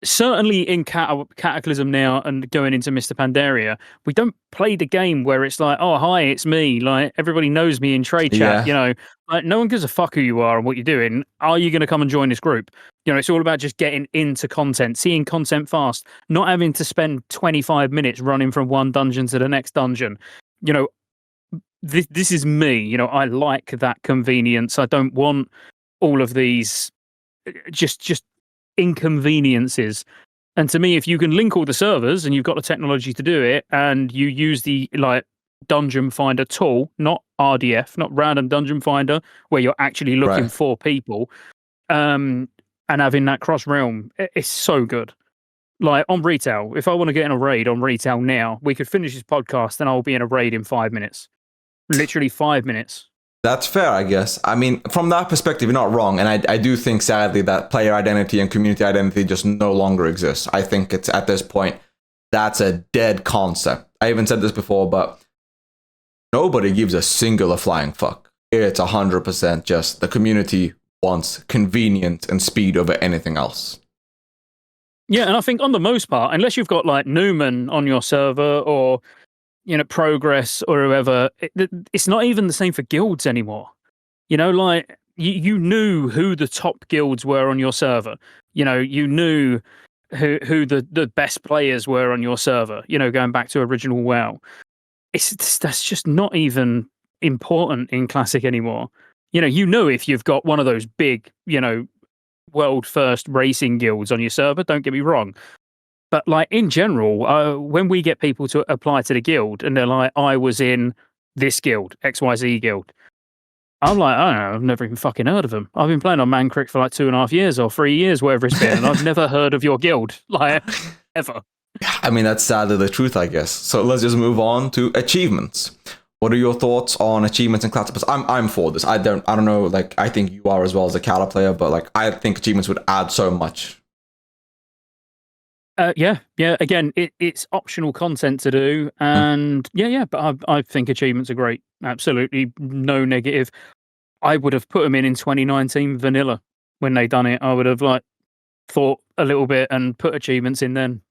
certainly in Cataclysm now and going into Mr. Pandaria, we don't play the game where it's like, oh, hi, it's me. Like, everybody knows me in trade chat, you know. Like, no one gives a fuck who you are and what you're doing. Are you going to come and join this group? You know, it's all about just getting into content, seeing content fast, not having to spend 25 minutes running from one dungeon to the next dungeon. You know, this is me. You know, I like that convenience. I don't want all of these just inconveniences. And to me, if you can link all the servers and you've got the technology to do it, and you use the like dungeon finder tool, not RDF, not random dungeon finder, where you're actually looking for people, and having that cross realm, it's so good. Like on retail, if I want to get in a raid on retail now, we could finish this podcast and I'll be in a raid in 5 minutes. Literally 5 minutes. That's fair, I guess. I mean, from that perspective, you're not wrong. And I do think, sadly, that player identity and community identity just no longer exists. I think it's at this point, that's a dead concept. I even said this before, but nobody gives a singular flying fuck. It's 100% just the community wants convenience and speed over anything else. Yeah, and I think on the most part, unless you've got like Newman on your server or Progress or whoever, it's not even the same for guilds anymore. Like you knew who the top guilds were on your server. You knew who the best players were on your server. Going back to original WoW, that's just not even important in Classic anymore. You know if you've got one of those big, world first racing guilds on your server. Don't get me wrong. But like in general, when we get people to apply to the guild and they're like, I was in this guild, XYZ guild. I'm like, I don't know, I've never even fucking heard of them. I've been playing on Mancryk for like 2.5 years or 3 years, whatever it's been, and I've never heard of your guild, like, ever. I mean, that's sadly the truth, I guess. So let's just move on to achievements. What are your thoughts on achievements in Classic? I'm for this. I don't know, like, I think you are as well as a Cata player, but like, I think achievements would add so much. Yeah. Again, it's optional content to do, and but I think achievements are great. Absolutely, no negative. I would have put them in 2019 vanilla when they done it. I would have like thought a little bit and put achievements in then.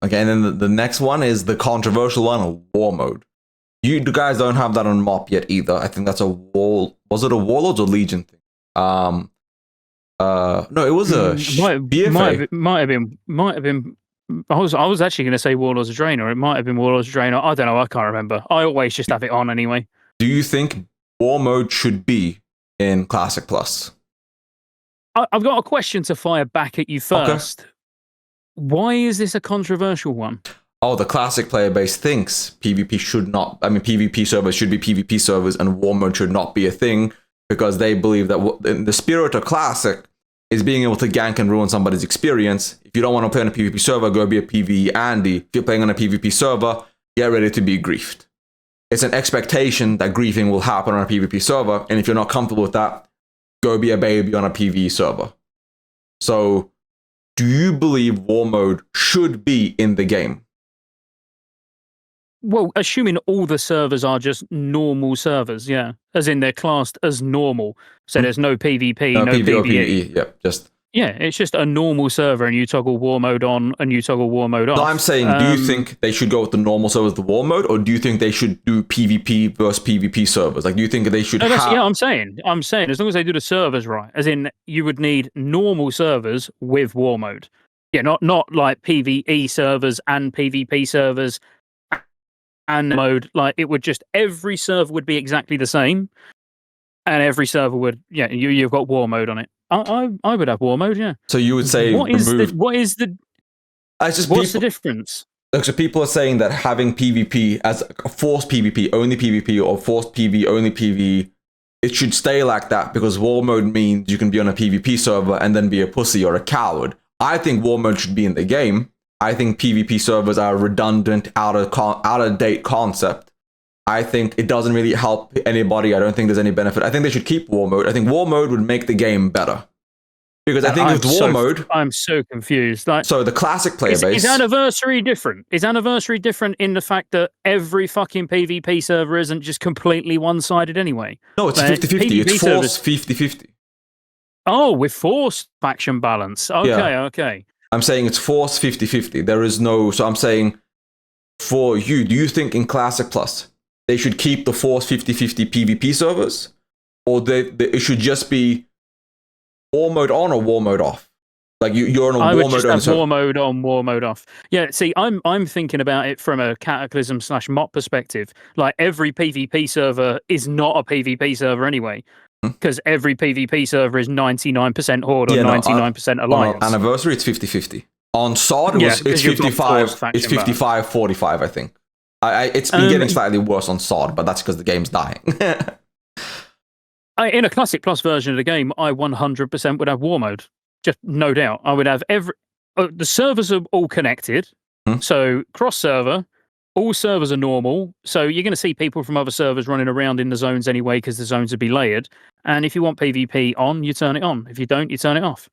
Okay, and then the next one is the controversial one, war mode. You guys don't have that on MoP yet either. I think that's a wall. Was it a Warlords or Legion thing? No, it was a BFA. Might have been. I was actually going to say Warlords of Draenor. It might have been Warlords of Draenor. I don't know. I can't remember. I always just have it on anyway. Do you think war mode should be in Classic Plus? I've got a question to fire back at you first. Okay. Why is this a controversial one? Oh, the Classic player base thinks PvP should not. I mean, PvP servers should be PvP servers, and war mode should not be a thing because they believe that in the spirit of Classic is being able to gank and ruin somebody's experience. If you don't want to play on a PvP server, go be a PvE Andy. If you're playing on a PvP server, get ready to be griefed. It's an expectation that griefing will happen on a PvP server, and if you're not comfortable with that, go be a baby on a PvE server. So, do you believe war mode should be in the game? Well, assuming all the servers are just normal servers, yeah. As in they're classed as normal. So there's no PvP, no PvE. Yep, just... Yeah, it's just a normal server and you toggle war mode on and you toggle war mode off. No, I'm saying, do you think they should go with the normal servers, the war mode, or do you think they should do PvP versus PvP servers? Like, do you think they should have... Yeah, I'm saying, as long as they do the servers right, as in you would need normal servers with war mode. Yeah, not like PvE servers and PvP servers and mode. Like, it would just, every server would be exactly the same and every server would, you've got war mode on it. I would have war mode, yeah. So you would say what's the difference? So people are saying that having PvP as a forced PvP, only PvP, or forced PvE, only PvE, it should stay like that because war mode means you can be on a PvP server and then be a pussy or a coward. I think war mode should be in the game. I think PvP servers are a redundant, out of date concept. I think it doesn't really help anybody. I don't think there's any benefit. I think they should keep war mode. I think war mode would make the game better. Because I think with war mode... I'm so confused. Like, so the Classic player base... Is Anniversary different? Is Anniversary different in the fact that every fucking PvP server isn't just completely one-sided anyway? No, it's 50-50. It's forced 50-50. Oh, with forced faction balance. Okay. I'm saying it's forced 50-50. There is no... So I'm saying, for you, do you think in Classic Plus, they should keep the forced 50-50 PvP servers? Or it should just be war mode on or war mode off? Like you're on a I war would mode just on have server. war mode on, war mode off. Yeah, see, I'm thinking about it from a Cataclysm / MoP perspective. Like every PvP server is not a PvP server anyway, because every PvP server is 99% Horde or Yeah, no, 99% on an Alliance. anniversary it's 50-50. On SOD Yeah, it's because you've got forced 55. It's faction balance. 55-45, I think. It's been getting slightly worse on SOD, but that's because the game's dying. In a Classic Plus version of the game, I 100% would have war mode. Just no doubt. I would have the servers are all connected. So cross server, all servers are normal. So you're going to see people from other servers running around in the zones anyway, because the zones would be layered. And if you want PvP on, you turn it on. If you don't, you turn it off.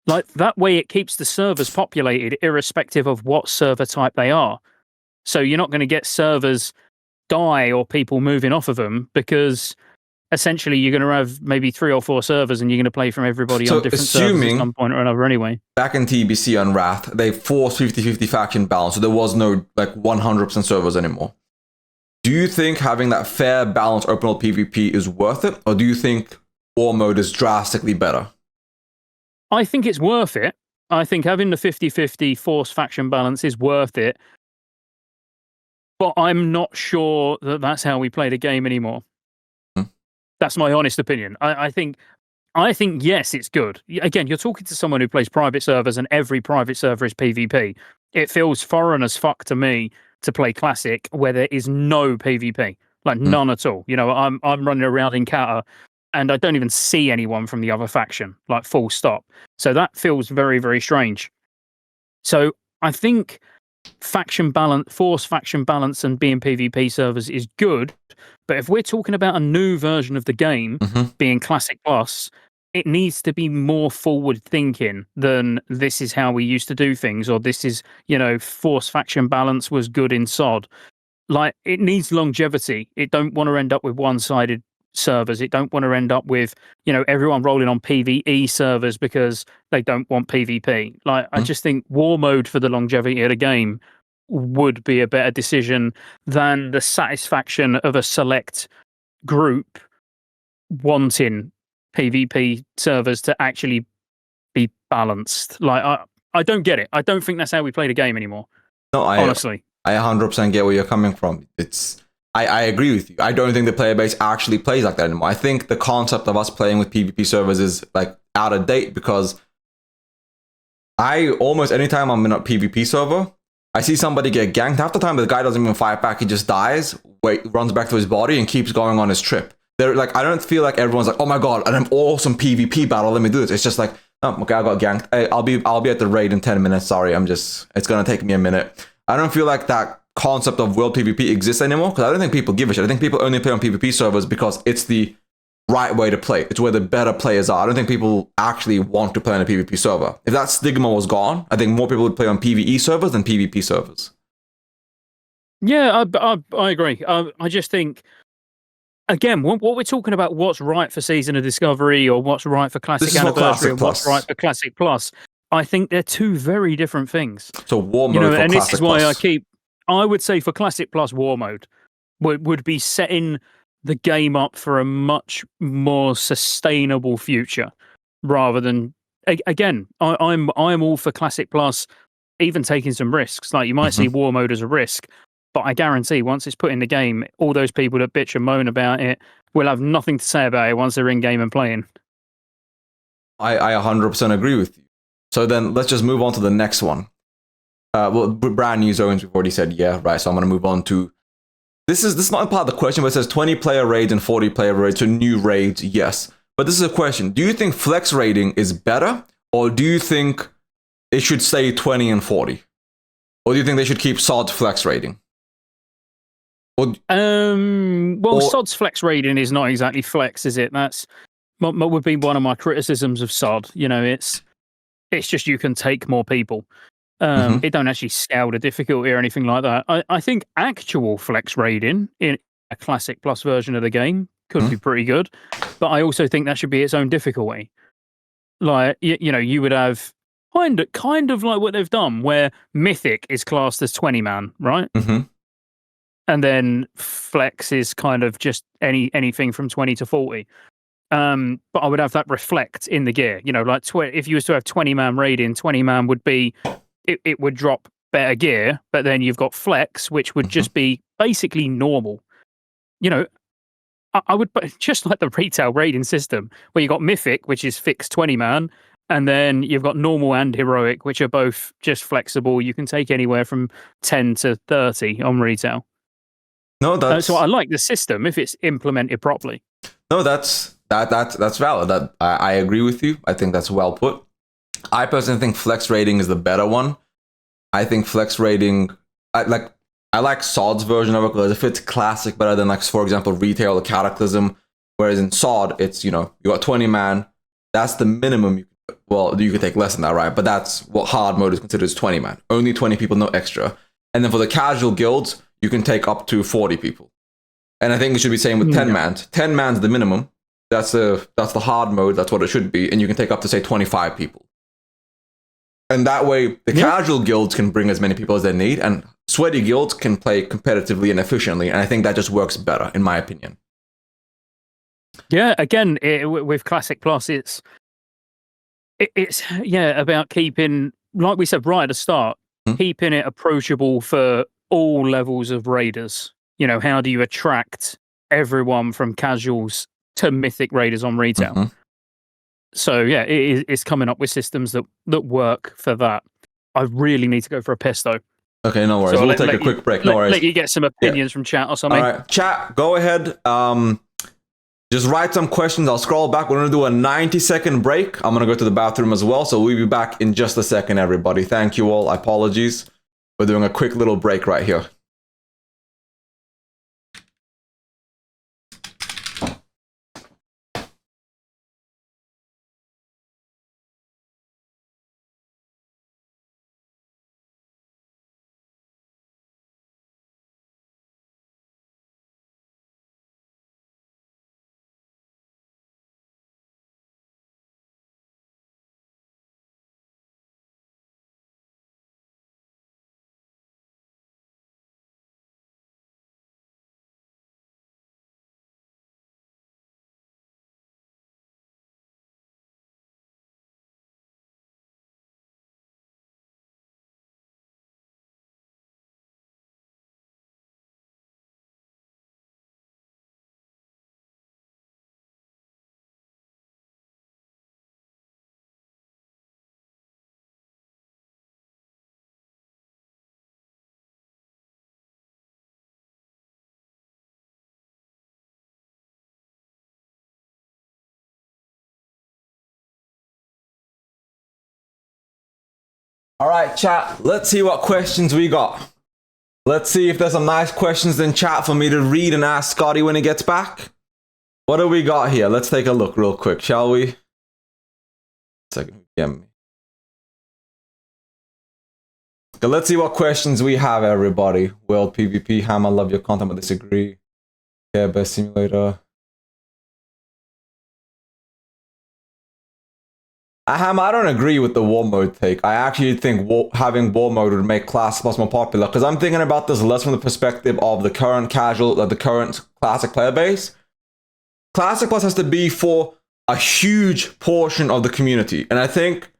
Like that way, it keeps the servers populated, irrespective of what server type they are. So you're not going to get servers die or people moving off of them, because essentially you're going to have maybe 3 or 4 servers and you're going to play from everybody on different servers at some point or another anyway. Back in TBC on Wrath, they forced 50-50 faction balance, so there was no like 100% servers anymore. Do you think having that fair, balanced open world PvP is worth it, or do you think war mode is drastically better? I think it's worth it. I think having the 50-50 forced faction balance is worth it. But I'm not sure that that's how we play the game anymore. That's my honest opinion. I think yes, it's good. Again, you're talking to someone who plays private servers, and every private server is PvP. It feels foreign as fuck to me to play Classic where there is no PvP, like none at all. You know, I'm running around in Cata, and I don't even see anyone from the other faction, like full stop. So that feels very, very strange. So I think faction balance, force faction balance, and being PvP servers is good. But if we're talking about a new version of the game being Classic Plus, it needs to be more forward thinking than this is how we used to do things, or this is, you know, force faction balance was good in SOD. Like, it needs longevity. It don't want to end up with one-sided servers. It don't want to end up with, you know, everyone rolling on PvE servers because they don't want PvP. Like, I just think war mode for the longevity of the game would be a better decision than the satisfaction of a select group wanting PvP servers to actually be balanced. Like, I don't get it. I don't think that's how we play the game anymore. No, honestly. I 100% get where you're coming from. I agree with you. I don't think the player base actually plays like that anymore. I think the concept of us playing with PvP servers is like out of date, because almost anytime I'm in a PvP server, I see somebody get ganked. Half the time the guy doesn't even fight back. He just dies, runs back to his body, and keeps going on his trip. They're like, I don't feel like everyone's like, oh my god, an awesome PvP battle, let me do this. It's just like, oh, okay, I got ganked. Hey, I'll be at the raid in 10 minutes. Sorry, it's gonna take me a minute. I don't feel like that concept of world PvP exists anymore, because I don't think people give a shit. I think people only play on PvP servers because it's the right way to play. It's where the better players are. I don't think people actually want to play on a PvP server. If that stigma was gone, I think more people would play on PvE servers than PvP servers. Yeah, I agree. I just think, again, what we're talking about, what's right for Season of Discovery or what's right for Classic Anniversary or what's right for Classic Plus, I think they're two very different things. So war mode, you know, for and Classic this is why Plus. I would say for Classic Plus, war mode would be setting the game up for a much more sustainable future, rather than, again, I'm all for Classic Plus, even taking some risks. Like, you might see war mode as a risk, but I guarantee once it's put in the game, all those people that bitch and moan about it will have nothing to say about it once they're in game and playing. I 100% agree with you. So then let's just move on to the next one. Well, brand new zones, we've already said yeah, right? So I'm going to move on to... This is not part of the question, but it says 20-player raids and 40-player raids, so new raids, yes. But this is a question. Do you think flex raiding is better, or do you think it should stay 20 and 40? Or do you think they should keep SOD flex raiding? SOD's flex raiding is not exactly flex, is it? That's what would be one of my criticisms of SOD. You know, it's just you can take more people. It don't actually scale the difficulty or anything like that. I think actual flex raiding in a Classic Plus version of the game could be pretty good, but I also think that should be its own difficulty. Like, you know, you would have kind of like what they've done, where Mythic is classed as 20-man, right? And then flex is kind of just anything from 20 to 40. but I would have that reflect in the gear. You know, like if you was to have 20-man raiding, 20-man would be, it would drop better gear, but then you've got flex, which would just be basically normal. You know, I would just like the retail raiding system where you got mythic, which is fixed 20-man, and then you've got normal and heroic, which are both just flexible. You can take anywhere from 10 to 30 on retail. No, that's so I like the system if it's implemented properly. No, that's valid. That I agree with you. I think that's well put. I personally think flex rating is the better one. I think flex rating, I like SOD's version of it because it fits classic better than, like, for example, retail or Cataclysm. Whereas in SOD, it's, you know, you got 20-man. That's the minimum. You could take less than that, right? But that's what hard mode is considered as 20-man. Only 20 people, no extra. And then for the casual guilds, you can take up to 40 people. And I think it should be same with 10-man. 10-man's the minimum. That's the hard mode. That's what it should be. And you can take up to, say, 25 people. And that way, the casual guilds can bring as many people as they need, and sweaty guilds can play competitively and efficiently. And I think that just works better, in my opinion. Yeah, again, with Classic Plus, it's about keeping, like we said right at the start, keeping it approachable for all levels of raiders. You know, how do you attract everyone from casuals to mythic raiders on retail? So yeah, it's coming up with systems that work for that. I really need to go for a piss though. Okay, no worries. So we'll take a quick break. No worries. Let you get some opinions from chat or something. All right, chat, go ahead. Just write some questions. I'll scroll back. We're going to do a 90-second break. I'm going to go to the bathroom as well. So we'll be back in just a second, everybody. Thank you all. Apologies. We're doing a quick little break right here. All right, chat, let's see what questions we got. Let's see if there's some nice questions in chat for me to read and ask Scotty when he gets back. What do we got here? Let's take a look real quick, shall we? Second, okay, let's see what questions we have, everybody. World PvP, Hammer, love your content, but disagree. Yeah, best simulator. I don't agree with the war mode take. I actually think having war mode would make Classic Plus more popular, because I'm thinking about this less from the perspective of the current the current Classic player base. Classic Plus has to be for a huge portion of the community. And I think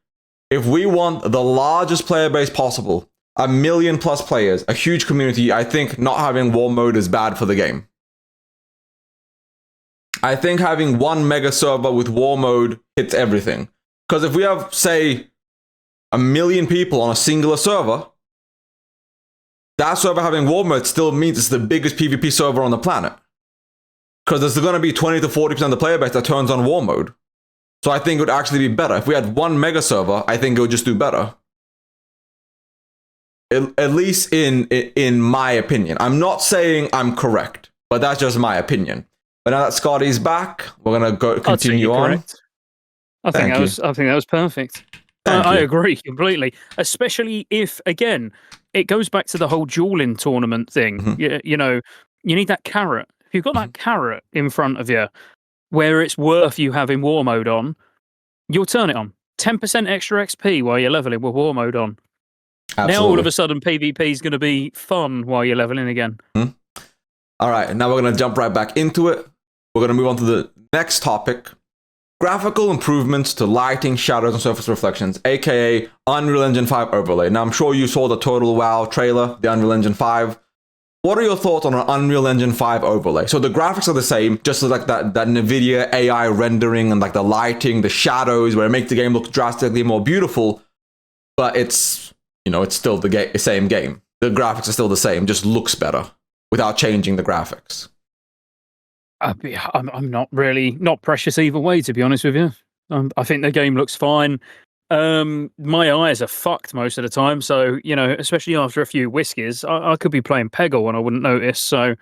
if we want the largest player base possible, 1 million+ players, a huge community, I think not having war mode is bad for the game. I think having one mega server with war mode hits everything. Because if we have, say, 1 million people on a singular server, that server having war mode still means it's the biggest PvP server on the planet. Because there's going to be 20 to 40% of the player base that turns on war mode. So I think it would actually be better. If we had one mega server, I think it would just do better. At least in my opinion. I'm not saying I'm correct, but that's just my opinion. But now that Scotty's back, we're going to continue on. Correct. I think that was perfect. I agree completely. Especially if, again, it goes back to the whole dueling tournament thing. You know, you need that carrot. If you've got that carrot in front of you, where it's worth you having war mode on, you'll turn it on. 10% extra XP while you're leveling with war mode on. Absolutely. Now all of a sudden PvP is going to be fun while you're leveling again. All right, now we're going to jump right back into it. We're going to move on to the next topic. graphical improvements to lighting, shadows, and surface reflections, aka Unreal Engine 5 overlay. Now, I'm sure you saw the Total WoW trailer, the Unreal Engine 5. What are your thoughts on an Unreal Engine 5 overlay? So the graphics are the same, just like that NVIDIA AI rendering and like the lighting, the shadows, where it makes the game look drastically more beautiful, but it's, it's still the same game. The graphics are still the same, just looks better without changing the graphics. I'm not precious either way, to be honest with you. I think the game looks fine. My eyes are fucked most of the time, so especially after a few whiskeys, I could be playing Peggle and I wouldn't notice. So,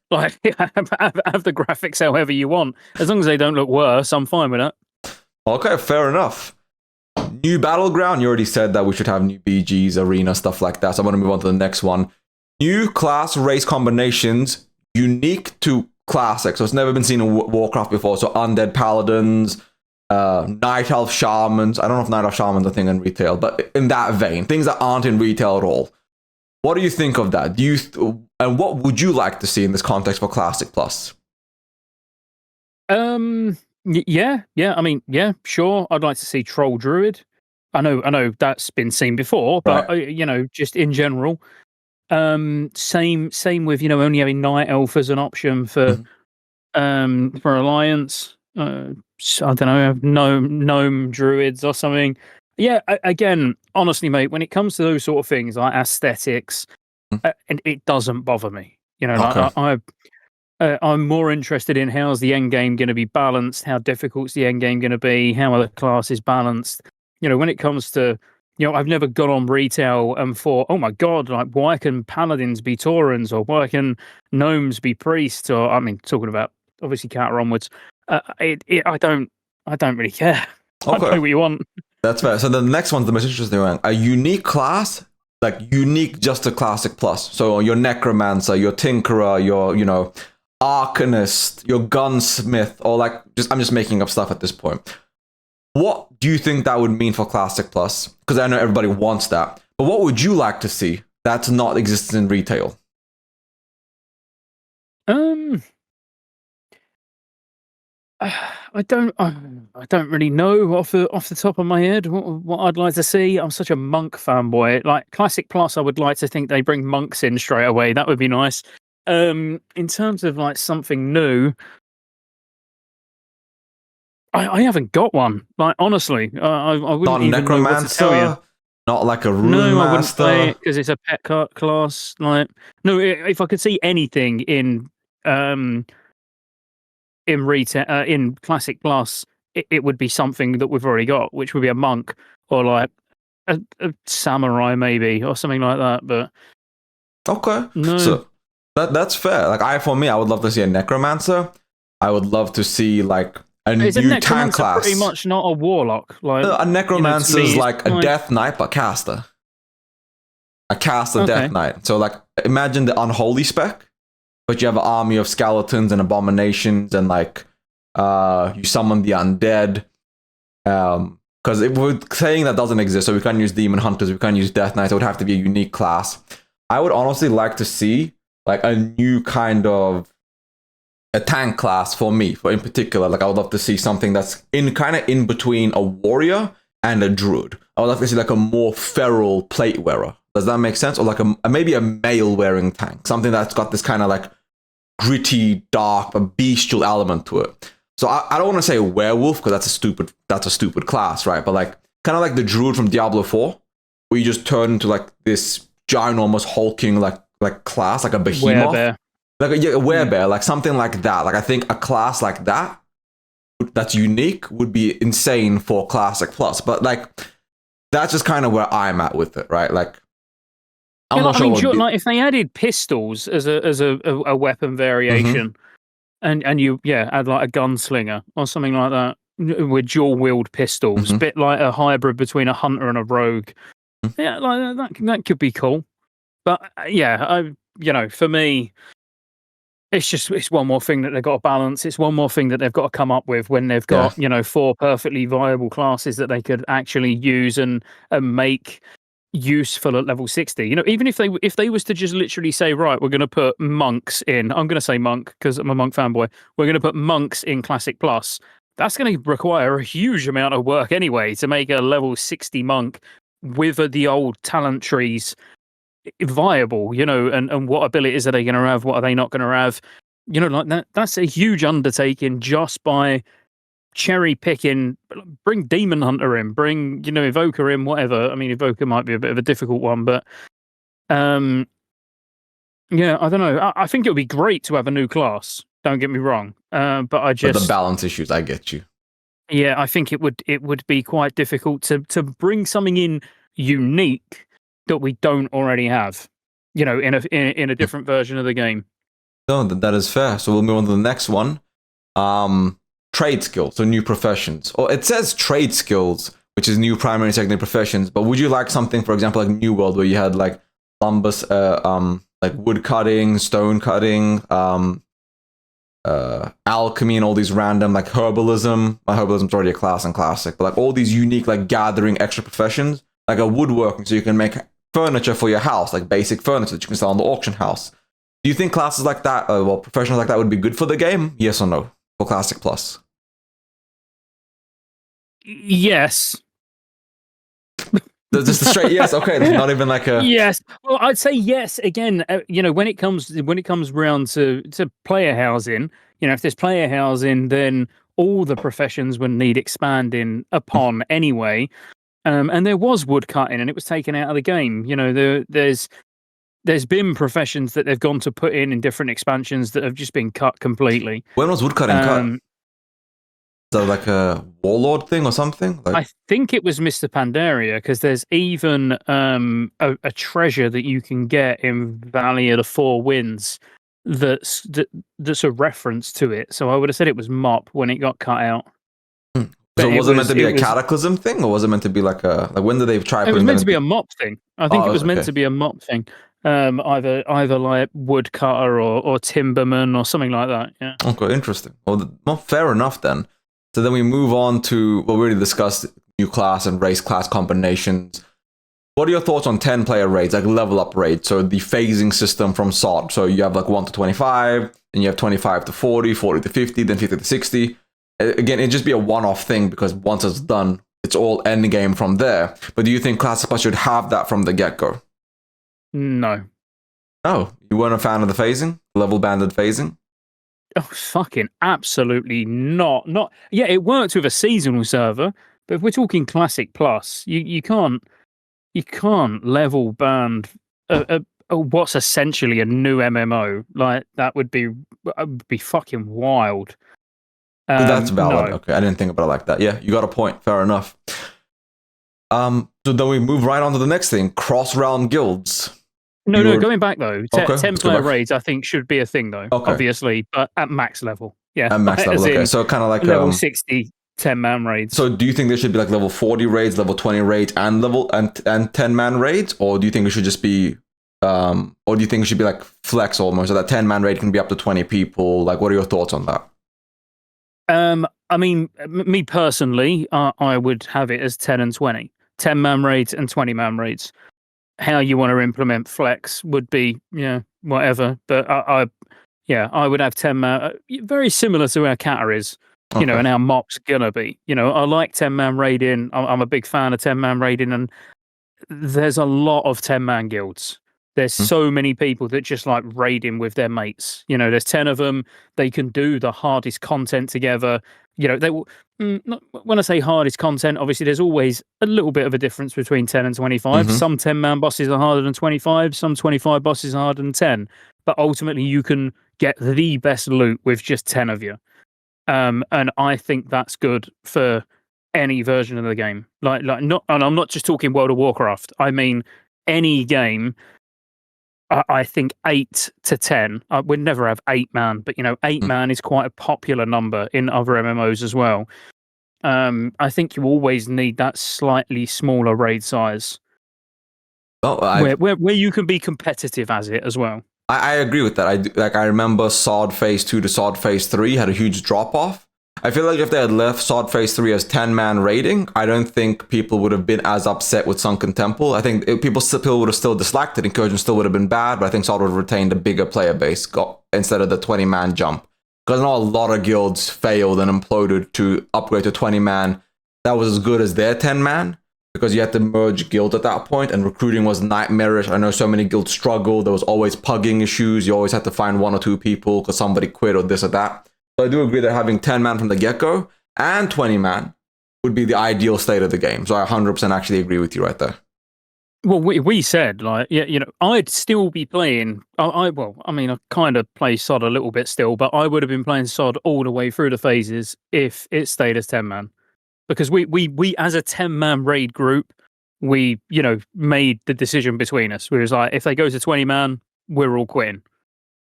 like, have the graphics however you want, as long as they don't look worse, I'm fine with that. Okay, fair enough. New Battleground, you already said that we should have new BGs, arena, stuff like that. So I'm going to move on to the next one. New class race combinations unique to Classic, so it's never been seen in Warcraft before. So undead paladins, night elf shamans. I don't know if night elf shamans are a thing in retail, but in that vein, things that aren't in retail at all. What do you think of that? And what would you like to see in this context for Classic Plus? Yeah. I mean, yeah, sure. I'd like to see Troll Druid. I know that's been seen before, but right. Just in general. Same with only having Night Elf as an option for Alliance. I don't know, gnome druids or something. Yeah, again, honestly, mate, when it comes to those sort of things like aesthetics, and it doesn't bother me. Okay. I'm more interested in how's the end game going to be balanced, how difficult's the end game going to be, how are the classes balanced. When it comes to I've never gone on retail and thought, oh my God, like why can paladins be Taurens or why can gnomes be priests? Or talking about obviously counter onwards. I don't really care. Okay. I know what you want. That's fair. So the next one's the most interesting one. A unique class, like unique just to Classic Plus. So your Necromancer, your Tinkerer, your Arcanist, your Gunsmith, or like I'm just making up stuff at this point. What do you think that would mean for Classic Plus? Because I know everybody wants that. But what would you like to see that's not existing in retail? I don't really know off the top of my head what I'd like to see. I'm such a monk fanboy. Like Classic Plus, I would like to think they bring monks in straight away. That would be nice. In terms of like something new, I haven't got one. Like honestly, I wouldn't not even know what to tell you. Not like a rune master. I wouldn't play it because it's a pet class. Like no, if I could see anything in retail in Classic Plus, it would be something that we've already got, which would be a monk or like a samurai maybe or something like that. But okay, no. So that's fair. Like I would love to see a necromancer. I would love to see like a new tank class. Pretty much not a warlock. Like a necromancer is like a death knight but caster. A caster death knight. So like imagine the unholy spec, but you have an army of skeletons and abominations, and like you summon the undead. Because we're saying that doesn't exist, so we can't use demon hunters, we can't use death knights. It would have to be a unique class. I would honestly like to see like a new kind of a tank class for me, for in particular. Like I would love to see something that's in between a warrior and a druid. I would love to see like a more feral plate wearer. Does that make sense? Or like maybe a male wearing tank, something that's got this kind of like gritty, dark, but bestial element to it. So I don't want to say werewolf because that's a stupid class, right? But like kind of like the druid from Diablo 4, where you just turn into like this ginormous hulking like class, like a behemoth. Werebear. Like a werebear, like something like that. Like I think a class like that that's unique would be insane for Classic Plus. But like that's just kind of where I'm at with it, right? Like I'm not sure. Like if they added pistols as a weapon variation, and you add like a gunslinger or something like that with dual wield pistols, bit like a hybrid between a hunter and a rogue. Yeah, like that could be cool. But for me, it's one more thing that they've got to balance. It's one more thing that they've got to come up with when they've got 4 perfectly viable classes that they could actually use and make useful at level 60. Even if they was to just literally say, right, we're going to put monks in. I'm going to say monk because I'm a monk fanboy. We're going to put monks in Classic Plus. that's going to require a huge amount of work anyway to make a level 60 monk with the old talent trees viable, and what abilities are they going to have? What are they not going to have? Like that's a huge undertaking just by cherry picking. Bring Demon Hunter in, bring, Evoker in, whatever. I mean, Evoker might be a bit of a difficult one, but yeah, I don't know. I think it would be great to have a new class. Don't get me wrong. But the balance issues, I get you. Yeah, I think it would be quite difficult to bring something in unique that we don't already have, in a different version of the game. No, that is fair. So we'll move on to the next one. Trade skills, so new professions. Or it says trade skills, which is new primary and secondary professions. But would you like something, for example, like New World, where you had like lumber, like wood cutting, stone cutting, alchemy, and all these random like herbalism. Herbalism's already a class in Classic, but like all these unique like gathering extra professions, like a woodworking, so you can make furniture for your house, like basic furniture that you can sell on the auction house. Do you think classes like that, professionals like that would be good for the game? Yes or no? For Classic Plus? Yes. Just a straight yes. Okay, there's not even like a yes. Well, I'd say yes again. When it comes round to player housing, if there's player housing, then all the professions would need expanding upon anyway. And there was wood cutting, and it was taken out of the game. There's been professions that they've gone to put in different expansions that have just been cut completely. When was wood cutting cut? Is that like a warlord thing or something? I think it was Mr. Pandaria, because there's even a treasure that you can get in Valley of the Four Winds that's a reference to it. So I would have said it was MoP when it got cut out. So was it meant to be a Cataclysm thing, or was it meant to be like when did they try? It was meant to be a MoP thing. I think it was meant to be a MoP thing. Either like woodcutter or timberman or something like that. Yeah. Okay, interesting. Well, not fair enough then. So then we move on to, we already discussed new class and race class combinations. What are your thoughts on 10-player raids, like level up raids? So the phasing system from SOD. So you have like 1 to 25, then you have 25 to 40, 40 to 50, then 50 to 60. Again, it'd just be a one-off thing because once it's done, it's all end game from there. But do you think Classic Plus should have that from the get-go? No. Oh, you weren't a fan of the phasing? Level banded phasing? Oh, fucking absolutely not. Yeah, it works with a seasonal server, but if we're talking Classic Plus, you can't level band what's essentially a new MMO. Like that would be fucking wild. That's valid. No. Okay, I didn't think about it like that. Yeah, you got a point. Fair enough. So then we move right on to the next thing: cross-realm guilds. No, going back though, 10-player raids I think should be a thing though, obviously, but at max level. Yeah. At max level, okay. So kind of like level 60 10-man raids. So do you think there should be like level 40 raids, level 20 raids, and 10-man raids? Or do you think it should just be or do you think it should be like flex almost, so that 10-man raid can be up to 20 people? Like, what are your thoughts on that? I mean, me personally, I would have it as 10 and 20. 10-man raids and 20-man raids. How you want to implement flex would be, whatever. But I would have 10-man, very similar to how Cata is, and how MoP's gonna be. I like 10-man raiding. I'm a big fan of 10-man raiding, and there's a lot of 10-man guilds. There's so many people that just like raiding with their mates. There's 10 of them. They can do the hardest content together. They will. When I say hardest content, obviously there's always a little bit of a difference between 10 and 25. Some 10-man bosses are harder than 25. Some 25 bosses are harder than 10. But ultimately, you can get the best loot with just 10 of you. And I think that's good for any version of the game. And I'm not just talking World of Warcraft. I mean any game. I think 8 to 10. We'd never have 8-man, but 8-man is quite a popular number in other MMOs as well. I think you always need that slightly smaller raid size, where you can be competitive as it as well. I agree with that. I remember SOD Phase 2 to SOD Phase 3 had a huge drop off. I feel like if they had left SOD Phase 3 as 10-man raiding, I don't think people would have been as upset with Sunken Temple. I think people would have still disliked it. Incursion still would have been bad, but I think SOD would have retained a bigger player base instead of the 20-man jump. Because I know a lot of guilds failed and imploded to upgrade to 20-man. That was as good as their 10-man, because you had to merge guilds at that point, and recruiting was nightmarish. I know so many guilds struggled. There was always pugging issues. You always had to find 1 or 2 people because somebody quit or this or that. So I do agree that having 10-man from the get-go and 20-man would be the ideal state of the game. So I 100% actually agree with you right there. Well, we said, like, yeah, you know, I'd still be playing. I kind of play SOD a little bit still, but I would have been playing SOD all the way through the phases if it stayed as 10-man. Because we as a 10-man raid group, we, you know, made the decision between us. We was like, if they go to 20-man, we're all quitting.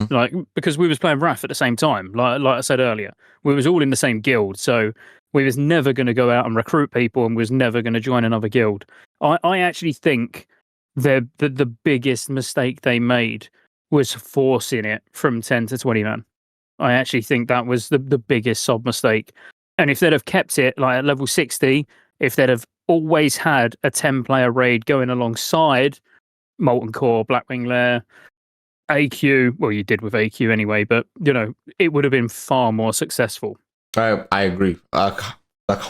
Like, because we was playing RAF at the same time, like I said earlier. We was all in the same guild, so we was never going to go out and recruit people and was never going to join another guild. I actually think the biggest mistake they made was forcing it from 10 to 20-man. I actually think that was the biggest sob mistake. And if they'd have kept it like at level 60, if they'd have always had a 10-player raid going alongside Molten Core, Blackwing Lair, AQ, well, you did with AQ anyway, but, you know, it would have been far more successful. I agree.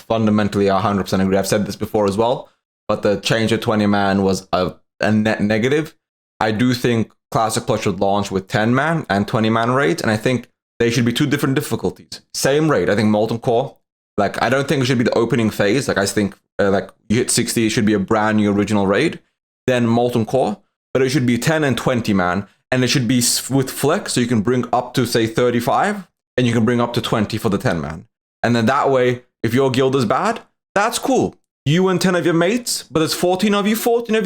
Fundamentally, I 100% agree. I've said this before as well, but the change to 20-man was a net negative. I do think Classic Plus should launch with 10-man and 20-man raids, and I think they should be 2 different difficulties. Same raid. I think Molten Core, like, I don't think it should be the opening phase. Like, I think, like, you hit 60, it should be a brand new original raid. Then Molten Core, but it should be 10 and 20-man, and it should be with flex, so you can bring up to, say, 35, and you can bring up to 20 for the 10-man. And then that way, if your guild is bad, that's cool. You and 10 of your mates, but there's 14 of you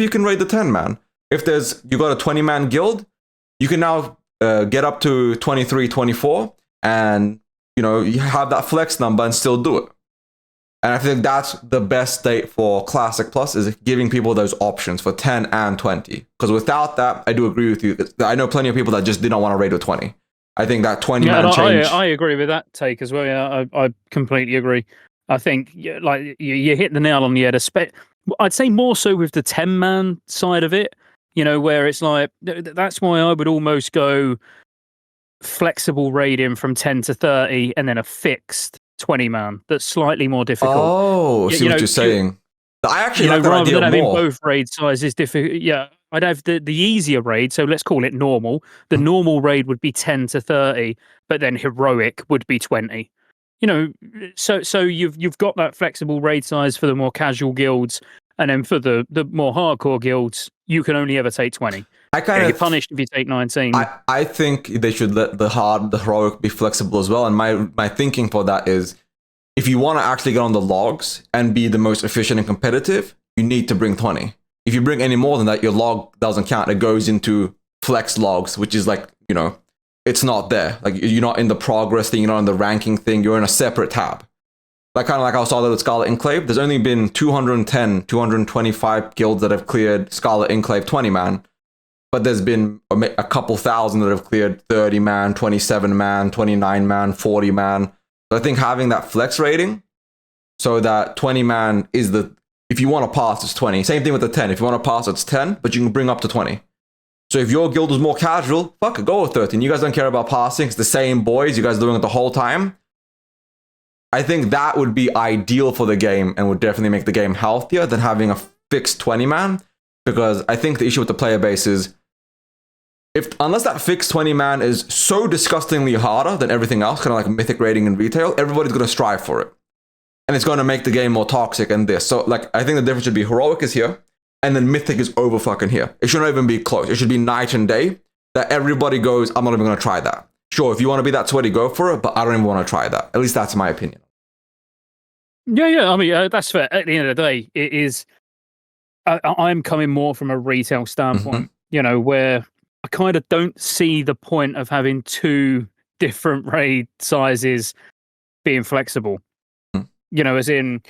can raid the 10-man. If you got a 20-man guild, you can now get up to 23, 24, and, you know, you have that flex number and still do it. And I think that's the best state for Classic Plus, is giving people those options for 10 and 20. Because without that, I do agree with you. I know plenty of people that just didn't want to raid with 20. I think that 20-man change... I agree with that take as well. Yeah, I completely agree. I think, like, you hit the nail on the head. I'd say more so with the 10-man side of it, you know, where it's like, that's why I would almost go flexible raiding from 10 to 30 and then a fixed 20-man that's slightly more difficult. Oh, see what you're saying. I actually like that rather idea than having more. both raid sizes difficult. Yeah, I'd have the easier raid, so let's call it normal. The normal raid would be 10 to 30, but then heroic would be 20. You know, so you've got that flexible raid size for the more casual guilds, and then for the more hardcore guilds, you can only ever take 20. You're punished if you take 19. I think they should let the heroic be flexible as well. And my thinking for that is, if you want to actually get on the logs and be the most efficient and competitive, you need to bring 20. If you bring any more than that, your log doesn't count. It goes into flex logs, which is like, you know, it's not there. Like, you're not in the progress thing, you're not in the ranking thing, you're in a separate tab. Like, kind of like I saw that with Scarlet Enclave. There's only been 210, 225 guilds that have cleared Scarlet Enclave 20-man. But there's been a couple thousand that have cleared 30-man, 27-man, 29-man, 40-man. So I think having that flex rating, so that 20-man is if you want to pass, it's 20. Same thing with the 10. If you want to pass, it's 10, but you can bring up to 20. So if your guild is more casual, fuck it, go with 13. You guys don't care about passing. It's the same boys. You guys are doing it the whole time. I think that would be ideal for the game and would definitely make the game healthier than having a fixed 20-man. Because I think the issue with the player base is, unless that fixed 20-man is so disgustingly harder than everything else, kind of like mythic rating in retail, everybody's going to strive for it. And it's going to make the game more toxic and this. So, like, I think the difference should be heroic is here, and then mythic is over fucking here. It shouldn't even be close. It should be night and day, that everybody goes, I'm not even going to try that. Sure, if you want to be that sweaty, go for it, but I don't even want to try that. At least that's my opinion. Yeah. I mean, that's fair. At the end of the day, it is... I'm coming more from a retail standpoint, you know, where I kind of don't see the point of having 2 different raid sizes being flexible. You know, as in,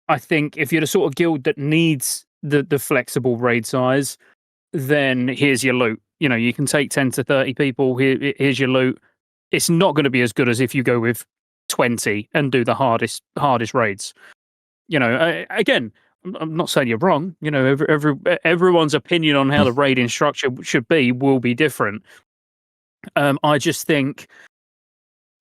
I think if you're the sort of guild that needs the flexible raid size, then here's your loot. You know, you can take 10 to 30 people, here's your loot. It's not going to be as good as if you go with 20 and do the hardest raids. You know, again, I'm not saying you're wrong. You know, everyone's opinion on how the raiding structure should be will be different. I just think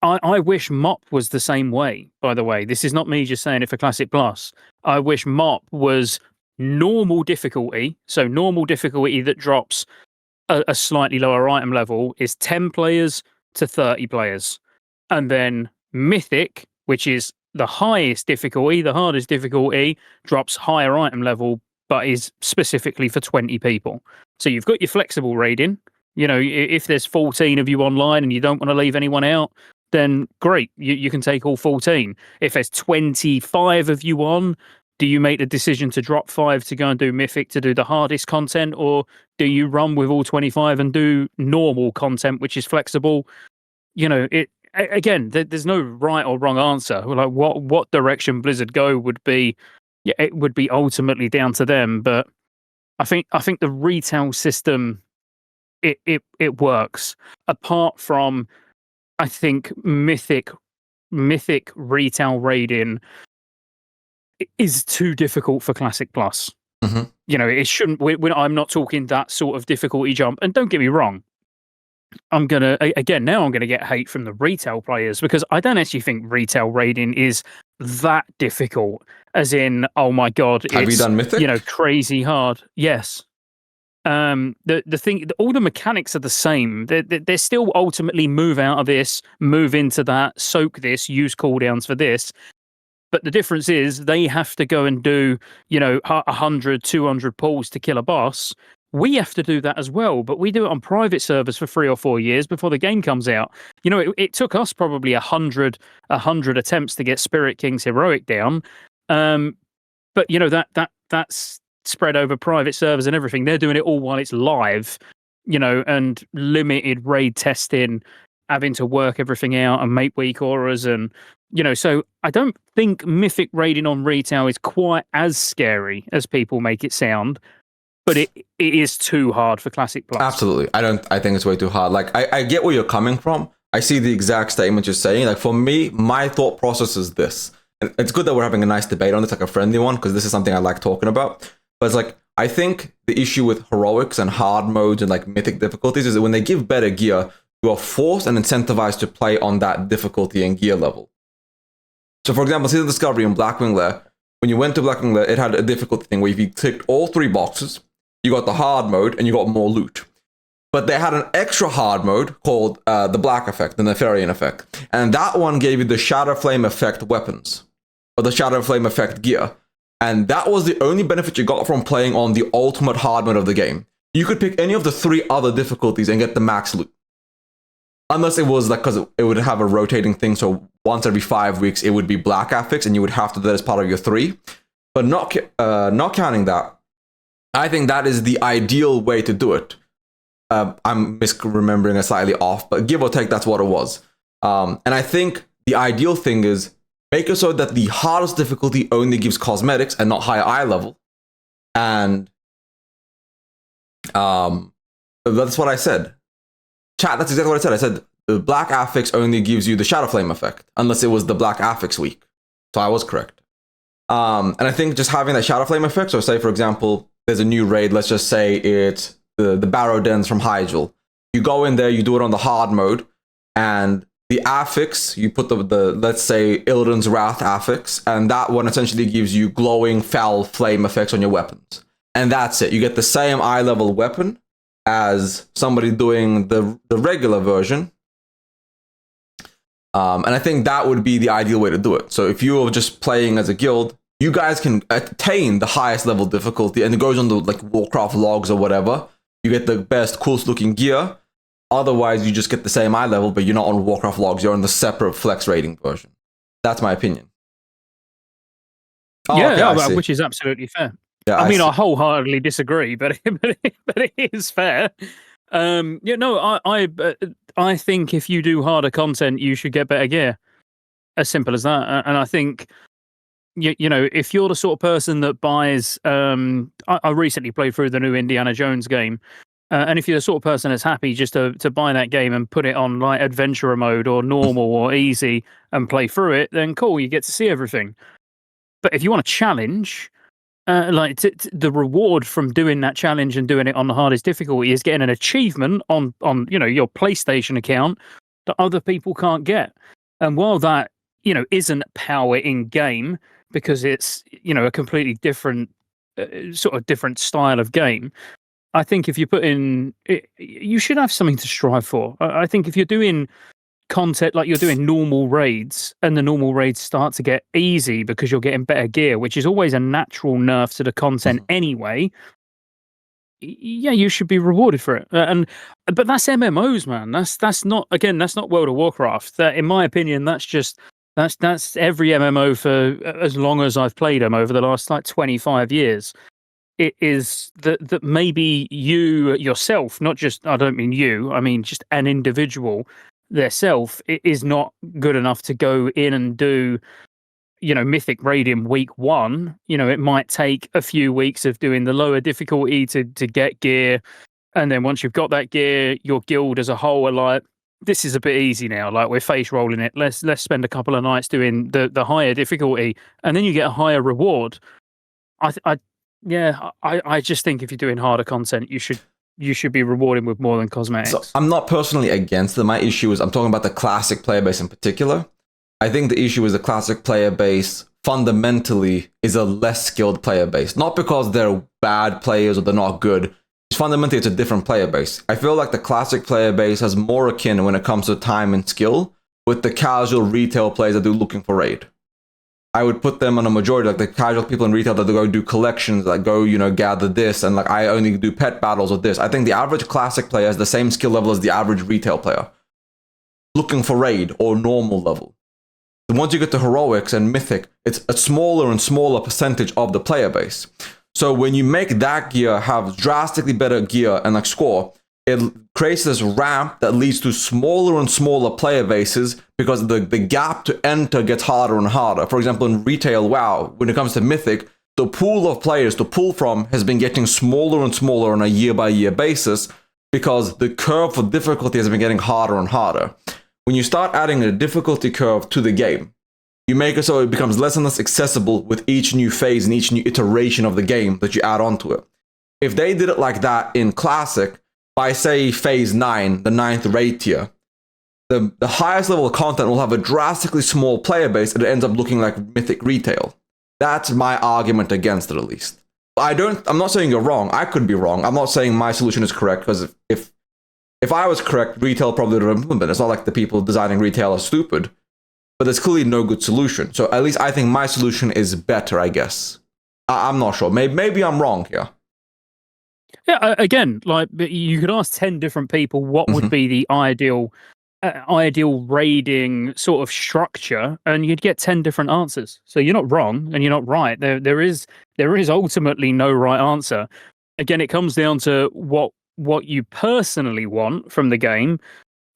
I wish MoP was the same way, by the way. This is not me just saying it for Classic Plus. I wish MoP was normal difficulty. So normal difficulty that drops a slightly lower item level is 10 players to 30 players. And then Mythic, which is the highest difficulty, the hardest difficulty, drops higher item level, but is specifically for 20 people. So you've got your flexible raiding. You know, if there's 14 of you online and you don't want to leave anyone out, then great, you can take all 14. If there's 25 of you on, do you make the decision to drop 5 to go and do Mythic to do the hardest content, or do you run with all 25 and do normal content, which is flexible? You know, again, there's no right or wrong answer. Like what direction Blizzard go would be, yeah, it would be ultimately down to them. But I think the retail system, it works. Apart from, I think Mythic retail raiding is too difficult for Classic Plus. Mm-hmm. You know, it shouldn't. I'm not talking that sort of difficulty jump. And don't get me wrong, I'm gonna get hate from the retail players, because I don't actually think retail raiding is that difficult. As in, oh my god, have you done Mythic? You know, crazy hard. Yes. The thing, all the mechanics are the same. They're still ultimately move out of this, move into that, soak this, use cooldowns for this. But the difference is they have to go and do, you know, 100, 200 pulls to kill a boss. We have to do that as well, but we do it on private servers for 3 or 4 years before the game comes out. You know, it took us probably 100 attempts to get Spirit King's Heroic down. But you know, that's spread over private servers and everything. They're doing it all while it's live, you know, and limited raid testing, having to work everything out and make weak auras. And, you know, so I don't think Mythic raiding on retail is quite as scary as people make it sound, but it is too hard for Classic Plus. Absolutely. I think it's way too hard. Like, I get where you're coming from. I see the exact statement you're saying. Like, for me, my thought process is this. And it's good that we're having a nice debate on this, like a friendly one, because this is something I like talking about. But it's like, I think the issue with heroics and hard modes and like mythic difficulties is that when they give better gear, you are forced and incentivized to play on that difficulty and gear level. So for example, Season Discovery in Blackwing Lair, when you went to Blackwing Lair, it had a difficulty thing where if you ticked all 3 boxes, you got the hard mode and you got more loot. But they had an extra hard mode called the Black Effect, the Nefarian Effect. And that one gave you the Shadow Flame Effect weapons, or the Shadow Flame Effect gear. And that was the only benefit you got from playing on the ultimate hard mode of the game. You could pick any of the 3 other difficulties and get the max loot. Unless it was like, because it would have a rotating thing, so once every 5 weeks it would be Black Affix and you would have to do that as part of your 3. But not counting that, I think that is the ideal way to do it. I'm misremembering it slightly off, but give or take, that's what it was. And I think the ideal thing is make it so that the hardest difficulty only gives cosmetics and not higher eye level. And that's what I said. Chat, that's exactly what I said. I said the Black Affix only gives you the Shadow Flame effect, unless it was the Black Affix week. So I was correct. And I think just having that Shadow Flame effect, so say for example, there's a new raid, let's just say it's the Barrow Dens from Hyjal. You go in there, you do it on the hard mode, and the affix, you put the let's say Illidan's Wrath affix, and that one essentially gives you glowing foul flame effects on your weapons. And that's it. You get the same eye level weapon as somebody doing the regular version. And I think that would be the ideal way to do it. So if you're just playing as a guild, you guys can attain the highest level difficulty, and it goes on the like Warcraft logs or whatever. You get the best, coolest looking gear. Otherwise, you just get the same eye level, but you're not on Warcraft logs. You're on the separate flex rating version. That's my opinion. Oh, yeah, okay, which is absolutely fair. Yeah, I mean, I wholeheartedly disagree, but it is fair. Yeah, no, I think if you do harder content, you should get better gear. As simple as that. And I think, you know, if you're the sort of person that buys, I recently played through the new Indiana Jones game. And if you're the sort of person that's happy just to buy that game and put it on like adventurer mode or normal or easy and play through it, then cool, you get to see everything. But if you want a challenge, the reward from doing that challenge and doing it on the hardest difficulty is getting an achievement on you know your PlayStation account that other people can't get. And while that, isn't power in game because it's, a completely different sort of different style of game, I think if you put in, you should have something to strive for. I think if you're doing content like you're doing normal raids and the normal raids start to get easy because you're getting better gear, which is always a natural nerf to the content anyway, yeah, you should be rewarded for it. But that's MMOs, man. That's not, again, that's not World of Warcraft. In my opinion, that's every MMO for as long as I've played them over the last like 25 years. It is that maybe you yourself, not just, I don't mean you, I mean just an individual theirself, it is not good enough to go in and do, mythic raid in week 1. It might take a few weeks of doing the lower difficulty to get gear, and then once you've got that gear, your guild as a whole are like, this is a bit easy now, like we're face rolling it, let's spend a couple of nights doing the higher difficulty, and then you get a higher reward. I just think if you're doing harder content, you should be rewarded with more than cosmetics. So I'm not personally against it. My issue is I'm talking about the classic player base in particular. I think the issue is the classic player base fundamentally is a less skilled player base. Not because they're bad players or they're not good. Fundamentally, it's a different player base. I feel like the classic player base has more akin when it comes to time and skill with the casual retail players that do looking for raid. I would put them on a majority, like the casual people in retail that go do collections, that go, gather this, and like I only do pet battles with this. I think the average classic player has the same skill level as the average retail player, looking for raid or normal level. And once you get to heroics and mythic, it's a smaller and smaller percentage of the player base. So when you make that gear have drastically better gear and like score, it creates this ramp that leads to smaller and smaller player bases because the gap to enter gets harder and harder. For example, in retail WoW, when it comes to Mythic, the pool of players to pull from has been getting smaller and smaller on a year-by-year basis because the curve for difficulty has been getting harder and harder. When you start adding a difficulty curve to the game, you make it so it becomes less and less accessible with each new phase and each new iteration of the game that you add onto it. If they did it like that in Classic, by say phase 9, the 9th raid tier, the highest level of content will have a drastically small player base and it ends up looking like Mythic retail. That's my argument against it, at least. I'm not saying you're wrong. I could be wrong. I'm not saying my solution is correct, because if I was correct, retail probably would have implemented it. It's not like the people designing retail are stupid, but there's clearly no good solution. So at least I think my solution is better, I guess. I'm not sure. Maybe I'm wrong here. Yeah, again, like you could ask 10 different people what would be the ideal raiding sort of structure, and you'd get 10 different answers. So you're not wrong and you're not right. There is ultimately no right answer. Again, it comes down to what you personally want from the game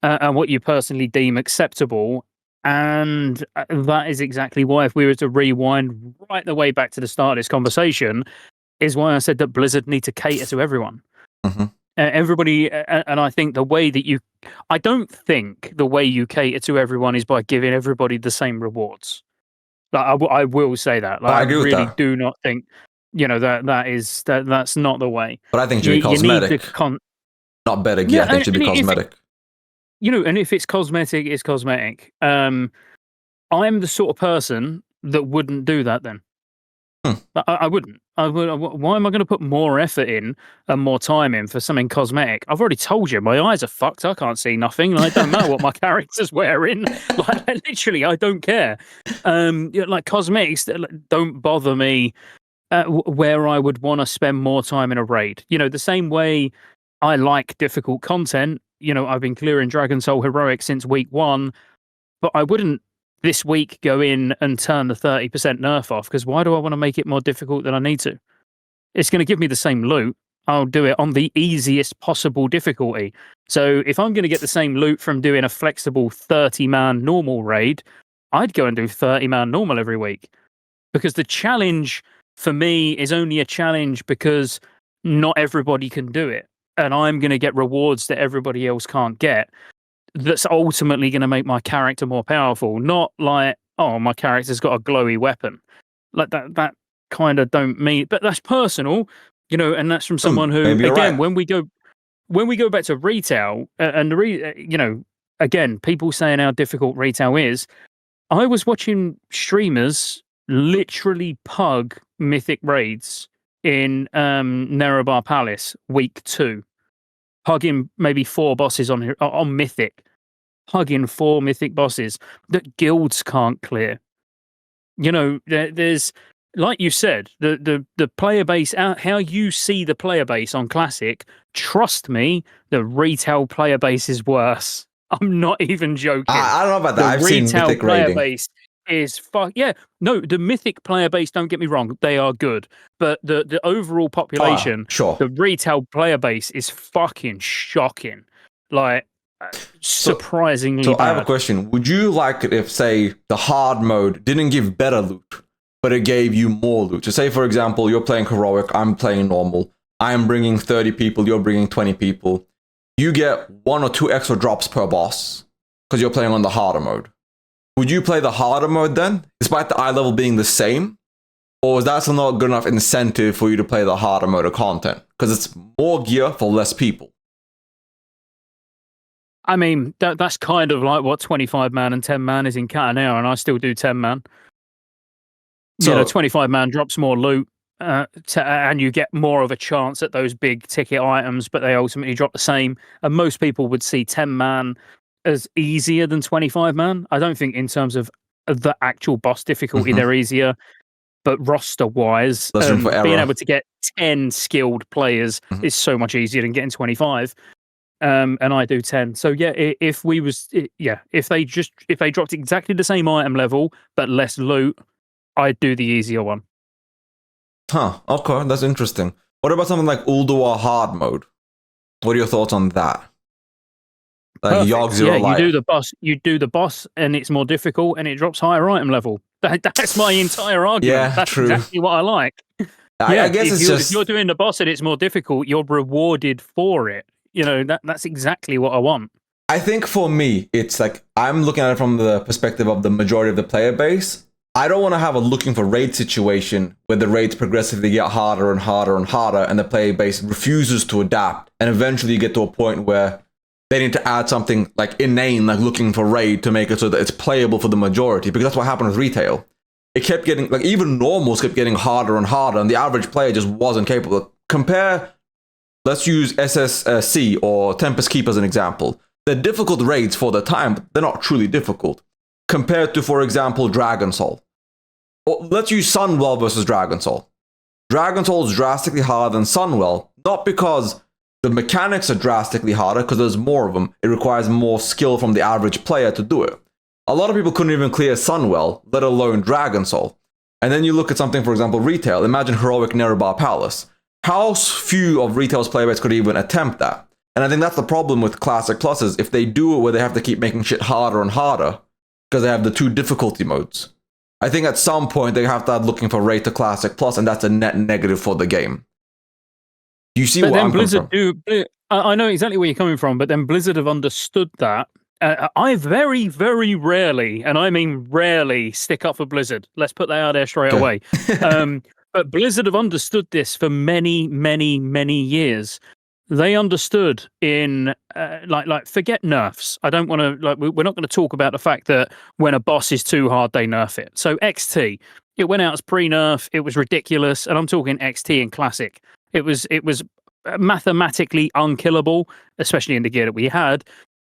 and what you personally deem acceptable. And that is exactly why, if we were to rewind right the way back to the start of this conversation, is why I said that Blizzard need to cater to everyone. Everybody, and I think I don't think the way you cater to everyone is by giving everybody the same rewards. Like, I will say that. Like, I really do not think, that's not the way. But I think it should be cosmetic. Not better gear. I think it should be cosmetic. And if it's cosmetic, it's cosmetic. I'm the sort of person that wouldn't do that then. I wouldn't. Why am I going to put more effort in and more time in for something cosmetic? I've already told you, my eyes are fucked. I can't see nothing. I don't know what my character's wearing. Like, literally, I don't care. Like, cosmetics don't bother me where I would want to spend more time in a raid. The same way I like difficult content. I've been clearing Dragon Soul Heroic since week 1, but I wouldn't this week go in and turn the 30% nerf off, because why do I want to make it more difficult than I need to? It's going to give me the same loot. I'll do it on the easiest possible difficulty. So if I'm going to get the same loot from doing a flexible 30-man normal raid, I'd go and do 30-man normal every week. Because the challenge for me is only a challenge because not everybody can do it. And I'm going to get rewards that everybody else can't get. That's ultimately going to make my character more powerful. Not like, oh, my character's got a glowy weapon. Like that kind of don't mean, but that's personal, and that's from someone who, again, right. when we go back to retail and again, people saying how difficult retail is. I was watching streamers literally pug mythic raids in Nerebar Palace week 2, hugging maybe 4 bosses on mythic, hugging 4 mythic bosses that guilds can't clear. You know, there's, like you said, the player base, how you see the player base on Classic. Trust me, the retail player base is worse. I'm not even joking. I don't know about that. I've seen retail mythic player raiding. base is yeah. No, the mythic player base, don't get me wrong, they are good. But the overall population, Sure. the retail player base is fucking shocking. Like, surprisingly So bad. I have a question. Would you like it if, say, the hard mode didn't give better loot, but it gave you more loot? So say, for example, you're playing heroic, I'm playing normal. I'm bringing 30 people, you're bringing 20 people. You get 1 or 2 extra drops per boss because you're playing on the harder mode. Would you play the harder mode then, despite the eye level being the same? Or is that still not good enough incentive for you to play the harder mode of content? Because it's more gear for less people. I mean, that's kind of like what 25-man and 10-man is in Cat now, and I still do 10-man. So, 25-man drops more loot, and you get more of a chance at those big ticket items, but they ultimately drop the same. And most people would see 10-man as easier than 25-man. I don't think in terms of the actual boss difficulty they're easier, but roster-wise, being able to get 10 skilled players is so much easier than getting 25. And I do 10. So yeah, if they dropped exactly the same item level but less loot, I'd do the easier one. Huh, okay, that's interesting. What about something like Ulduar hard mode? What are your thoughts on that? Like Yogg Zero Light. You do the boss and it's more difficult and it drops higher item level. That's my entire argument. Yeah, that's true. exactly what I like. I guess if you're doing the boss and it's more difficult, you're rewarded for it. You know, that's exactly what I want. I think for me, it's like, I'm looking at it from the perspective of the majority of the player base. I don't want to have a looking for raid situation where the raids progressively get harder and harder and harder and the player base refuses to adapt. And eventually you get to a point where they need to add something like inane, like looking for raid to make it so that it's playable for the majority. Because that's what happened with retail. It kept getting, like, even normals kept getting harder and harder and the average player just wasn't capable. Compare, let's use SSC or Tempest Keep as an example. They're difficult raids for the time, but they're not truly difficult. Compared to, for example, Dragon Soul. Or let's use Sunwell versus Dragon Soul. Dragon Soul is drastically harder than Sunwell, not because the mechanics are drastically harder, because there's more of them. It requires more skill from the average player to do it. A lot of people couldn't even clear Sunwell, let alone Dragon Soul. And then you look at something, for example, retail. Imagine Heroic Nerebar Palace. How few of retail's player base could even attempt that? And I think that's the problem with Classic Pluses. If they do it where they have to keep making shit harder and harder, because they have the 2 difficulty modes. I think at some point they have to start looking for raid to Classic Plus, and that's a net negative for the game. You see what I'm Blizzard coming from? I know exactly where you're coming from, but then Blizzard have understood that. I very, very rarely, and I mean rarely, stick up for Blizzard. Let's put that out there straight away. But Blizzard have understood this for many, many, many years. They understood in like forget nerfs. I don't want to we're not going to talk about the fact that when a boss is too hard, they nerf it. So XT, it went out as pre-nerf. It was ridiculous, and I'm talking XT in Classic. It was mathematically unkillable, especially in the gear that we had.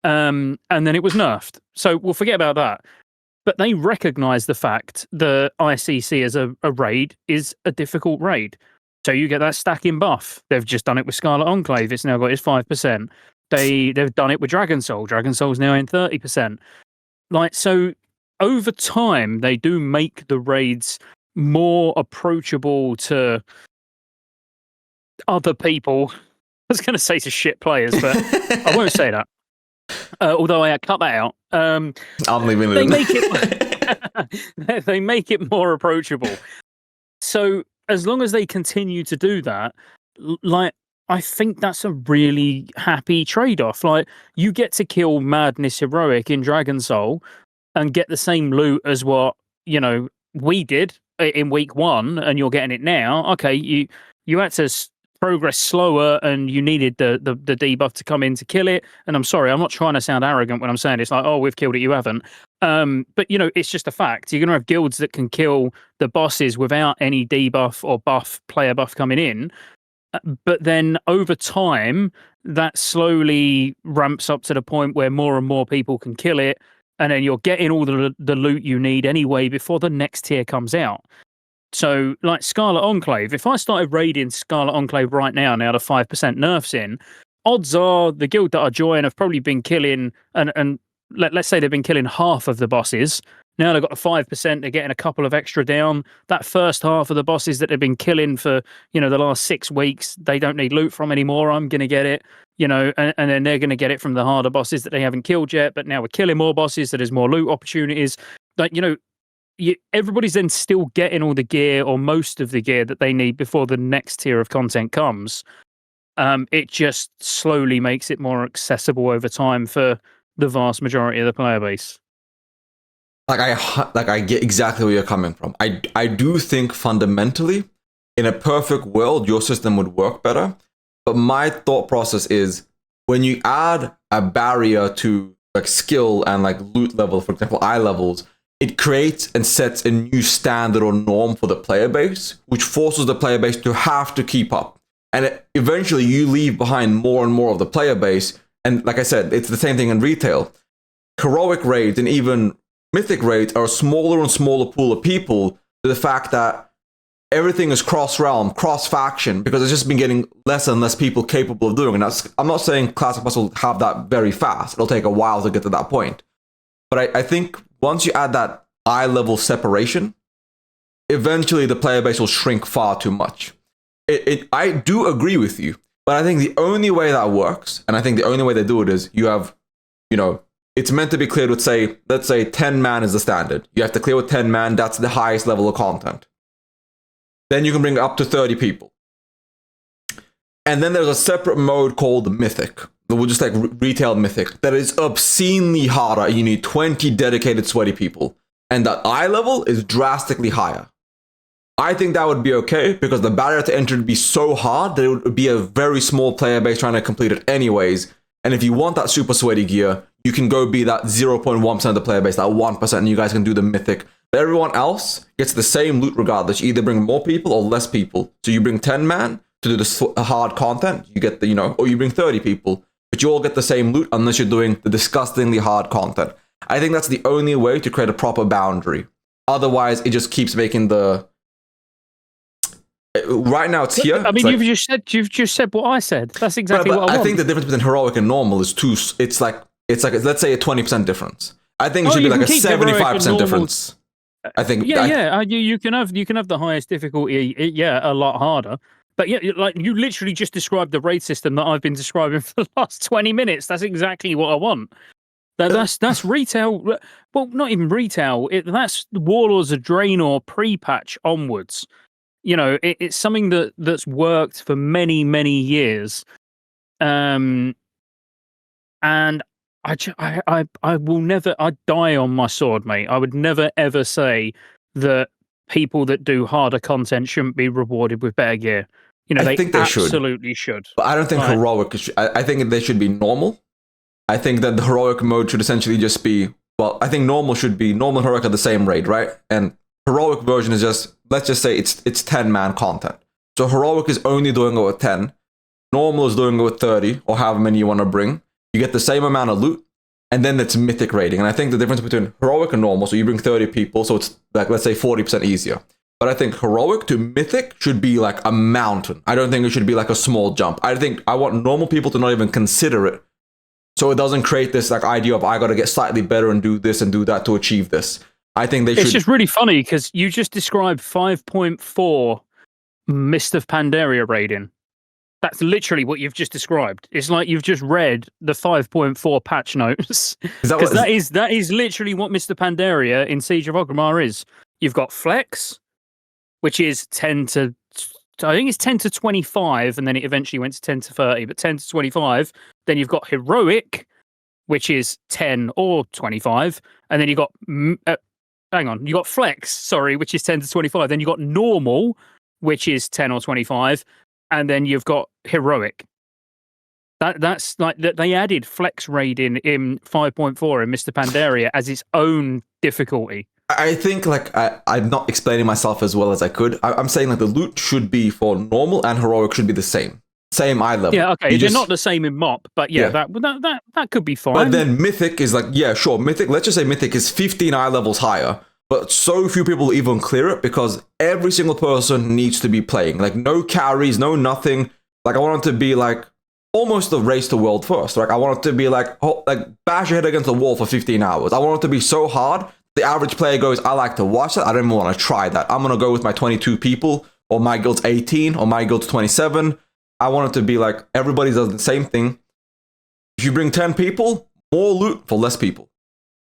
And then it was nerfed. So we'll forget about that. But they recognise the fact that ICC as a raid is a difficult raid. So you get that stacking buff. They've just done it with Scarlet Enclave. It's now got its 5%. They've done it with Dragon Soul. Dragon Soul's now in 30%. Like, so over time, they do make the raids more approachable to other people. I was going to say to shit players, but I won't say that. Although I cut that out. I'm leaving it. They make it more approachable. So as long as they continue to do that, like, I think that's a really happy trade-off. Like, you get to kill Madness Heroic in Dragon Soul and get the same loot as what, you know, we did in week 1, and you're getting it now. Okay, you had to progress slower and you needed the debuff to come in to kill it. And I'm sorry, I'm not trying to sound arrogant when I'm saying it's like, oh, we've killed it, you haven't. But you know, it's just a fact. You're going to have guilds that can kill the bosses without any debuff or player buff coming in. But then over time, that slowly ramps up to the point where more and more people can kill it. And then you're getting all the loot you need anyway before the next tier comes out. So, like Scarlet Enclave, if I started raiding Scarlet Enclave right now the 5% nerfs in, odds are the guild that I join have probably been killing, and let's say they've been killing half of the bosses. Now they've got the 5%, they're getting a couple of extra down. That first half of the bosses that they've been killing for, you know, the last 6 weeks, they don't need loot from anymore. I'm going to get it, you know, and then they're going to get it from the harder bosses that they haven't killed yet. But now we're killing more bosses, so there's more loot opportunities. Like, you know, everybody's then still getting all the gear or most of the gear that they need before the next tier of content comes. It just slowly makes it more accessible over time for the vast majority of the player base. I get exactly where you're coming from. I do think fundamentally, in a perfect world, your system would work better. But my thought process is when you add a barrier to like skill and like loot level, for example, eye levels, it creates and sets a new standard or norm for the player base, which forces the player base to have to keep up. And eventually you leave behind more and more of the player base. And like I said, it's the same thing in retail. Heroic raids and even mythic raids are a smaller and smaller pool of people to the fact that everything is cross-realm, cross-faction, because it's just been getting less and less people capable of doing it. And I'm not saying Classic Plus will have that very fast. It'll take a while to get to that point. But I think once you add that eye level separation, eventually the player base will shrink far too much. I do agree with you, but I think the only way that works, and I think the only way they do it is you have, you know, it's meant to be cleared with, say, let's say 10 man is the standard. You have to clear with 10 man, that's the highest level of content. Then you can bring up to 30 people. And then there's a separate mode called Mythic. We'll just like retail Mythic. That is obscenely harder. You need 20 dedicated sweaty people. And the eye level is drastically higher. I think that would be okay because the barrier to entry would be so hard that it would be a very small player base trying to complete it anyways. And if you want that super sweaty gear, you can go be that 0.1% of the player base, that 1%, and you guys can do the Mythic. But everyone else gets the same loot regardless. You either bring more people or less people. So you bring 10 man to do the hard content, you get the, you know, or you bring 30 people, but you all get the same loot unless you're doing the disgustingly hard content. I think that's the only way to create a proper boundary. Otherwise, it just keeps making the... Right now, it's here. I mean, like... you've just said what I said. That's exactly what I want. I think the difference between heroic and normal is too... It's like let's say a 20% difference. I think it should be like a 75% difference. I think. You can have the highest difficulty. A lot harder. But yeah, like you literally just described the raid system that I've been describing for the last 20 minutes. That's exactly what I want. That's retail. Well, not even retail. That's Warlords of Draenor pre-patch onwards. You know, it's something that's worked for many, many years. And I will never. I die on my sword, mate. I would never ever say that people that do harder content shouldn't be rewarded with better gear. You know, they absolutely should. But I don't think heroic. I think they should be normal. I think that the heroic mode should essentially just be. Well, I think normal should be normal and heroic are the same raid, right? And heroic version is just, let's just say it's 10 man content. So heroic is only doing it with 10. Normal is doing it with 30 or however many you want to bring. You get the same amount of loot, and then it's mythic raiding. And I think the difference between heroic and normal, so you bring 30 people, so it's like, let's say 40% easier. But I think heroic to mythic should be like a mountain. I don't think it should be like a small jump. I want normal people to not even consider it. So it doesn't create this like idea of I got to get slightly better and do this and do that to achieve this. I think it's just really funny because you just described 5.4 Mist of Pandaria raiding. That's literally what you've just described. It's like you've just read the 5.4 patch notes. Because that is literally what Mr. Pandaria in Siege of Orgrimmar is. You've got Flex, which is 10 to 25, and then it eventually went to 10 to 30, but 10 to 25. Then you've got Heroic, which is 10 or 25, and then you got you got Flex, which is 10 to 25. Then you got Normal, which is 10 or 25. and then you've got heroic. That's like they added flex raid in 5.4 in Mr. Pandaria as its own difficulty. I think like I'm not explaining myself as well as I could. I'm saying like the loot should be for normal and heroic should be the same eye level. Yeah, okay. They're not the same in MoP, but yeah. That could be fine. But then Mythic is like, yeah, sure. Mythic. Let's just say Mythic is 15 eye levels higher, but so few people even clear it because every single person needs to be playing. Like no carries, no nothing. Like I want it to be like almost a race to world first. Like I want it to be like bash your head against the wall for 15 hours. I want it to be so hard. The average player goes, I like to watch that. I don't even want to try that. I'm gonna go with my 22 people, or my guild's 18, or my guild's 27. I want it to be like everybody does the same thing. If you bring 10 people, more loot for less people.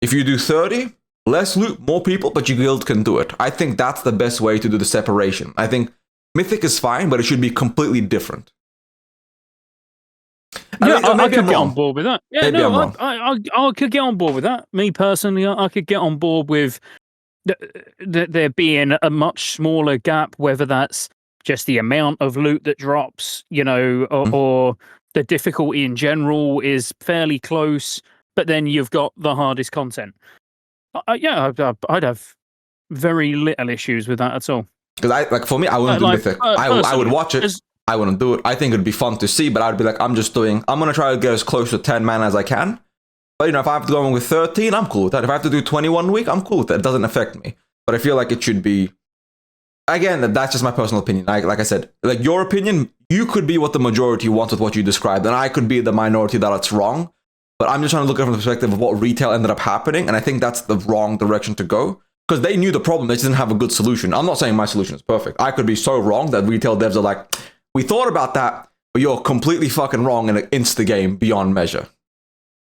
If you do 30, less loot, more people, but your guild can do it. I think that's the best way to do the separation. I think Mythic is fine, but it should be completely different. Yeah, I could get on board with that. Yeah, maybe no, I could get on board with that. Me personally, I could get on board with there being a much smaller gap, whether that's just the amount of loot that drops, or the difficulty in general is fairly close, but then you've got the hardest content. I'd have very little issues with that at all. Because for me, I wouldn't do Mythic. I would watch it. I wouldn't do it. I think it'd be fun to see, but I'd be like, I'm going to try to get as close to 10 man as I can. But, if I have to go in with 13, I'm cool with that. If I have to do 21 a week, I'm cool with that. It doesn't affect me. But I feel like it should be, again, that's just my personal opinion. Like I said, like your opinion, you could be what the majority wants with what you described, and I could be the minority that it's wrong. But I'm just trying to look at it from the perspective of what retail ended up happening, and I think that's the wrong direction to go. Because they knew the problem, they just didn't have a good solution. I'm not saying my solution is perfect. I could be so wrong that retail devs are like, we thought about that, but you're completely fucking wrong and it insta the game beyond measure.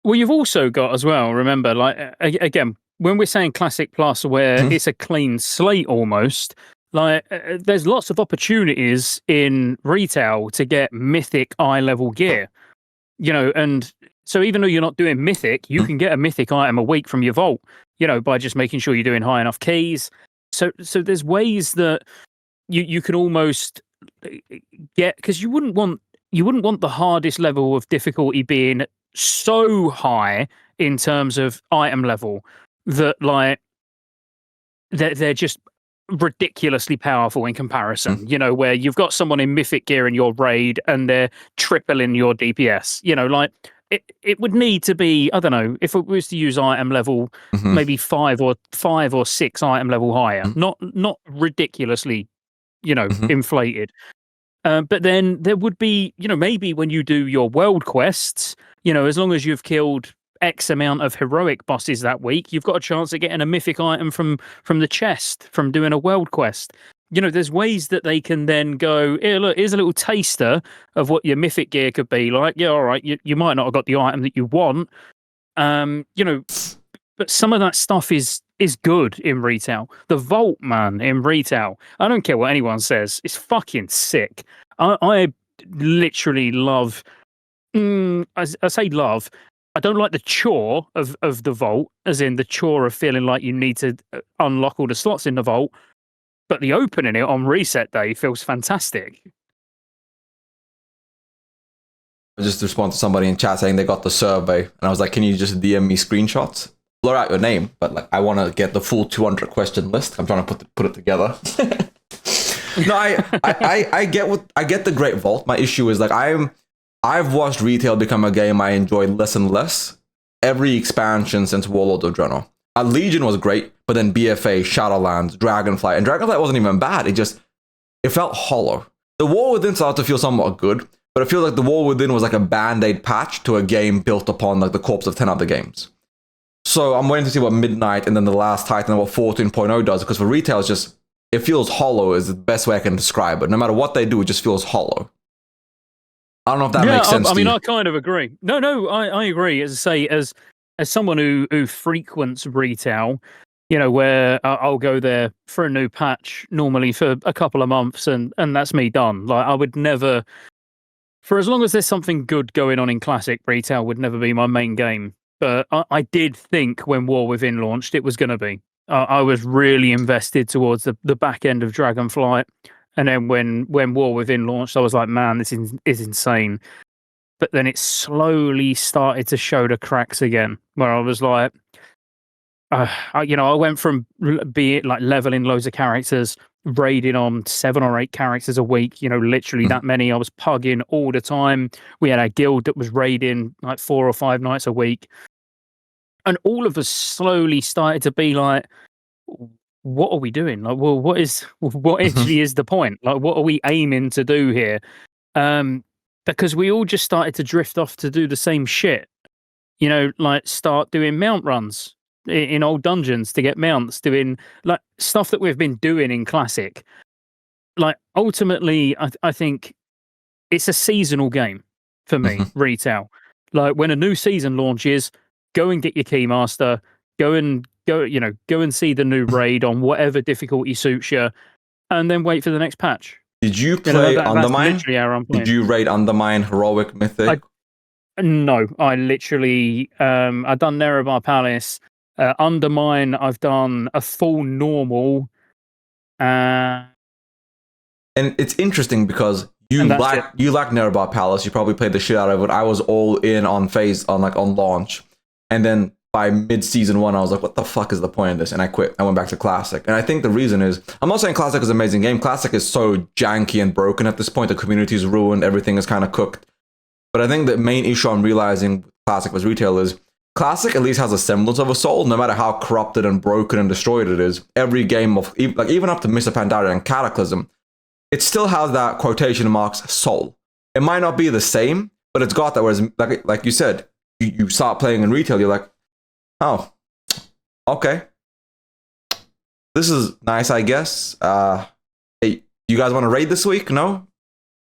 Well, you've also got as well, remember, like, again, when we're saying Classic Plus, where it's a clean slate almost, like, there's lots of opportunities in retail to get Mythic eye-level gear, and so even though you're not doing Mythic, you can get a Mythic item a week from your vault, by just making sure you're doing high enough keys. So there's ways that you can almost get, because you wouldn't want the hardest level of difficulty being so high in terms of item level that like they're just ridiculously powerful in comparison. Where you've got someone in Mythic gear in your raid and they're tripling your DPS. Like it would need to be, I don't know, if it was to use item level, maybe 5 or 6 item level higher, not ridiculously inflated. But then there would be, maybe when you do your world quests, as long as you've killed X amount of heroic bosses that week, you've got a chance of getting a mythic item from the chest from doing a world quest. There's ways that they can then go, here, look, here's a little taster of what your mythic gear could be like. Yeah, all right, you might not have got the item that you want. But some of that stuff is good in retail. The vault, man, in retail, I don't care what anyone says, it's fucking sick. I literally love, I say love, I don't like the chore of the vault, as in the chore of feeling like you need to unlock all the slots in the vault, but the opening it on reset day feels fantastic. I just responded to somebody in chat saying they got the survey, and I was like, can you just DM me screenshots? Blur out your name, but like I want to get the full 200 question list. I'm trying to put it together. No, I get the Great Vault. My issue is like I've watched retail become a game I enjoy less and less every expansion since Warlord of Draenor. Legion was great, but then BFA, Shadowlands, Dragonflight, and Dragonflight wasn't even bad. It felt hollow. The War Within started to feel somewhat good, but it feels like the War Within was like a band-aid patch to a game built upon like the corpse of 10 other games. So I'm waiting to see what Midnight and then the Last Titan and what 14.0 does, because for retail it feels hollow is the best way I can describe it. No matter what they do, it just feels hollow. I don't know if that makes sense to you. I kind of agree. No, I agree. As I say, as someone who frequents retail, where I'll go there for a new patch normally for a couple of months and that's me done. Like I would never, for as long as there's something good going on in Classic, retail would never be my main game. But I did think when War Within launched, it was going to be. I was really invested towards the back end of Dragonflight And then when War Within launched, I was like, man, this is insane. But then it slowly started to show the cracks again, where I was like, I went from leveling loads of characters, raiding on 7 or 8 characters a week, literally that many. I was pugging all the time. We had a guild that was raiding like 4 or 5 nights a week. And all of us slowly started to be like, what are we doing? Like, well, what actually is the point? Like, what are we aiming to do here? Because we all just started to drift off to do the same shit. Like start doing mount runs in old dungeons to get mounts, doing like stuff that we've been doing in Classic. Like ultimately, I think it's a seasonal game for me, retail. Like when a new season launches, go and get your Keymaster, go and see the new raid on whatever difficulty suits you, and then wait for the next patch. Did you play Undermine? Did you raid Undermine, Heroic, Mythic? No, I literally I've done Nerebar Palace. Undermine, I've done a full normal. And it's interesting because you like Nerebar Palace. You probably played the shit out of it. I was all in on launch, and then by mid-season 1, I was like, what the fuck is the point of this? And I quit. I went back to Classic. And I think the reason is, I'm not saying Classic is an amazing game. Classic is so janky and broken at this point. The community is ruined. Everything is kind of cooked. But I think the main issue I'm realizing Classic versus retail is Classic at least has a semblance of a soul, no matter how corrupted and broken and destroyed it is. Every game of, even up to Mr. Pandaria and Cataclysm, it still has that quotation marks soul. It might not be the same, but it's got that. Whereas, like you said, you start playing in retail, you're like, oh, okay. This is nice, I guess. Hey, you guys want to raid this week? No?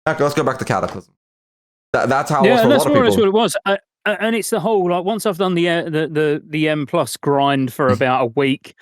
Okay, let's go back to Cataclysm. That's how it was for a lot of people. That's what it was. And it's the whole, like, once I've done the M plus grind for about a week,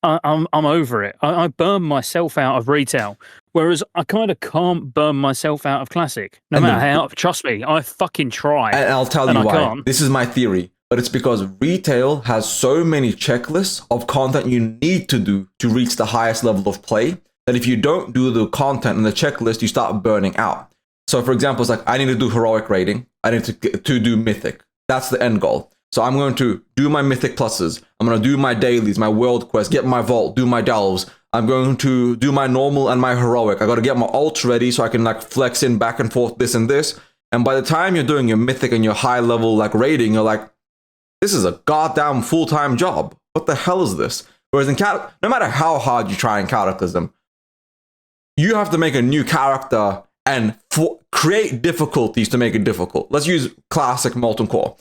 I'm over it. I burn myself out of retail. Whereas I kind of can't burn myself out of Classic. No matter how, trust me, I fucking try. And I'll tell you why. This is my theory. But it's because retail has so many checklists of content you need to do to reach the highest level of play that if you don't do the content and the checklist, you start burning out. So for example, it's like, I need to do heroic raiding. I need to do mythic. That's the end goal. So I'm going to do my mythic pluses. I'm going to do my dailies, my world quest, get my vault, do my delves. I'm going to do my normal and my heroic. I got to get my ults ready so I can like flex in back and forth this and this. And by the time you're doing your mythic and your high level like raiding, you're like, this is a goddamn full-time job. What the hell is this? Whereas in no matter how hard you try in Cataclysm, you have to make a new character and create difficulties to make it difficult. Let's use Classic Molten Core.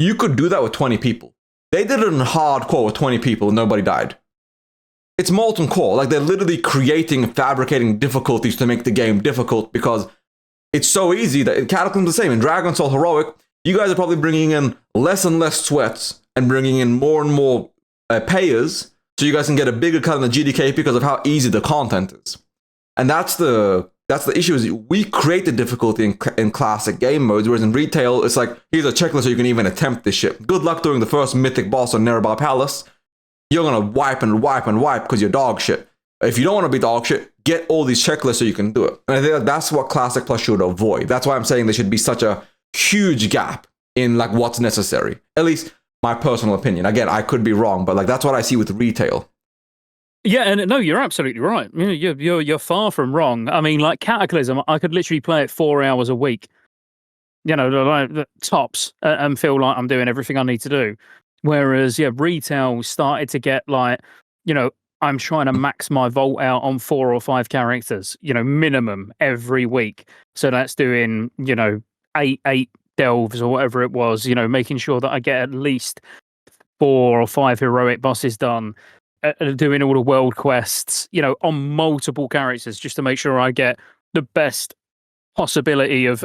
You could do that with 20 people. They did it in hardcore with 20 people and nobody died. It's Molten Core. Like, they're literally creating and fabricating difficulties to make the game difficult because it's so easy that Cataclysm's the same. In Dragon Soul Heroic, you guys are probably bringing in less and less sweats and bringing in more and more payers so you guys can get a bigger cut in the GDKP because of how easy the content is. And that's the issue, is we create the difficulty in Classic game modes, whereas in retail, it's like, here's a checklist so you can even attempt this shit. Good luck doing the first mythic boss on Nerebar Palace. You're going to wipe and wipe and wipe because you're dog shit. If you don't want to be dog shit, get all these checklists so you can do it. And I think that's what Classic Plus should avoid. That's why I'm saying there should be such a huge gap in like what's necessary. At least my personal opinion. Again, I could be wrong, but like that's what I see with retail. Yeah, and no, you're absolutely right. You're far from wrong. I mean, like Cataclysm, I could literally play it 4 hours a week. Like tops, and feel like I'm doing everything I need to do. Whereas, retail started to get like, I'm trying to max my vault out on 4 or 5 characters, minimum every week. So that's doing, 8 delves or whatever it was, making sure that I get at least 4 or 5 heroic bosses done, doing all the world quests, on multiple characters just to make sure I get the best possibility of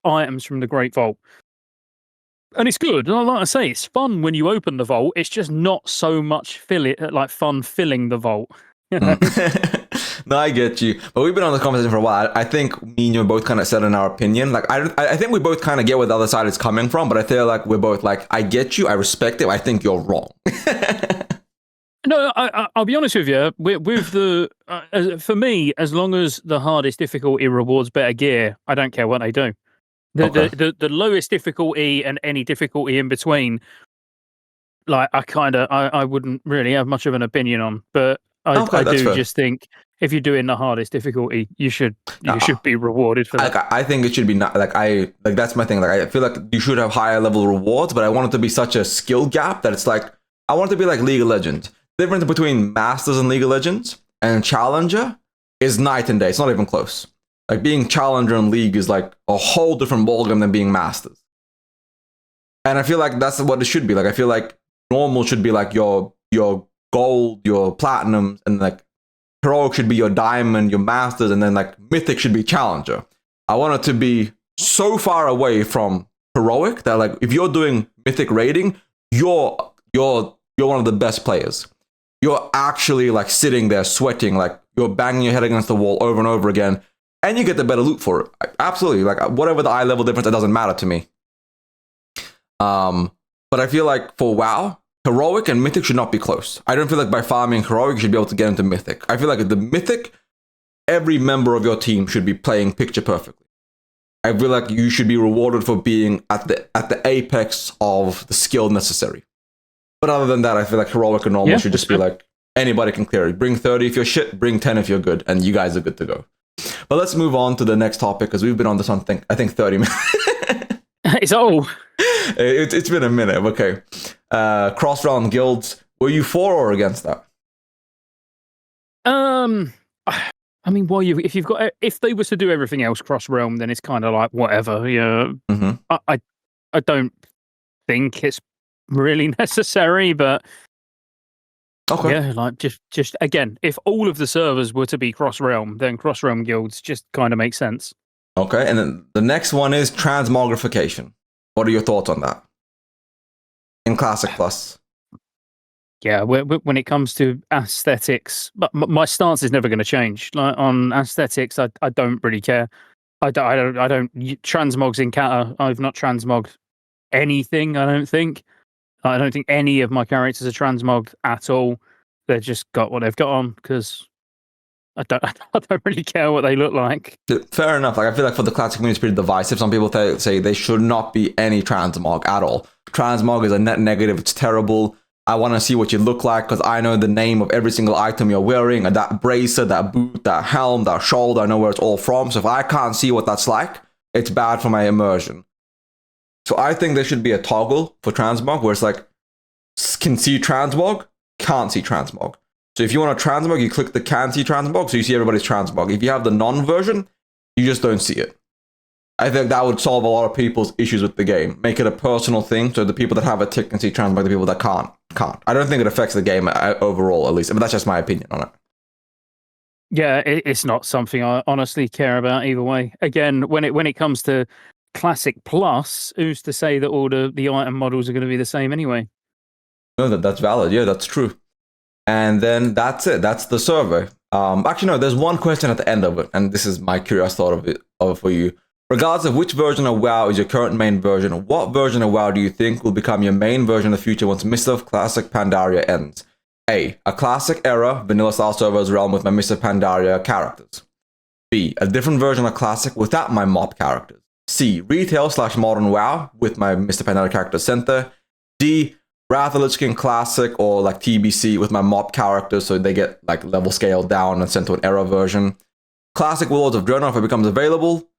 items from the Great Vault. And it's good. Like I say, it's fun when you open the vault. It's just not so much fun filling the vault. No, I get you. But we've been on this conversation for a while. I think me and you both kind of said in our opinion. Like, I think we both kind of get where the other side is coming from, but I feel like we're both like, I get you, I respect it, I think you're wrong. No, I'll be honest with you. With the for me, as long as the hardest difficulty rewards better gear, I don't care what they do. Okay. The lowest difficulty and any difficulty in between, like I wouldn't really have much of an opinion on. But Okay, I that's do fair. just think if you're doing the hardest difficulty, you should be rewarded for that. I think it should be not like that's my thing. Like I feel like you should have higher level rewards, but I want it to be such a skill gap that it's like I want it to be like League of Legends. The difference between Masters and League of Legends and Challenger is night and day. It's not even close. Like being Challenger in League is like a whole different ballgame than being Masters. And I feel like that's what it should be. Like I feel like normal should be like your gold, your platinum, and like heroic should be your diamond, your masters, and then like mythic should be challenger. I want it to be so far away from heroic that like if you're doing mythic rating, you're one of the best players. You're actually like sitting there sweating, like you're banging your head against the wall over and over again, and you get the better loot for it. Absolutely, like whatever the eye level difference, it doesn't matter to me. But I feel like for WoW, heroic and mythic should not be close. I don't feel like by farming heroic you should be able to get into mythic. I feel like the mythic, every member of your team should be playing picture perfectly. I feel like you should be rewarded for being at the apex of the skill necessary. But other than that, I feel like heroic and normal should just be like anybody can clear it. Bring 30 if you're shit, bring 10 if you're good, and you guys are good to go. But let's move on to the next topic because we've been on this one I think 30 minutes. It's all. It's been a minute. Okay. Cross realm guilds. Were you for or against that? I mean, if they were to do everything else cross realm, then it's kind of like whatever. Yeah. Mm-hmm. I don't think it's really necessary, but Okay. yeah, like just again, if all of the servers were to be cross realm, then cross realm guilds just kind of make sense. Okay, and then the next one is transmogrification. What are your thoughts on that? In Classic Plus. Yeah, when it comes to aesthetics, but my stance is never going to change. Like on aesthetics, I don't really care. I don't transmogs in Cata. I've not transmogged anything. I don't think any of my characters are transmogged at all. They've just got what they've got on because I don't really care what they look like. Fair enough. Like I feel like for the Classic community, it's pretty divisive. Some people say they should not be any transmog at all. Transmog is a net negative. It's terrible. I want to see what you look like because I know the name of every single item you're wearing, and that bracer, that boot, that helm, that shoulder. I know where it's all from. So if I can't see what that's like, it's bad for my immersion. So I think there should be a toggle for transmog where it's like can see transmog, can't see transmog. So if you want a transmog, you click the can see transmog, so you see everybody's transmog. If you have the non version, you just don't see it. I think that would solve a lot of people's issues with the game. Make it a personal thing, so the people that have a tick can see transmog, the people that can't. I don't think it affects the game overall, at least. But that's just my opinion on it. Yeah, it's not something I honestly care about either way. Again, when it comes to Classic Plus, who's to say that all the item models are going to be the same anyway? No, that's valid. Yeah, that's true. And then that's it. That's the survey. Actually, no, there's one question at the end of it, and this is my curious thought of it for you. Regardless of which version of WoW is your current main version, what version of WoW do you think will become your main version in the future once Mists of Classic Pandaria ends? A Classic era Vanilla style servers realm with my Mists of Pandaria characters. B, a different version of Classic without my MoP characters. C, retail / modern WoW with my Mists of Pandaria character center. D, Wrath of the Lich King Classic or like TBC with my MoP characters so they get like level scaled down and sent to an era version. Classic Warlords of Draenor if it becomes available.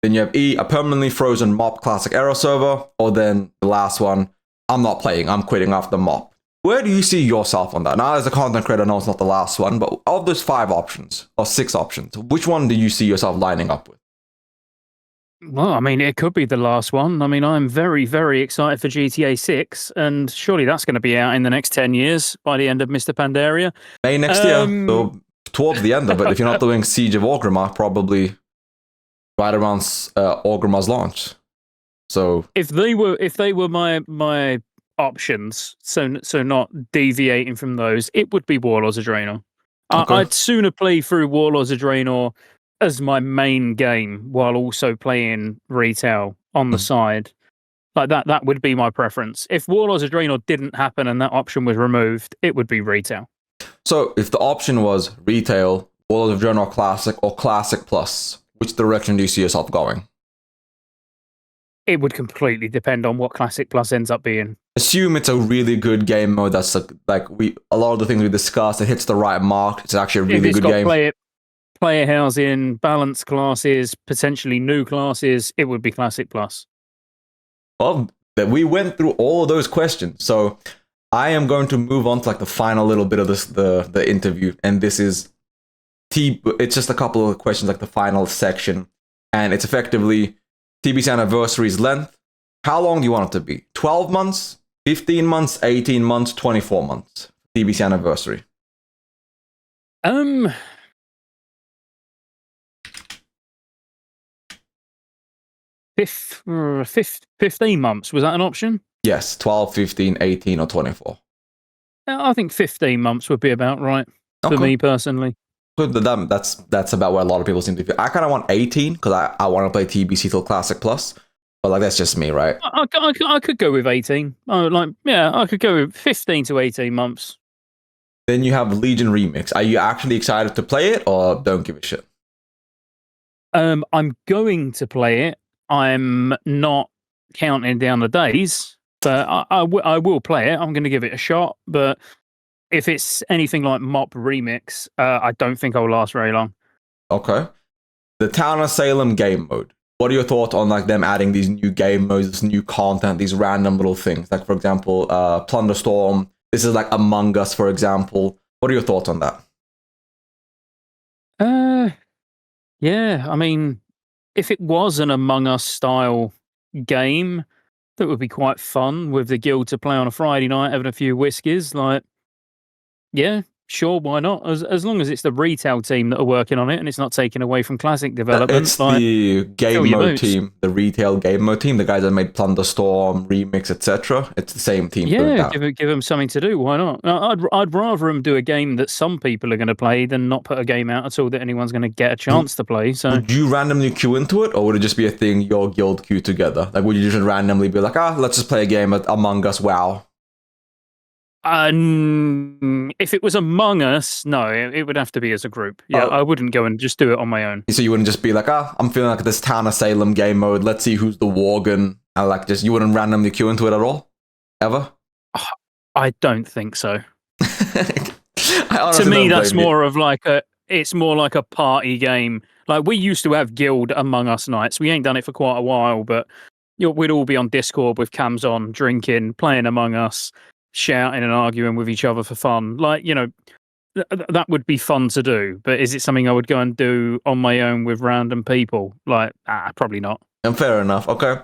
Then you have E, a permanently frozen MoP Classic era server. Or then the last one, I'm not playing, I'm quitting after MoP. Where do you see yourself on that? Now as a content creator, I know it's not the last one, but of those 5 options or 6 options, which one do you see yourself lining up with? Well, I mean, it could be the last one. I mean, I'm very, very excited for GTA 6, and surely that's going to be out in the next 10 years by the end of Mr. Pandaria. May next year, so towards the end of it. If you're not doing Siege of Orgrimmar, probably right around Orgrimmar's launch. So if they were my options, so not deviating from those, it would be Warlords of Draenor. Okay. I'd sooner play through Warlords of Draenor as my main game while also playing retail on the side Like that would be my preference. If Warlords of Draenor didn't happen and that option was removed, it would be retail. So if the option was retail, Warlords of Draenor Classic, or Classic Plus, which direction do you see yourself going? It would completely depend on what Classic Plus ends up being. Assume it's a really good game mode that's like a lot of the things we discussed, it hits the right mark. It's actually a really good game. Player housing, balanced classes, potentially new classes, it would be Classic Plus. Well, we went through all of those questions. So I am going to move on to like the final little bit of the interview. And this is it's just a couple of questions, like the final section. And it's effectively TBC Anniversary's length. How long do you want it to be? 12 months, 15 months, 18 months, 24 months? TBC Anniversary. 15 months, was that an option? Yes, 12, 15, 18, or 24. I think 15 months would be about right for me personally. Good. That's about where a lot of people seem to feel. I kind of want 18 because I want to play TBC till Classic Plus, but like that's just me, right? I could go with 18. I could go with 15 to 18 months. Then you have Legion Remix. Are you actually excited to play it, or don't give a shit? I'm going to play it. I'm not counting down the days, but I will play it. I'm going to give it a shot. But if it's anything like MoP Remix, I don't think I'll last very long. Okay. The Town of Salem game mode. What are your thoughts on like them adding these new game modes, this new content, these random little things? Like for example, Plunderstorm. This is like Among Us, for example. What are your thoughts on that? Yeah, I mean, if it was an Among Us style game, that would be quite fun with the guild to play on a Friday night, having a few whiskies. Like, yeah, sure, why not? As long as it's the retail team that are working on it and it's not taken away from Classic development. It's the game mode team, the retail game mode team, the guys that made Plunderstorm, Remix, etc. It's the same team. Yeah, give them something to do. Why not? I'd rather them do a game that some people are going to play than not put a game out at all that anyone's going to get a chance to play. So, would you randomly queue into it, or would it just be a thing your guild queue together? Like, would you just randomly be like, let's just play a game at Among Us? Wow. If it was Among Us, no, it would have to be as a group. Yeah, I wouldn't go and just do it on my own. So you wouldn't just be like, I'm feeling like this Town of Salem game mode. Let's see who's the Worgen. And like, you wouldn't randomly queue into it at all, ever? I don't think so. To me, that's more of like it's more like a party game. Like we used to have guild Among Us nights. We ain't done it for quite a while, but we'd all be on Discord with cams on, drinking, playing Among Us, shouting and arguing with each other for fun. Like, that would be fun to do. But is it something I would go and do on my own with random people? Like, probably not. And fair enough. Okay.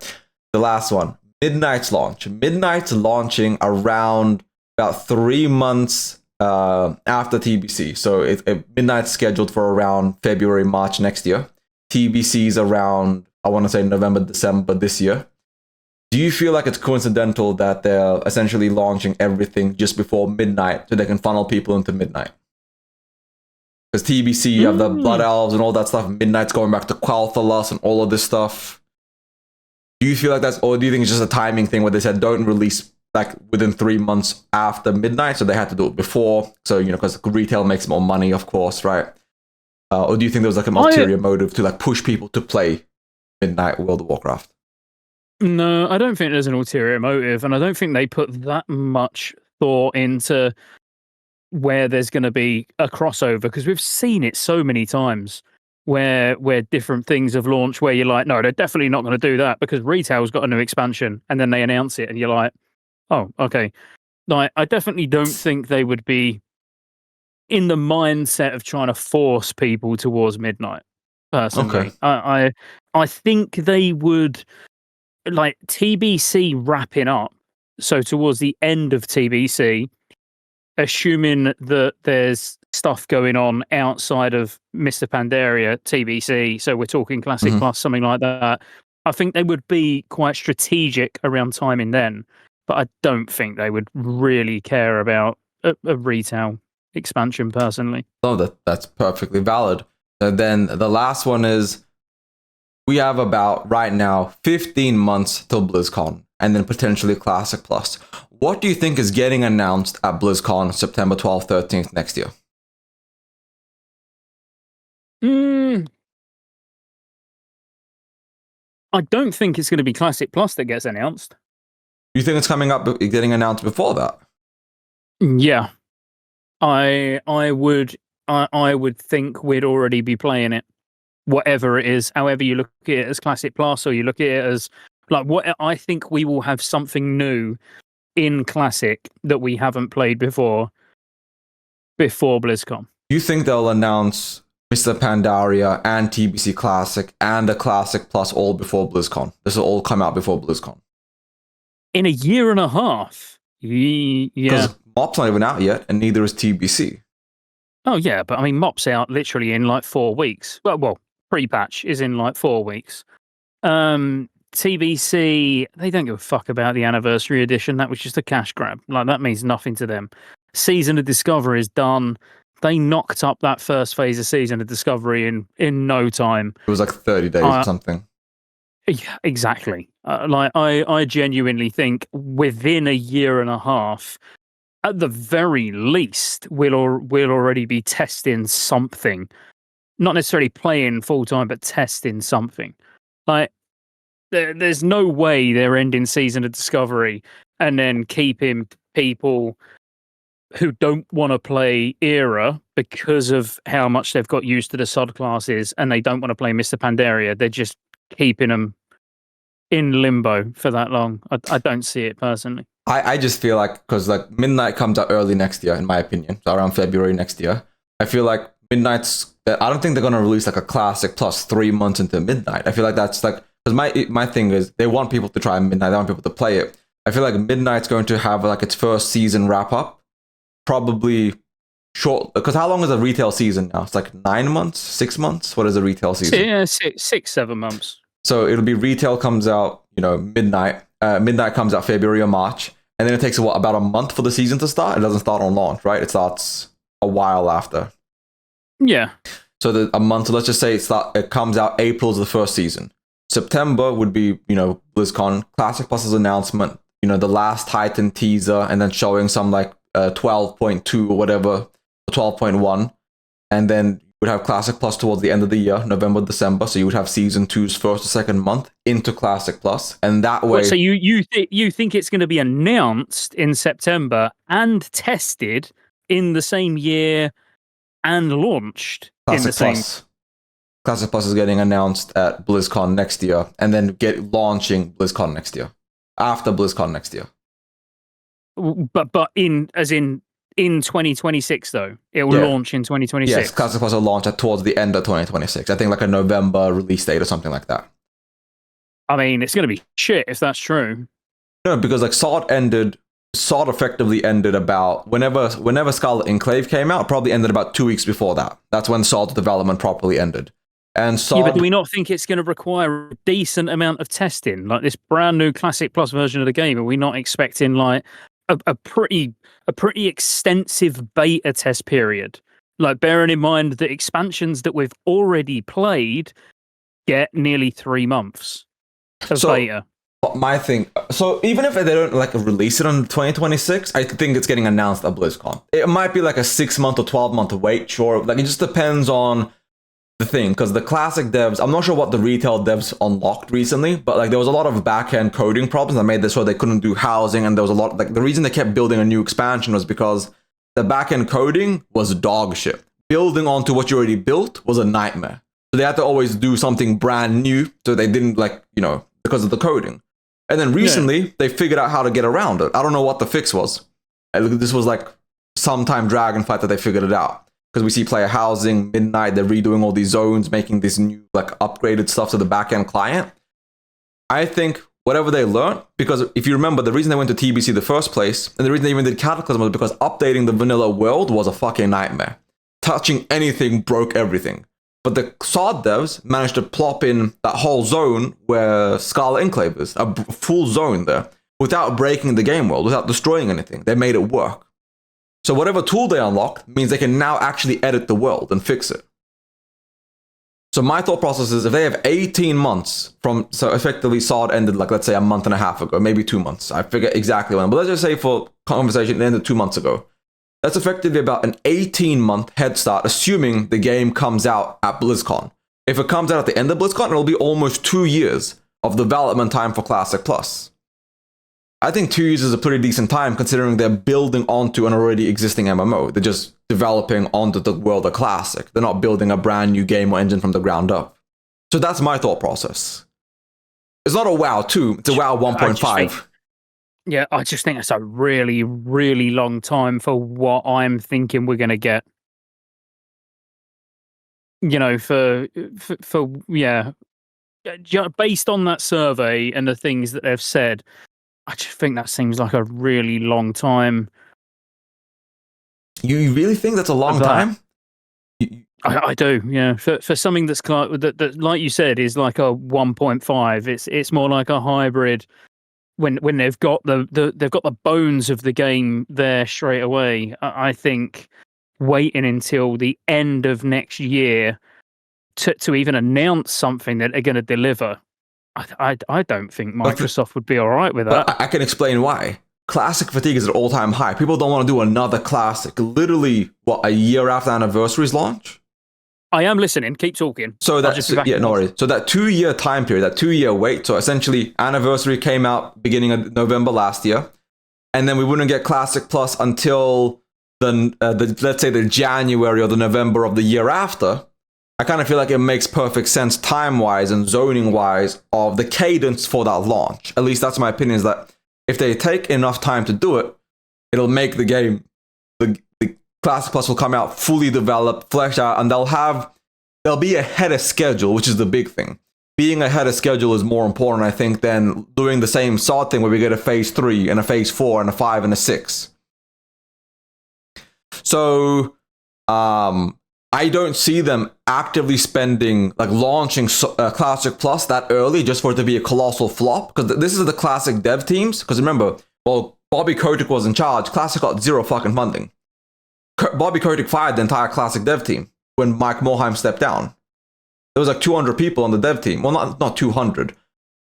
The last one, Midnight's launch. Midnight's launching around about 3 months after TBC. So Midnight's scheduled for around February, March next year. TBC's around, I want to say November, December this year. Do you feel like it's coincidental that they're essentially launching everything just before midnight so they can funnel people into midnight? Because TBC, you have the Blood Elves and all that stuff. Midnight's going back to Quel'Thalas and all of this stuff. Do you feel like that's, or do you think it's just a timing thing where they said don't release like within 3 months after midnight, so they had to do it before? So, because retail makes more money, of course, right? Or do you think there was like an ulterior motive to like push people to play Midnight World of Warcraft? No, I don't think there's an ulterior motive, and I don't think they put that much thought into where there's going to be a crossover, because we've seen it so many times where different things have launched where you're like, no, they're definitely not going to do that because retail's got a new expansion, and then they announce it and you're like, oh, okay. Like, I definitely don't think they would be in the mindset of trying to force people towards midnight, personally. Okay. I think they would, like, TBC wrapping up, so towards the end of TBC, assuming that there's stuff going on outside of Mr. Pandaria TBC, so we're talking Classic Plus, something like that, I think they would be quite strategic around timing then, but I don't think they would really care about a retail expansion, personally. Oh, that's perfectly valid. And then the last one is, we have about, right now, 15 months till BlizzCon. and then potentially Classic Plus. What do you think is getting announced at BlizzCon September 12th, 13th next year? I don't think it's going to be Classic Plus that gets announced. You think it's coming up, getting announced before that? Yeah, I would think we'd already be playing it, whatever it is. However you look at it, as Classic Plus, or you look at it as like what, I think we will have something new in Classic that we haven't played before BlizzCon. You think they'll announce Mr. Pandaria and TBC Classic and a Classic Plus all before BlizzCon? This will all come out before BlizzCon. In a year and a half? Yeah. Because MoP's not even out yet, and neither is TBC. Oh, yeah, but I mean, MoP's out literally in like 4 weeks. Well, pre-patch is in like 4 weeks. TBC, they don't give a fuck about the Anniversary Edition. That was just a cash grab. Like, that means nothing to them. Season of Discovery is done. They knocked up that first phase of Season of Discovery in no time. It was like 30 days or something. Yeah, exactly. I genuinely think within a year and a half, at the very least, we'll already be testing something. Not necessarily playing full time, but testing something. Like, there's no way they're ending Season of Discovery and then keeping people who don't want to play Era because of how much they've got used to the SOD classes, and they don't want to play Mr. Pandaria. They're just keeping them in limbo for that long. I don't see it personally. I just feel like, because like Midnight comes out early next year, in my opinion, so around February next year. I feel like Midnight's, I don't think they're going to release like a Classic Plus 3 months into Midnight. I feel like that's like, because my thing is, they want people to try Midnight, they want people to play it. I feel like Midnight's going to have like its first season wrap up, probably short, because how long is a retail season now? It's like 9 months, 6 months? What is a retail season? Yeah, 6-7 months. So it'll be retail comes out, Midnight. Midnight comes out February or March, and then it takes about a month for the season to start. It doesn't start on launch, right? It starts a while after. Yeah. So a month. So let's just say it comes out April is the first season. September would be BlizzCon Classic Plus's announcement. The last Titan teaser, and then showing some like 12.2 or whatever, 12.1, and then you would have Classic Plus towards the end of the year, November, December. So you would have Season 2's first or second month into Classic Plus, and that way. So you think it's going to be announced in September and tested in the same year and launched in the same. Classic Plus is getting announced at BlizzCon next year, and then launching BlizzCon next year, after BlizzCon next year. But in 2026 though, it will launch in 2026. Yes, Classic Plus will launch towards the end of 2026. I think like a November release date or something like that. I mean, it's going to be shit if that's true. No, because like SOD effectively ended about whenever Scarlet Enclave came out. Probably ended about 2 weeks before that. That's when SOD development properly ended. And SOD, but do we not think it's going to require a decent amount of testing, like this brand new Classic Plus version of the game? Are we not expecting like a pretty extensive beta test period? Like, bearing in mind the expansions that we've already played get nearly 3 months of beta. My thing, so even if they don't like release it on 2026, I think it's getting announced at BlizzCon. It might be like a 6 month or 12-month wait, sure. Like, it just depends on the thing, because the Classic devs, I'm not sure what the retail devs unlocked recently, but like there was a lot of back-end coding problems that made this so they couldn't do housing, and there was a lot, like the reason they kept building a new expansion was because the back-end coding was dog shit. Building onto what you already built was a nightmare. So they had to always do something brand new, so they didn't because of the coding. And then recently, they figured out how to get around it. I don't know what the fix was. This was like sometime Dragonflight that they figured it out. Because we see player housing, Midnight, they're redoing all these zones, making this new like upgraded stuff to the backend client. I think whatever they learned, because if you remember, the reason they went to TBC the first place, and the reason they even did Cataclysm was because updating the vanilla world was a fucking nightmare. Touching anything broke everything. But the SOD devs managed to plop in that whole zone where Scarlet Enclave is, a full zone there, without breaking the game world, without destroying anything. They made it work. So whatever tool they unlocked means they can now actually edit the world and fix it. So my thought process is if they have 18 months from, so effectively SOD ended like, let's say a month and a half ago, maybe 2 months. I forget exactly when, but let's just say for conversation, it ended 2 months ago. That's effectively about an 18-month head start, assuming the game comes out at BlizzCon. If it comes out at the end of BlizzCon, it'll be almost 2 years of development time for Classic Plus. I think 2 years is a pretty decent time considering they're building onto an already existing MMO. They're just developing onto the world of Classic. They're not building a brand new game or engine from the ground up. So that's my thought process. It's not a WoW 2, it's a WoW 1.5. Yeah, I just think it's a really, really long time for what I'm thinking we're going to get. You know, for based on that survey and the things that they've said, I just think that seems like a really long time. You really think that's a long time? I do, yeah. For something that's that, like you said, is like a 1.5. It's more like a hybrid. When they've got the bones of the game there straight away. I think waiting until the end of next year to even announce something that they're going to deliver, I don't think Microsoft would be all right with that. But I can explain why. Classic fatigue is at all-time high. People don't want to do another Classic. Literally, a year after Anniversary's launch? I am listening. Keep talking. So that's no worries. So that 2-year time period, that 2-year wait. So essentially, Anniversary came out beginning of November last year, and then we wouldn't get Classic Plus until the let's say the January or the November of the year after. I kind of feel like it makes perfect sense time-wise and zoning-wise of the cadence for that launch. At least that's my opinion, is that if they take enough time to do it, it'll make the game, the Classic Plus will come out fully developed, fleshed out, and they'll be ahead of schedule, which is the big thing. Being ahead of schedule is more important, I think, than doing the same SOD thing where we get a Phase 3 and a Phase 4 and a 5 and a 6. So, I don't see them actively spending, like launching Classic Plus that early just for it to be a colossal flop. Because this is the Classic dev teams. Because remember, while Bobby Kotick was in charge, Classic got zero fucking funding. Bobby Kotick fired the entire Classic dev team when Mike Morhaime stepped down. There was like 200 people on the dev team. Well, not 200,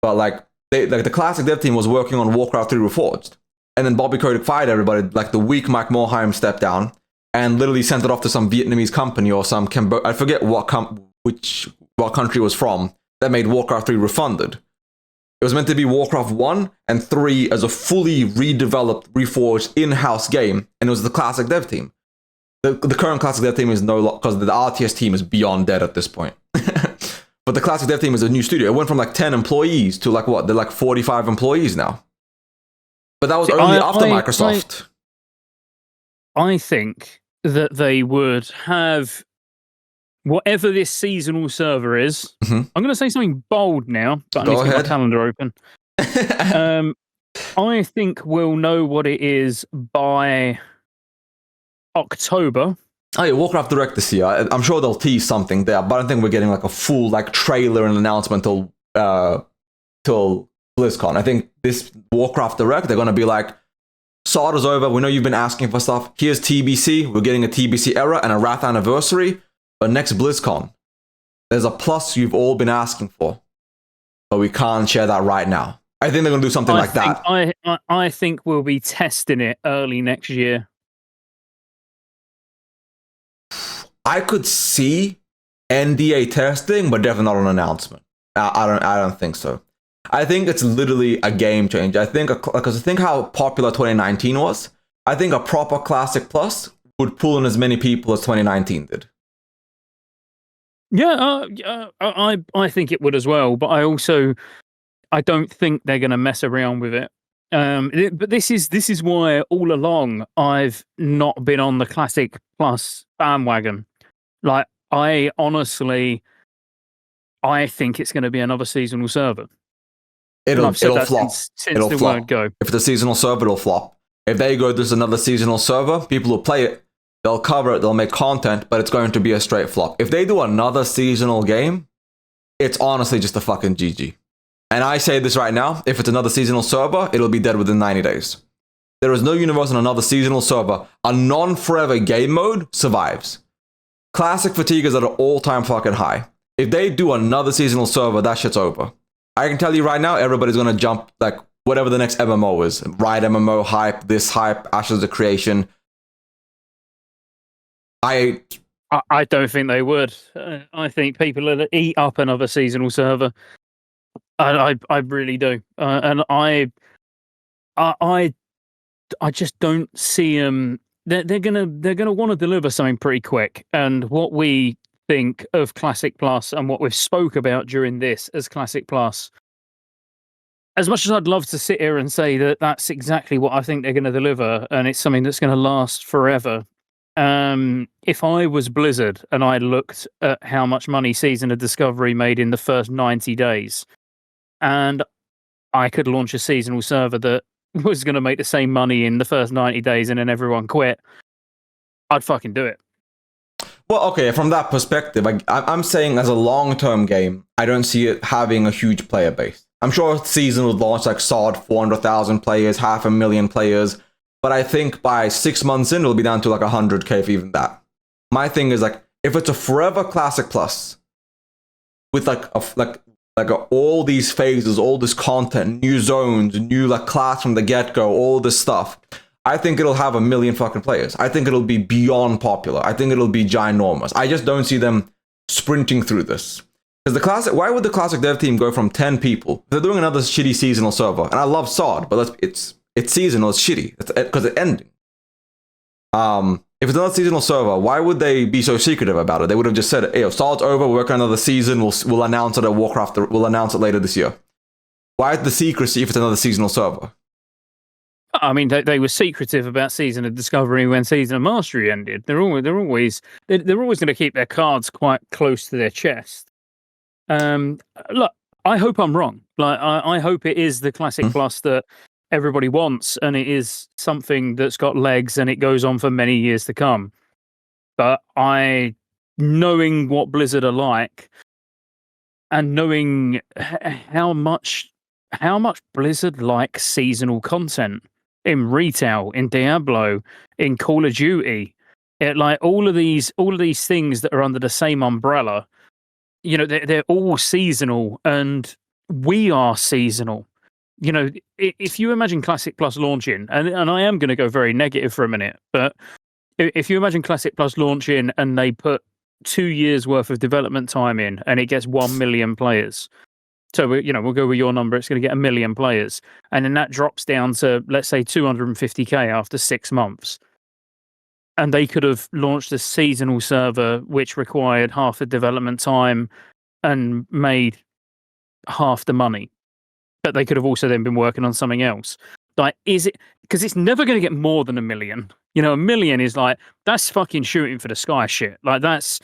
but like the Classic dev team was working on Warcraft 3 Reforged. And then Bobby Kotick fired everybody like the week Mike Morhaime stepped down, and literally sent it off to some Vietnamese company or some I forget what country it was from, that made Warcraft 3 refunded. It was meant to be Warcraft 1 and 3 as a fully redeveloped, reforged in-house game, and it was the Classic dev team. The current Classic dev team is no longer, because the RTS team is beyond dead at this point. But the Classic dev team is a new studio. It went from like 10 employees to like what? They're like 45 employees now. But that was only after Microsoft. I think that they would have whatever this seasonal server is. Mm-hmm. I'm going to say something bold now, but I need to get my calendar open. I think we'll know what it is by October. Oh yeah, Warcraft Direct this year. I'm sure they'll tease something there, but I don't think we're getting like a full like trailer and announcement till BlizzCon. I think this Warcraft Direct, they're going to be like, SOD is over. We know you've been asking for stuff. Here's TBC. We're getting a TBC era and a Wrath Anniversary. But next BlizzCon, there's a plus you've all been asking for. But we can't share that right now. I think they're going to do something like that. I think we'll be testing it early next year. I could see NDA testing, but definitely not an announcement. I don't think so. I think it's literally a game changer. I think because think how popular 2019 was. I think a proper Classic Plus would pull in as many people as 2019 did. Yeah, I think it would as well. But I don't think they're going to mess around with it. But this is why all along I've not been on the Classic Plus bandwagon. Like I think it's going to be another seasonal server. It'll flop. Since the word go. If the seasonal server, it'll flop. If they go, there's another seasonal server, people will play it, they'll cover it, they'll make content, but it's going to be a straight flop. If they do another seasonal game, it's honestly just a fucking GG. And I say this right now, if it's another seasonal server, it'll be dead within 90 days. There is no universe on another seasonal server. A non-forever game mode survives. Classic fatigue is at an all-time fucking high. if they do another seasonal server, that shit's over. I can tell you right now, everybody's gonna jump like whatever the next MMO is. Ride MMO hype, this hype, Ashes of Creation. I don't think they would. I think people will eat up another seasonal server. I really do, and I just don't see them. They're gonna want to deliver something pretty quick. And what we think of Classic Plus and what we've spoke about during this as Classic Plus, as much as I'd love to sit here and say that that's exactly what I think they're going to deliver, and it's something that's going to last forever. If I was Blizzard and I looked at how much money Season of Discovery made in the first 90 days, and I could launch a seasonal server that was going to make the same money in the first 90 days and then everyone quit, I'd fucking do it. Well, okay, from that perspective, I'm saying as a long-term game, I don't see it having a huge player base. I'm sure Season would launch like SOD, 400,000 players, 500,000 players, but I think by 6 months in, it'll be down to like 100k if even that. My thing is like, if it's a forever Classic Plus, with all these phases, all this content, new zones, new like class from the get-go, all this stuff, I think it'll have 1 million fucking players. I think it'll be beyond popular. I think it'll be ginormous. I just don't see them sprinting through this. Because why would the Classic dev team go from 10 people? They're doing another shitty seasonal server, and I love SOD, but it's seasonal, it's shitty, because it's ending. If it's another seasonal server, why would they be so secretive about it? They would have just said, hey, SOD's over, we're working on another season, we'll announce it at Warcraft, we'll announce it later this year. Why is the secrecy if it's another seasonal server? I mean, they were secretive about Season of Discovery when Season of Mastery ended. They're always going to keep their cards quite close to their chest. Look, I hope I'm wrong. Like, I hope it is the Classic Plus that everybody wants, and it is something that's got legs and it goes on for many years to come. But knowing what Blizzard are like, and knowing how much Blizzard likes seasonal content in retail, in Diablo, in Call of Duty, like all of these things that are under the same umbrella, you know, they're all seasonal, and we are seasonal. You know, if you imagine Classic Plus launching, and I am going to go very negative for a minute, but if you imagine Classic Plus launching and they put 2 years worth of development time in, and it gets 1 million players. So, we'll go with your number. It's going to get 1 million players. And then that drops down to, let's say, 250k after 6 months. And they could have launched a seasonal server, which required half the development time and made half the money. But they could have also then been working on something else. Like, is it... Because it's never going to get more than 1 million. 1 million is like, that's fucking shooting for the sky shit. Like, that's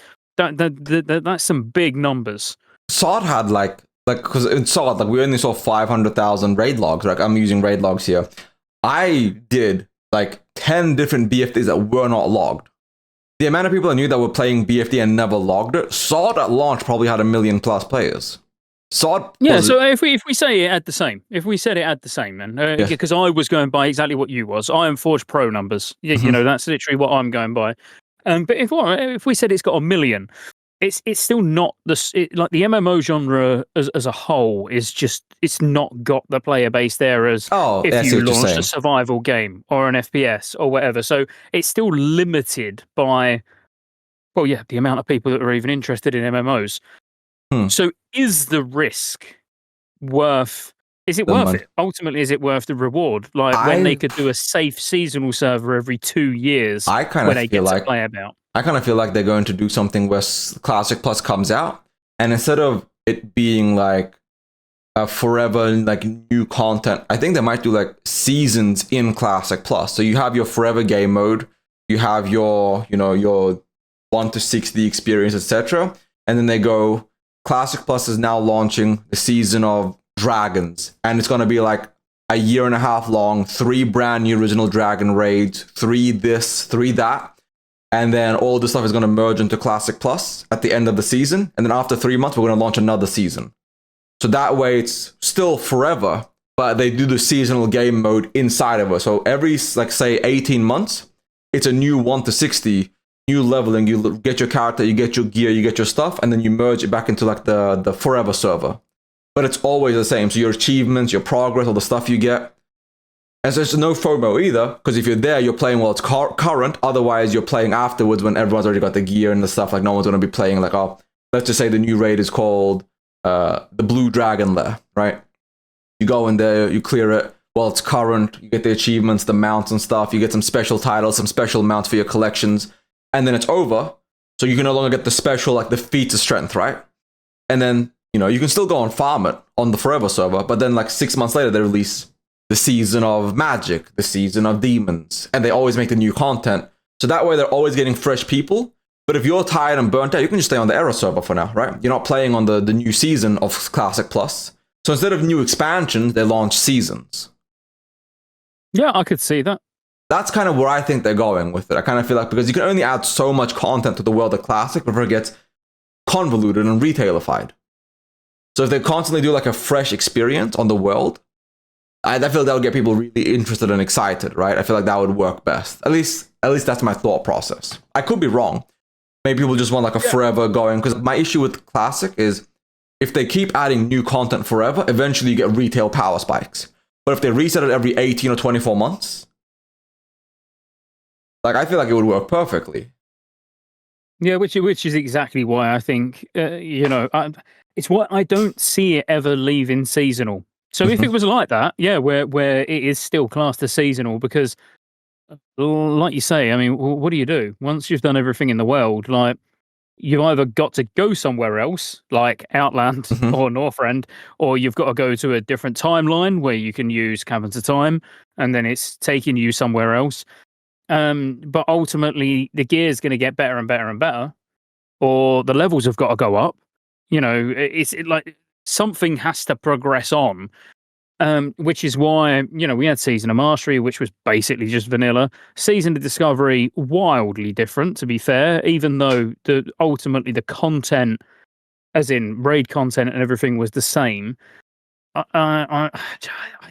some big numbers. SOD had because in SOD, we only saw 500,000 raid logs. Like, I'm using raid logs here. I did 10 different BFDs that were not logged. The amount of people I knew that were playing BFD and never logged it, SOD at launch probably had 1 million plus players. SOD. Yeah, so if we say it had the same, if we said it had the same, then because I was going by exactly what you was, I am Forge Pro numbers. That's literally what I'm going by. But if we said it's got 1 million. It's still not the MMO genre as a whole is just, it's not got the player base there as if you launched a survival game or an FPS or whatever. So it's still limited by, the amount of people that are even interested in MMOs. So is the risk worth? Is it worth it? Ultimately, is it worth the reward? When they could do a safe seasonal server every 2 years, I kind of feel to play about. I kind of feel like they're going to do something where Classic Plus comes out, and instead of it being like a forever new content, I think they might do seasons in Classic Plus. So you have your forever game mode, you have your your 1 to 60 experience, etc. And then they go, Classic Plus is now launching the season of dragons, and it's going to be like a year and a half long, 3 brand new original dragon raids, 3 this, 3 that. And then all this stuff is going to merge into Classic Plus at the end of the season. And then after 3 months, we're going to launch another season. So that way it's still forever, but they do the seasonal game mode inside of it. So every, say, 18 months, it's a new 1 to 60 new leveling, you get your character, you get your gear, you get your stuff, and then you merge it back into like the forever server. But it's always the same. So your achievements, your progress, all the stuff you get. And so there's no FOMO either, because if you're there, you're playing while it's current. Otherwise, you're playing afterwards when everyone's already got the gear and the stuff. Like no one's going to be playing like, oh, let's just say the new raid is called the Blue Dragon Lair, right? You go in there, you clear it while it's current. You get the achievements, the mounts and stuff. You get some special titles, some special mounts for your collections. And then it's over. So you can no longer get the special, like the feats of strength, right? And then, you can still go and farm it on the forever server. But then like 6 months later, they release the season of magic, the season of demons, and they always make the new content. So that way they're always getting fresh people. But if you're tired and burnt out, you can just stay on the era server for now, right? You're not playing on the new season of Classic Plus. So instead of new expansions, they launch seasons. Yeah, I could see that. That's kind of where I think they're going with it. I kind of feel like because you can only add so much content to the world of Classic before it gets convoluted and retailified. So if they constantly do like a fresh experience on the world, I feel that would get people really interested and excited, right? I feel like that would work best. At least that's my thought process. I could be wrong. Maybe people just want like a forever going. Because my issue with Classic is if they keep adding new content forever, eventually you get retail power spikes. But if they reset it every 18 or 24 months, like I feel like it would work perfectly. Yeah, which is exactly why I think, it's why I don't see it ever leaving seasonal. So if it was like that, yeah, where it is still classed as seasonal, because like you say, I mean, what do you do once you've done everything in the world? Like you've either got to go somewhere else, like Outland or Northrend, or you've got to go to a different timeline where you can use Caverns of Time, and then it's taking you somewhere else. But ultimately, the gear is going to get better and better and better, or the levels have got to go up. It's like something has to progress on. Which is why, we had Season of Mastery, which was basically just vanilla. Season of Discovery, wildly different, to be fair, even though ultimately the content, as in raid content and everything, was the same. I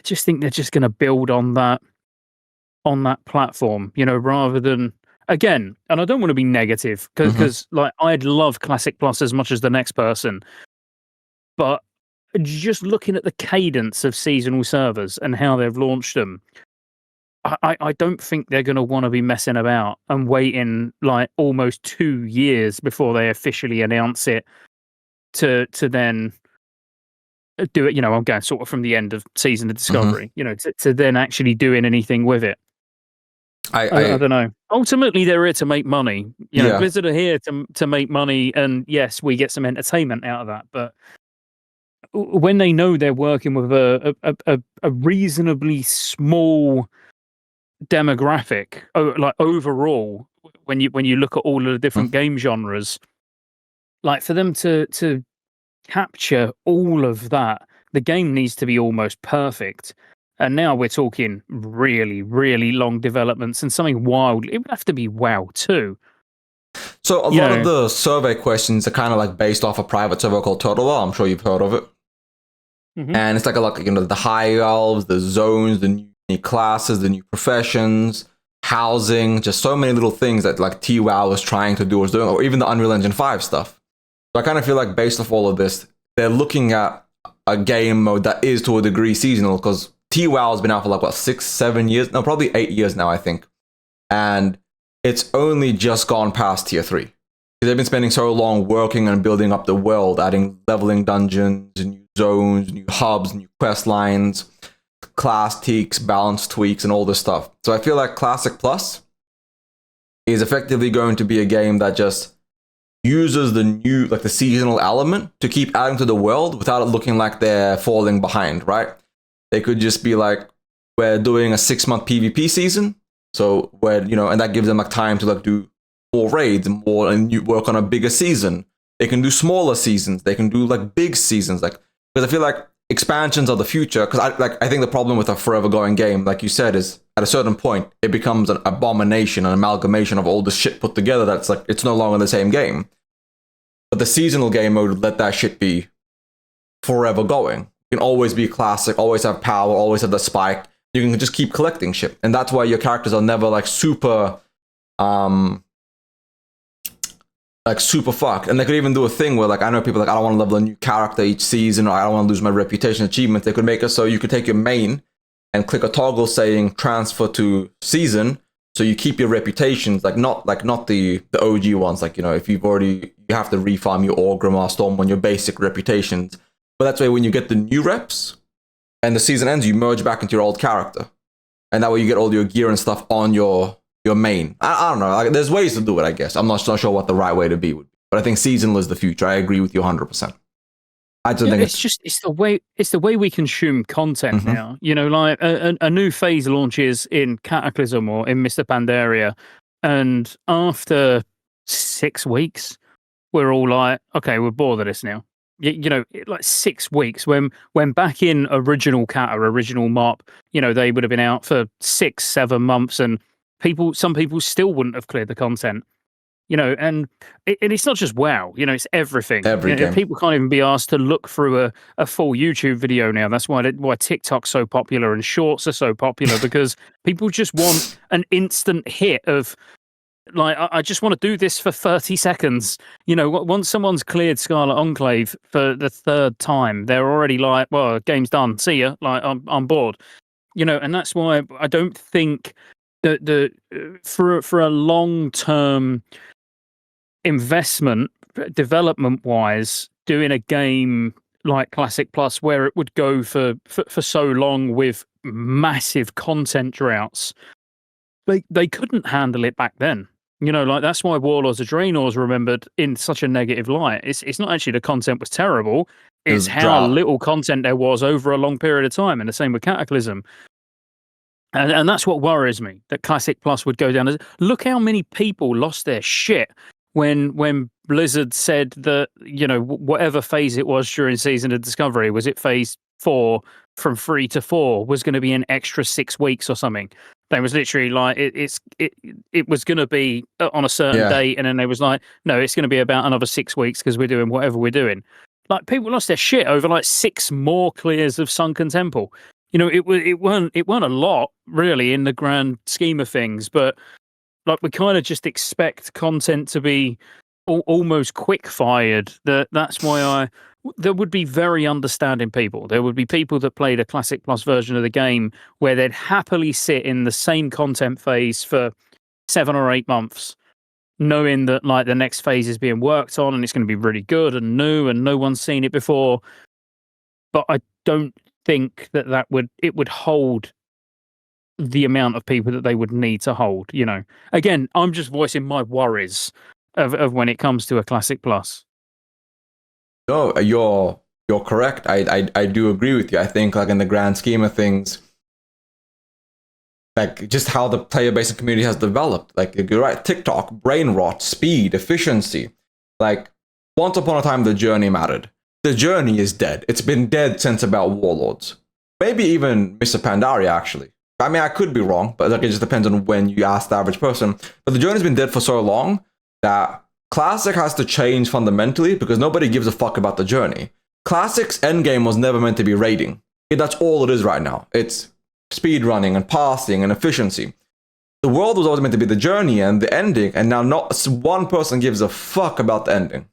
just think they're just going to build on that platform, rather than, again, and I don't want to be negative, because like I'd love Classic Plus as much as the next person, but just looking at the cadence of seasonal servers and how they've launched them, I don't think they're going to want to be messing about and waiting like almost 2 years before they officially announce it to then do it. I'm going sort of from the end of Season of Discovery, to then actually doing anything with it. I don't know. Ultimately, they're here to make money. Blizzard are here to make money, and yes, we get some entertainment out of that, but when they know they're working with a reasonably small demographic, like overall, when you look at all of the different game genres, like for them to capture all of that, the game needs to be almost perfect. And now we're talking really, really long developments and something wild. It would have to be WoW too. So a lot of the survey questions are kind of like based off a private server called Total War. I'm sure you've heard of it. And it's like the high elves, the zones, the new classes, the new professions, housing, just so many little things that like TWoW was trying to do or was doing, or even the Unreal Engine 5 stuff. So I kind of feel like based off all of this, they're looking at a game mode that is to a degree seasonal, because TWoW has been out for like, 6-7 years? No, probably 8 years now, I think. And it's only just gone past tier 3. They've been spending so long working and building up the world, adding leveling dungeons, new zones, new hubs, new quest lines, class tweaks, balance tweaks, and all this stuff. So I feel like Classic Plus is effectively going to be a game that just uses the new, like the seasonal element to keep adding to the world without it looking like they're falling behind, right? They could just be like, we're doing a 6-month PvP season. So where, and that gives them like time to like do more raids and work on a bigger season. They can do smaller seasons. They can do like big seasons, because I feel like expansions are the future. Because I think the problem with a forever going game, like you said, is at a certain point it becomes an abomination, an amalgamation of all the shit put together. That's like it's no longer the same game. But the seasonal game mode would let that shit be forever going. You can always be classic, always have power, always have the spike. You can just keep collecting shit, and that's why your characters are never like super like super fucked. And they could even do a thing where, like, I know people like, I don't want to level a new character each season, or I don't want to lose my reputation achievement. They could make it so you could take your main and click a toggle saying transfer to season, so you keep your reputations, like not the OG ones, like, you know, if you've already, you have to refarm your Orgrimmar, Storm on your basic reputations. But that's why when you get the new reps and the season ends, you merge back into your old character, and that way you get all your gear and stuff on your main. I don't know. Like, there's ways to do it, I guess. I'm not sure what the right way to be would be, but I think seasonal is the future. I agree with you 100%. I just think it's the way we consume content now. You know, like a new phase launches in Cataclysm or in Mr. Pandaria, and after 6 weeks, we're all like, okay, we're bored of this now. You know, like 6 weeks when back in original Cat or original MoP, you know, they would have been out for 6-7 months, and some people still wouldn't have cleared the content. You know, and it's not just WoW, you know, it's everything. Game. People can't even be asked to look through a full YouTube video now. That's why TikTok's so popular and Shorts are so popular, because people just want an instant hit of, like, I just want to do this for 30 seconds. You know, once someone's cleared Scarlet Enclave for the 3rd time, they're already like, well, game's done. See ya. Like, I'm bored. You know, and that's why I don't think that for a long-term investment, development-wise, doing a game like Classic Plus, where it would go for so long with massive content droughts, they couldn't handle it back then. You know, like, that's why Warlords of Draenor's remembered in such a negative light. It's not actually the content was terrible, it's how little content there was over a long period of time, and the same with Cataclysm. And that's what worries me, that Classic Plus would go down. Look how many people lost their shit when Blizzard said that, you know, whatever phase it was during Season of Discovery, was it phase 4 from 3 to 4, was going to be an extra 6 weeks or something. They was literally like, it was going to be on a certain date, and then they was like, no, it's going to be about another 6 weeks because we're doing whatever we're doing. Like, people lost their shit over like 6 more clears of Sunken Temple. You know, it weren't a lot really in the grand scheme of things, but like, we kind of just expect content to be almost quick fired. That's why there would be very understanding people. There would be people that played a Classic Plus version of the game where they'd happily sit in the same content phase for 7 or 8 months, knowing that, like, the next phase is being worked on and it's going to be really good and new and no one's seen it before. But I don't think that would hold the amount of people that they would need to hold. You know, again, I'm just voicing my worries of when it comes to a Classic Plus. No, you're correct. I do agree with you. I think, like, in the grand scheme of things, like, just how the player base and community has developed. Like, you're right, TikTok, brain rot, speed, efficiency. Like, once upon a time, the journey mattered. The journey is dead. It's been dead since about Warlords. Maybe even Mr. Pandaria, actually. I mean, I could be wrong, but, like, it just depends on when you ask the average person. But the journey's been dead for so long that Classic has to change fundamentally, because nobody gives a fuck about the journey. Classic's endgame was never meant to be raiding. That's all it is right now. It's speed running and passing and efficiency. The world was always meant to be the journey and the ending, and now not one person gives a fuck about the ending.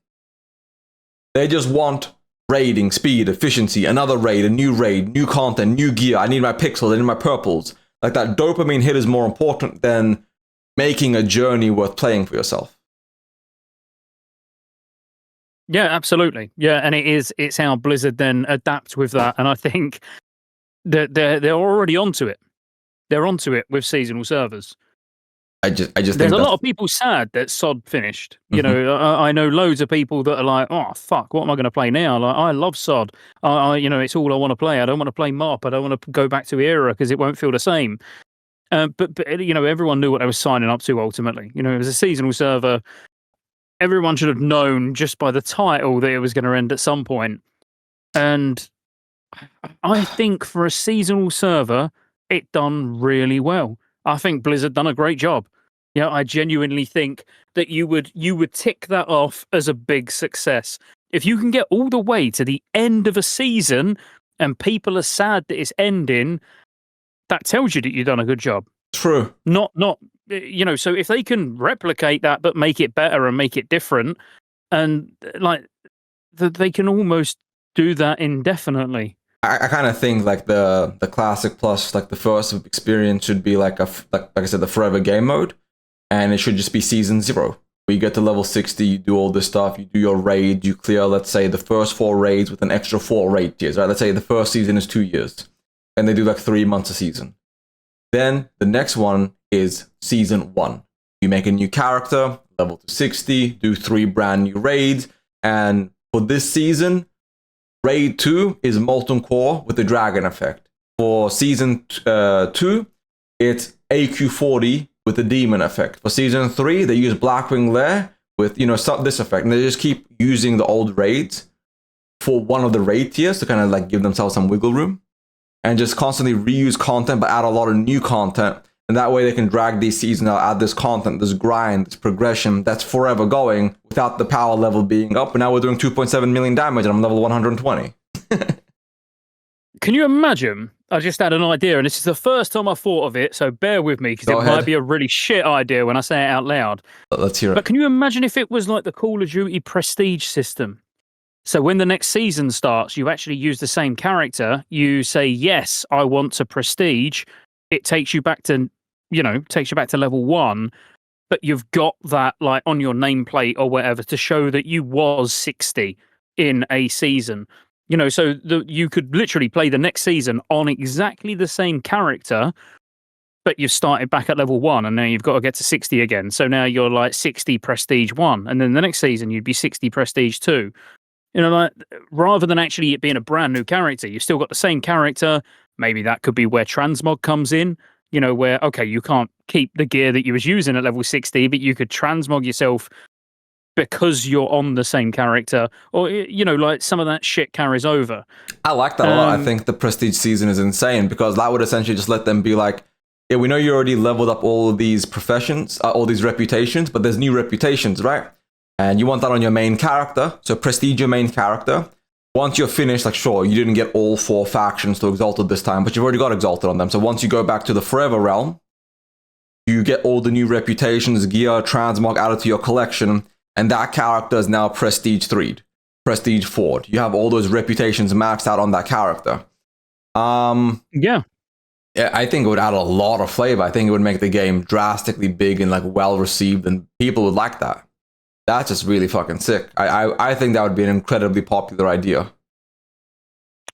They just want raiding, speed, efficiency, another raid, a new content, new gear. I need my pixels, I need my purples. Like, that dopamine hit is more important than making a journey worth playing for yourself. Yeah, absolutely. Yeah, and it's how Blizzard then adapt with that. And I think that they're already onto it. They're onto it with seasonal servers. I just There's think a lot of people sad that SOD finished. You know, I know loads of people that are like, oh fuck, what am I going to play now? Like, I love SOD. You know, it's all I want to play. I don't want to play MoP. I don't want to go back to Era because it won't feel the same. But you know, everyone knew what they were signing up to ultimately. You know, it was a seasonal server. Everyone should have known just by the title that it was going to end at some point. And I think for a seasonal server, it done really well. I think Blizzard done a great job. You know, I genuinely think that you would tick that off as a big success. If you can get all the way to the end of a season and people are sad that it's ending, that tells you that you've done a good job. True. Not so if they can replicate that but make it better and make it different, and like they can almost do that indefinitely. I kind of think like the classic plus like the first experience should be like like I said, the forever game mode, and it should just be season 0. Where you get to level 60, you do all this stuff, you do your raid, you clear, let's say, the first 4 raids with an extra 4 raid tiers, right? Let's say the first season is 2 years, and they do like 3 months a season. Then the next one is season 1. You make a new character, level to 60, do 3 brand new raids, and for this season, Raid 2 is Molten Core with the Dragon effect. For Season 2, it's AQ40 with the Demon effect. For Season 3, they use Blackwing Lair with, this effect. And they just keep using the old raids for one of the raid tiers to kind of like give themselves some wiggle room. And just constantly reuse content, but add a lot of new content. And that way they can drag these seasons out, add this content, this grind, this progression that's forever going without the power level being up. And now we're doing 2.7 million damage and I'm level 120. Can you imagine? I just had an idea, and this is the first time I thought of it, so bear with me, because it might be a really shit idea when I say it out loud. Let's hear it. But can you imagine if it was like the Call of Duty Prestige system? So when the next season starts, you actually use the same character. You say, yes, I want to Prestige. It takes you back to level 1, but you've got that like on your nameplate or whatever to show that you was 60 in a season. So you could literally play the next season on exactly the same character, but you've started back at level 1 and now you've got to get to 60 again. So now you're like 60 Prestige 1, and then the next season you'd be 60 Prestige 2. Like rather than actually it being a brand new character, you've still got the same character. Maybe that could be where transmog comes in. Where, okay, you can't keep the gear that you was using at level 60, but you could transmog yourself because you're on the same character, or, like some of that shit carries over. I like that a lot. I think the Prestige season is insane because that would essentially just let them be like, yeah, we know you already leveled up all of these professions, all these reputations, but there's new reputations, right? And you want that on your main character. So Prestige your main character. Once you're finished, like, sure, you didn't get all 4 factions to Exalted this time, but you've already got Exalted on them. So once you go back to the Forever Realm, you get all the new reputations, gear, transmog added to your collection, and that character is now Prestige 3'd, Prestige 4'd. You have all those reputations maxed out on that character. Yeah, I think it would add a lot of flavor. I think it would make the game drastically big and like well received, and people would like that. That's just really fucking sick. I think that would be an incredibly popular idea.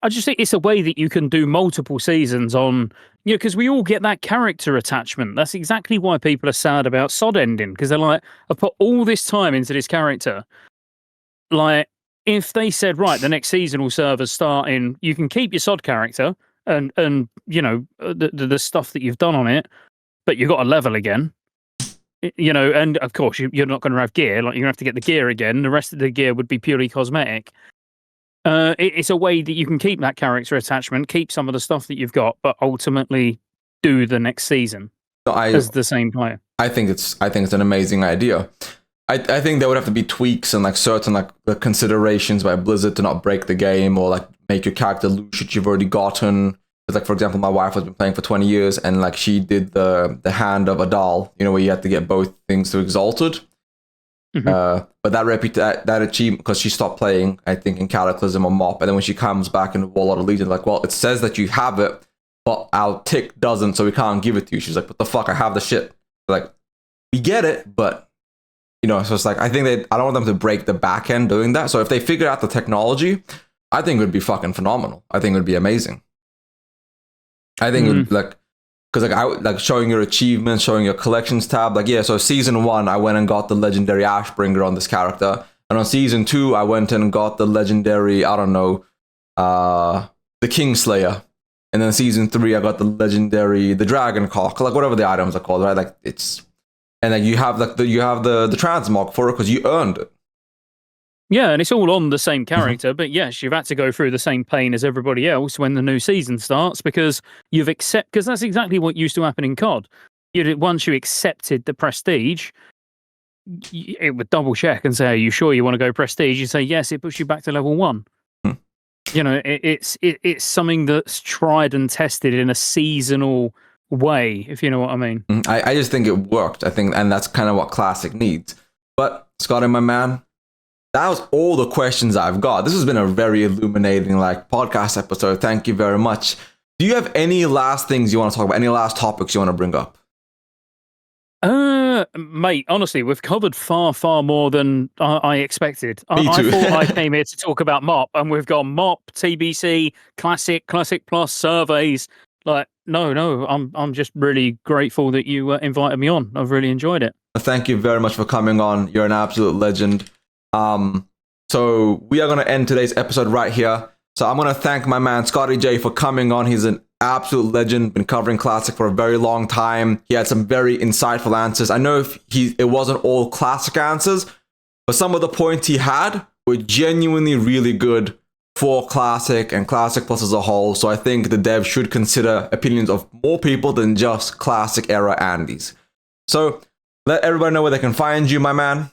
I just think it's a way that you can do multiple seasons on, because we all get that character attachment. That's exactly why people are sad about SOD ending, because they're like, I've put all this time into this character. Like, if they said, right, the next season will serve as starting, you can keep your SOD character and the stuff that you've done on it, but you've got to level again. And of course you're not going to have gear. Like, you're going to have to get the gear again. The rest of the gear would be purely cosmetic. It's a way that you can keep that character attachment, keep some of the stuff that you've got, but ultimately do the next season as the same player. I think it's an amazing idea. I think there would have to be tweaks and like certain like the considerations by Blizzard to not break the game or like make your character lose shit you've already gotten. Because, like, for example, my wife has been playing for 20 years, and like she did the Hand of Adal, where you had to get both things to Exalted. Mm-hmm. But that achievement, because she stopped playing, I think, in Cataclysm or MoP, and then when she comes back in the Warlord of Legion, like, well, it says that you have it, but our tick doesn't, so we can't give it to you. She's like, what the fuck? I have the shit. Like, we get it, but so it's like I don't want them to break the back end doing that. So if they figure out the technology, I think it would be fucking phenomenal. I think it would be amazing. I think it would because I showing your achievements, showing your collections tab. Like, yeah, so season 1, I went and got the legendary Ashbringer on this character, and on season 2, I went and got the legendary, the Kingslayer, and then season 3, I got the legendary, the Dragoncock, like whatever the items are called, right? Like and then you have the transmog for it because you earned it. Yeah, and it's all on the same character, but yes, you've had to go through the same pain as everybody else when the new season starts because because that's exactly what used to happen in COD. Once you accepted the Prestige, it would double check and say, are you sure you want to go Prestige? You say, yes, it puts you back to level 1. It's something that's tried and tested in a seasonal way, if you know what I mean. I just think it worked. I think, and that's kind of what Classic needs. But Scotty, my man, that was all the questions I've got. This has been a very illuminating like podcast episode. Thank you very much. Do you have any last things you want to talk about? Any last topics you want to bring up? Mate, honestly, we've covered far, far more than I expected. Me too. I thought I came here to talk about MoP, and we've got MoP, TBC, Classic, Classic Plus, surveys. Like, no, I'm just really grateful that you invited me on. I've really enjoyed it. Thank you very much for coming on. You're an absolute legend. So we are going to end today's episode right here. So I'm going to thank my man ScotteJaye for coming on. He's an absolute legend, been covering Classic for a very long time. He had some very insightful answers. I know it wasn't all Classic answers, but some of the points he had were genuinely really good for Classic and Classic Plus as a whole. So I think the dev should consider opinions of more people than just Classic era Andys. So let everybody know where they can find you, my man.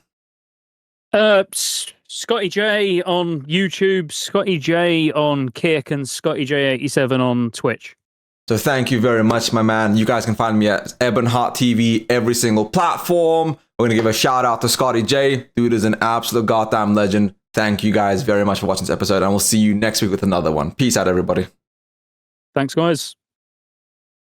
ScotteJaye on YouTube, ScotteJaye on Kick, and ScotteJaye87 on Twitch. So thank you very much, my man. You guys can find me at Ebonheart TV, every single platform. We're going to give a shout out to ScotteJaye. Dude is an absolute goddamn legend. Thank you guys very much for watching this episode, and we'll see you next week with another one. Peace out, everybody. Thanks, guys.